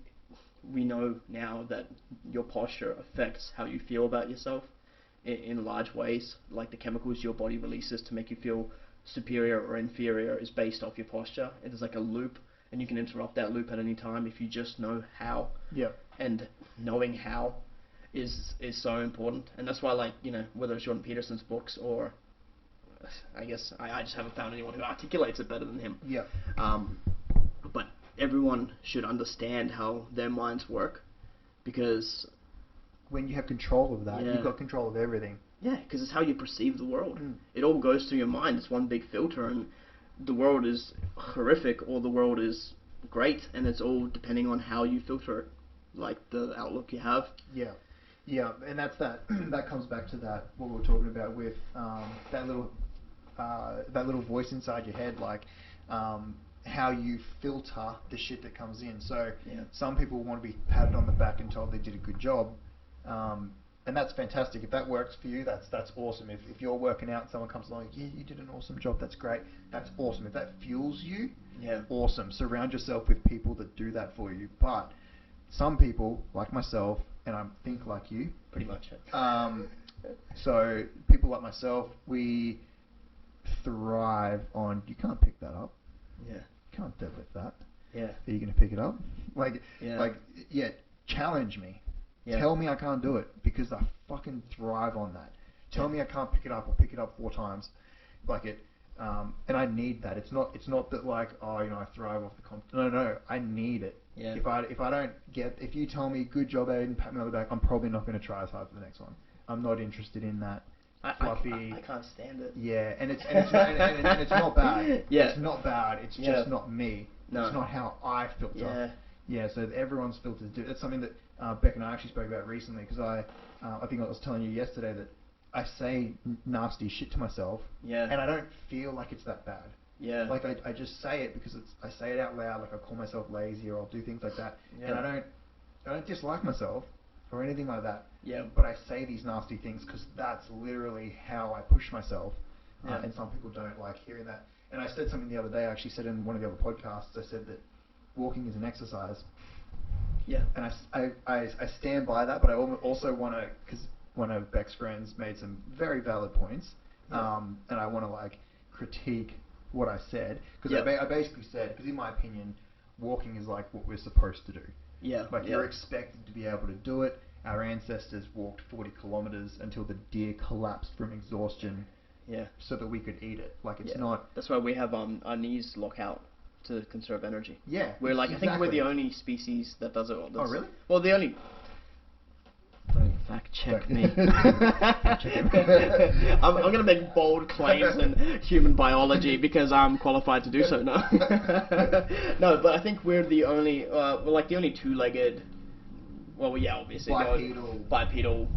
we know now that your posture affects how you feel about yourself in large ways. Like, the chemicals your body releases to make you feel superior or inferior is based off your posture. It is like a loop, and you can interrupt that loop at any time if you just know how. Yeah. And knowing how is so important, and that's why, like, you know, whether it's Jordan Peterson's books or I guess I just haven't found anyone who articulates it better than him. Yeah. But everyone should understand how their minds work, because when you have control of that, you've got control of everything. Yeah, because it's how you perceive the world. It all goes through your mind. It's one big filter, and the world is horrific or the world is great, and it's all depending on how you filter it, like the outlook you have. Yeah. Yeah, and that's that. That comes back to that what we were talking about with that little voice inside your head, like how you filter the shit that comes in. So some people want to be patted on the back and told they did a good job, and that's fantastic. If that works for you, that's awesome. If you're working out and someone comes along, yeah, you did an awesome job, that's great. That's awesome. If that fuels you, awesome. Surround yourself with people that do that for you. But some people, like myself, and I think like you, pretty much. So people like myself, we thrive on. You can't pick that up. Yeah. You can't deadlift that. Yeah. Are you gonna pick it up? Challenge me. Yeah. Tell me I can't do it because I fucking thrive on that. Tell me I can't pick it up or pick it up 4 times, and I need that. It's not that I thrive off the No, I need it. Yeah. If you tell me good job, Aiden, pat me on the back, I'm probably not going to try as hard for the next one. I'm not interested in that fluffy. I can't stand it. Yeah, and it's not bad. Yeah. It's not bad. It's just not me. No. It's not how I filter. Yeah. Yeah. So everyone's filters do. That's something that Beck and I actually spoke about recently because I think I was telling you yesterday that I say nasty shit to myself. Yeah. And I don't feel like it's that bad. Yeah. I just say it because I say it out loud. I call myself lazy or I'll do things like that. Yeah. And I don't dislike myself or anything like that. Yeah. But I say these nasty things because that's literally how I push myself. Yeah. And some people don't like hearing that. And I said something the other day. I actually said in one of the other podcasts. I said that walking is an exercise. Yeah. And I stand by that. But I also want to, because one of Beck's friends made some very valid points. Yeah. And I want to critique what I said, because I basically said, because in my opinion, walking is like what we're supposed to do. Yeah. You're expected to be able to do it. Our ancestors walked 40 kilometers until the deer collapsed from exhaustion. Yeah. So that we could eat it. It's not. That's why we have our knees lock out to conserve energy. Yeah. We're I think we're the only species that does it. Oh really? Well, the only. Don't fact check me. I'm going to make bold claims in human biology because I'm qualified to do so now. No, but I think we're the only, the only two-legged. Well, yeah, obviously. Bipedal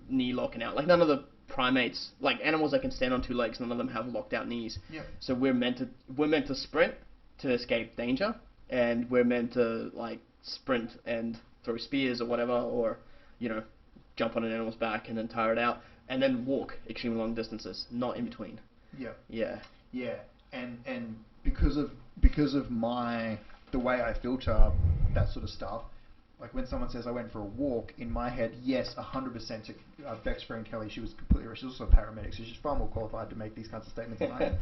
knee locking out. None of the primates, animals that can stand on 2 legs, none of them have locked out knees. Yeah. So we're meant to sprint to escape danger, and we're meant to sprint and throw spears or whatever, or jump on an animal's back and then tire it out, and then walk extremely long distances, not in between. Yeah. Yeah. Yeah. And because of the way I filter that sort of stuff, when someone says I went for a walk, in my head, yes, 100% to Beck's friend Kelly, she was completely right. She's also a paramedic, so she's far more qualified to make these kinds of statements than I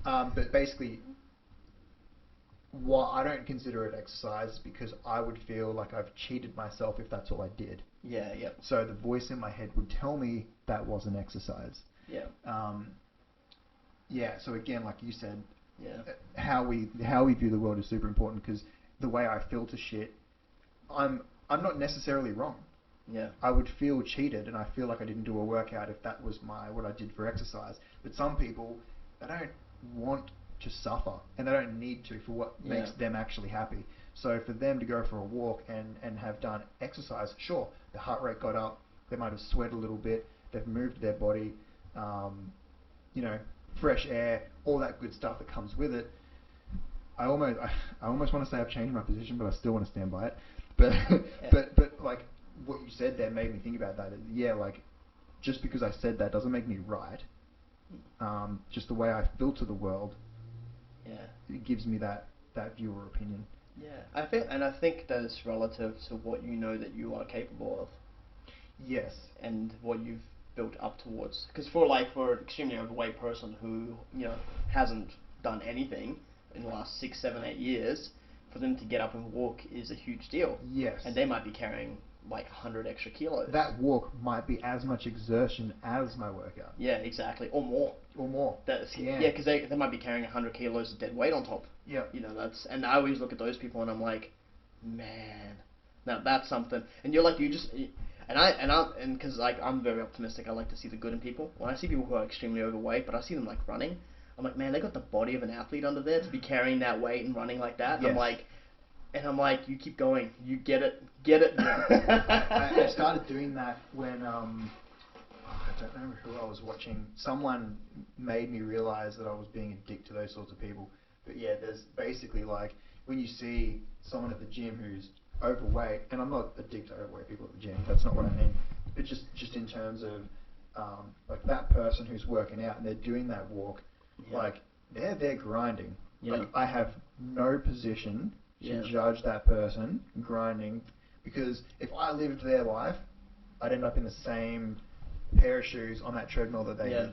am. But basically, I don't consider it exercise because I would feel like I've cheated myself if that's all I did. Yeah, yeah. So the voice in my head would tell me that was an exercise. Yeah. Yeah. So again, like you said, yeah, how we view the world is super important because the way I filter shit, I'm not necessarily wrong. Yeah. I would feel cheated and I feel like I didn't do a workout if that was what I did for exercise. But some people, they don't want to suffer and they don't need to for what makes them actually happy. So for them to go for a walk and have done exercise, sure, the heart rate got up, they might have sweat a little bit, they've moved their body, fresh air, all that good stuff that comes with it. I almost want to say I've changed my position, but I still want to stand by it. But but what you said there made me think about that. Yeah, just because I said that doesn't make me right. Just the way I filter the world. Yeah. It gives me that view or opinion. Yeah, I think that it's relative to what you know that you are capable of. Yes. And what you've built up towards. Because for an extremely overweight person who hasn't done anything in the last 6, 7, 8 years, for them to get up and walk is a huge deal. Yes. And they might be carrying 100 extra kilos. That walk might be as much exertion as my workout. Yeah, exactly, or more. Because they might be carrying 100 kilos of dead weight on top. Yeah. And I always look at those people and I'm like, man, now that's something. And you're like, because I'm very optimistic. I like to see the good in people. When I see people who are extremely overweight, but I see them running, I'm like, man, they got the body of an athlete under there to be carrying that weight and running like that. Yes. I'm like, you keep going. You get it. I started doing that when I don't remember who I was watching. Someone made me realize that I was being a dick to those sorts of people. But yeah, there's basically when you see someone at the gym who's overweight, and I'm not a dick to overweight people at the gym. That's not what I mean. But just in terms of that person who's working out and they're doing that walk, they're grinding. Like, I have no position to judge that person grinding, because if I lived their life, I'd end up in the same pair of shoes on that treadmill that they did.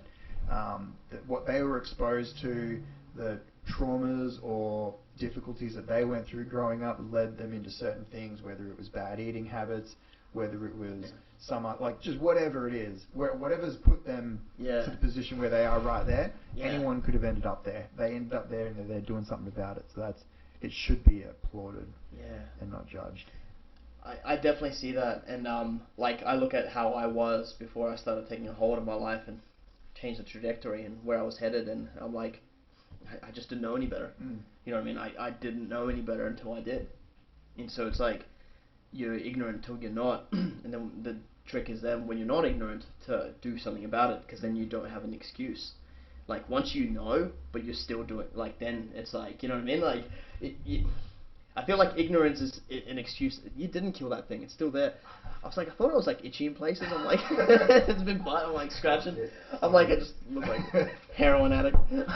That what they were exposed to, the traumas or difficulties that they went through growing up led them into certain things, whether it was bad eating habits, whether it was some, like, just whatever it is, whatever's put them to the position where they are right there, anyone could have ended up there. They ended up there and they're doing something about it. So it should be applauded and not judged. I definitely see that, and like, I look at how I was before I started taking a hold of my life and changed the trajectory and where I was headed, and I'm like, I just didn't know any better. You know what I mean? I didn't know any better until I did. And so it's like, you're ignorant until you're not, and then the trick is then, when you're not ignorant, to do something about it, because then you don't have an excuse. Like, once you know, but you're still doing, like, then it's like, you know what I mean? Like, I feel like ignorance is an excuse. You didn't kill that thing. It's still there. I was like, I thought it was like itchy in places. I'm like, it's been biting. I'm like scratching. I'm like, I just look like heroin addict. Cheeky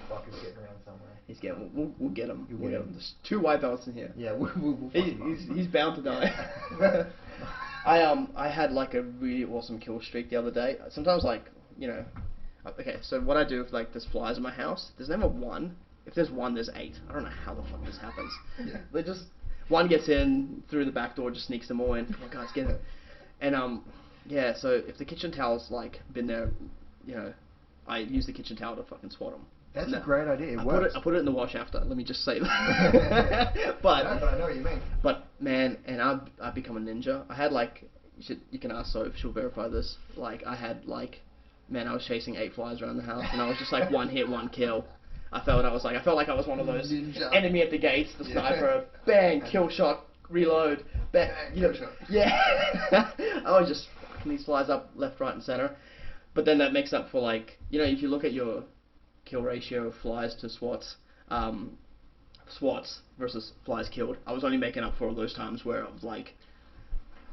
fucker's getting around somewhere. He's getting. We'll get him. We'll get him. There's 2 white belts in here. Yeah, we'll he's bound to die. I had like a really awesome kill streak the other day. Sometimes, like, you know, okay. So what I do if like there's flies in my house, there's never one. If there's 1, there's 8. I don't know how the fuck this happens. They just, one gets in through the back door, just sneaks them all in. Come on, guys, get it. And yeah. So if the kitchen towel's like been there, you know, I use the kitchen towel to fucking swat them. That's a great idea. It works. I put it in the wash after. Let me just say that. but I know what you mean. But man, and I've become a ninja. I had like, you can ask Soph, she'll verify this. Like, I had like, man, I was chasing 8 flies around the house, and I was just like 1 hit, 1 kill. I felt like I was one of those ninja. Enemy at the gates, the sniper, bang, kill shot, reload, bang, kill shot. Yeah. I was just fucking these flies up left, right, and center. But then that makes up for, like, you know, if you look at your kill ratio of flies to swats, swats versus flies killed, I was only making up for all those times where I was like,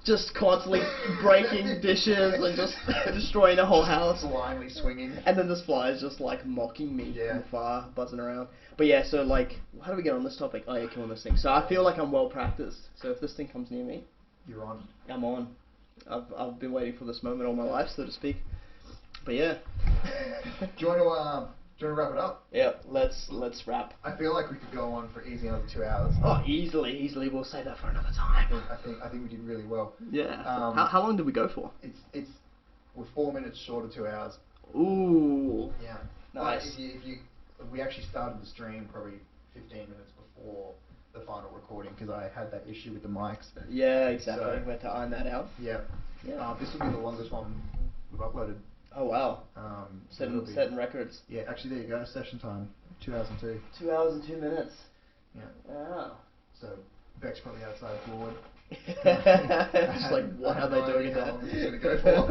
just constantly breaking dishes and just destroying the whole house. Blindly swinging. And then this fly is just like mocking me from far, buzzing around. But yeah, so like, how do we get on this topic? Oh yeah, killing this thing. So I feel like I'm well practiced. So if this thing comes near me, you're on. I'm on. I've been waiting for this moment all my life, so to speak. But yeah. Do you want to wrap it up? Yeah, let's wrap. I feel like we could go on for easy another 2 hours. Oh, easily. We'll save that for another time. I think we did really well. Yeah. How long did we go for? We're 4 minutes short of 2 hours. Ooh. Yeah. Nice. We actually started the stream probably 15 minutes before the final recording, because I had that issue with the mics. Yeah, exactly. So, we had to iron that out. Yeah. This will be the longest one we've uploaded. Oh wow. Setting records. Yeah, actually there you go, session time, 2 hours and 2. 2 hours and 2 minutes. Yeah. Wow. So Beck's probably outside bored. Just like, what are they doing how long this is going to go for.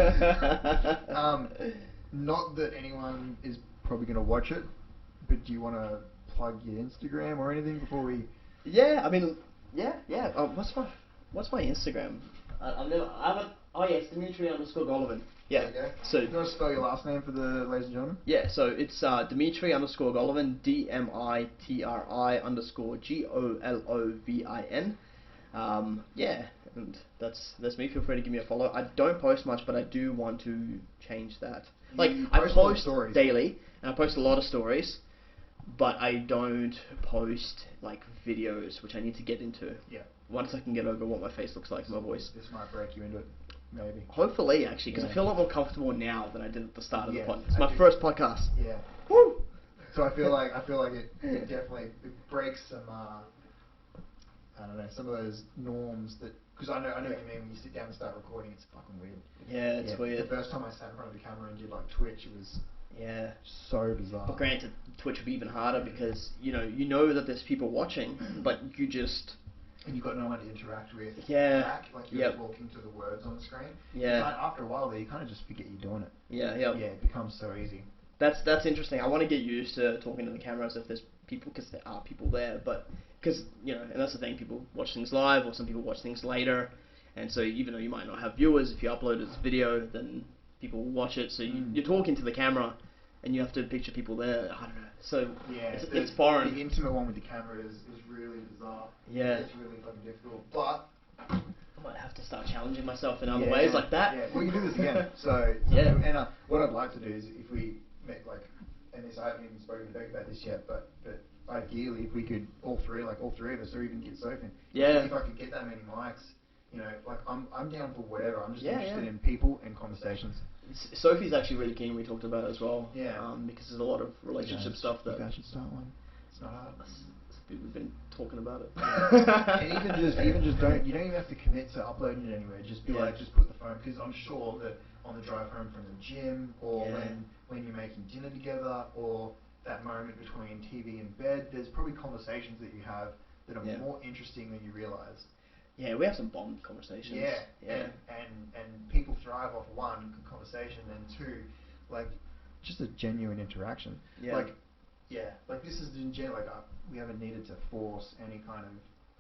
Not that anyone is probably going to watch it, but do you want to plug your Instagram or anything before we... Yeah, I mean, yeah. Oh, what's my Instagram? I haven't. Oh yeah, it's Dmitri_Golovin. Yeah. There you go. So you want to spell your last name for the ladies and gentlemen? Yeah. So it's Dmitri_Golovin, DMITRI_GOLOVIN. Yeah, and that's me. Feel free to give me a follow. I don't post much, but I do want to change that. Like, I post daily, and I post a lot of stories, but I don't post like videos, which I need to get into. Yeah. Once I can get over what my face looks like, my voice. This might break you into it, maybe. Hopefully, actually, because I feel a lot more comfortable now than I did at the start of the podcast. It's my first podcast. Yeah. Woo! So I feel like it definitely breaks some I don't know, some of those norms that, because I know what you mean. When you sit down and start recording, it's fucking weird. Yeah, it's weird. The first time I sat in front of the camera and did like Twitch, it was so bizarre. But granted, Twitch would be even harder because you know that there's people watching, but you just... And you've got no one to interact with. Yeah. Like you're just walking to the words on the screen. Yeah. After a while, you kind of just forget you're doing it. Yeah. Yeah, it becomes so easy. That's interesting. I want to get used to talking to the camera as if there's people, because there are people there. But because and that's the thing. People watch things live, or some people watch things later. And so even though you might not have viewers, if you upload it as video, then people will watch it. So you're talking to the camera, and you have to picture people there. I don't know. So yeah, it's foreign. The intimate one with the camera is really bizarre. Yeah. It's really fucking difficult. But I might have to start challenging myself in other ways like that. Yeah, we can do this again. So yeah. And what I'd like to do is if we make like, and this I haven't even spoken to Beck about this yet, but ideally if we could all three of us, or even get Sophie. Yeah. If I could get that many mics, you know, like I'm down for whatever. I'm just interested in people and conversations. Sophie's actually really keen. We talked about it as well. Yeah. Because there's a lot of relationship stuff that you guys should start one. It's not hard. We've been talking about it. And even just you don't even have to commit to uploading it anywhere. Just be like, just put the phone, because I'm sure that on the drive home from the gym, or when you're making dinner together, or that moment between TV and bed, there's probably conversations that you have that are more interesting than you realize. Yeah, we have some bomb conversations. Yeah. And people thrive off one, good conversation, and two, like just a genuine interaction. Yeah. Like this is in general, like we haven't needed to force any kind of.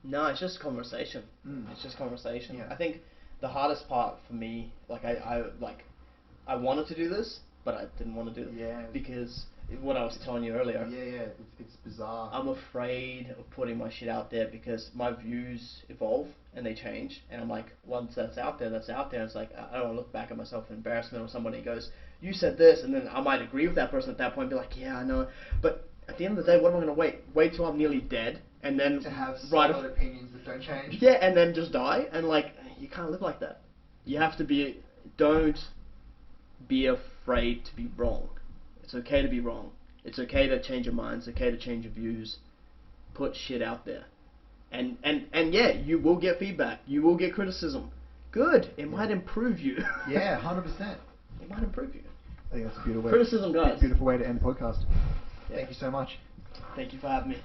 No, it's just conversation. It's just conversation. Yeah. I think the hardest part for me, like I wanted to do this, but I didn't want to do it. Yeah. Because what I was telling you earlier. Yeah. It's bizarre. I'm afraid of putting my shit out there because my views evolve and they change, and I'm like, once that's out there, that's out there. It's like I don't want to look back at myself in embarrassment, or somebody goes, "You said this," and then I might agree with that person at that point, and be like, "Yeah, I know," but at the end of the day, what am I going to wait till I'm nearly dead, and then to have solid opinions that don't change? Yeah, and then just die, and like, you can't live like that. You have to don't be afraid to be wrong. It's okay to be wrong. It's okay to change your mind. It's okay to change your views. Put shit out there. And yeah, you will get feedback. You will get criticism. Good. It might improve you. Yeah, 100%. It might improve you. I think that's a beautiful way. Criticism, guys. Beautiful way to end the podcast. Yeah. Thank you so much. Thank you for having me.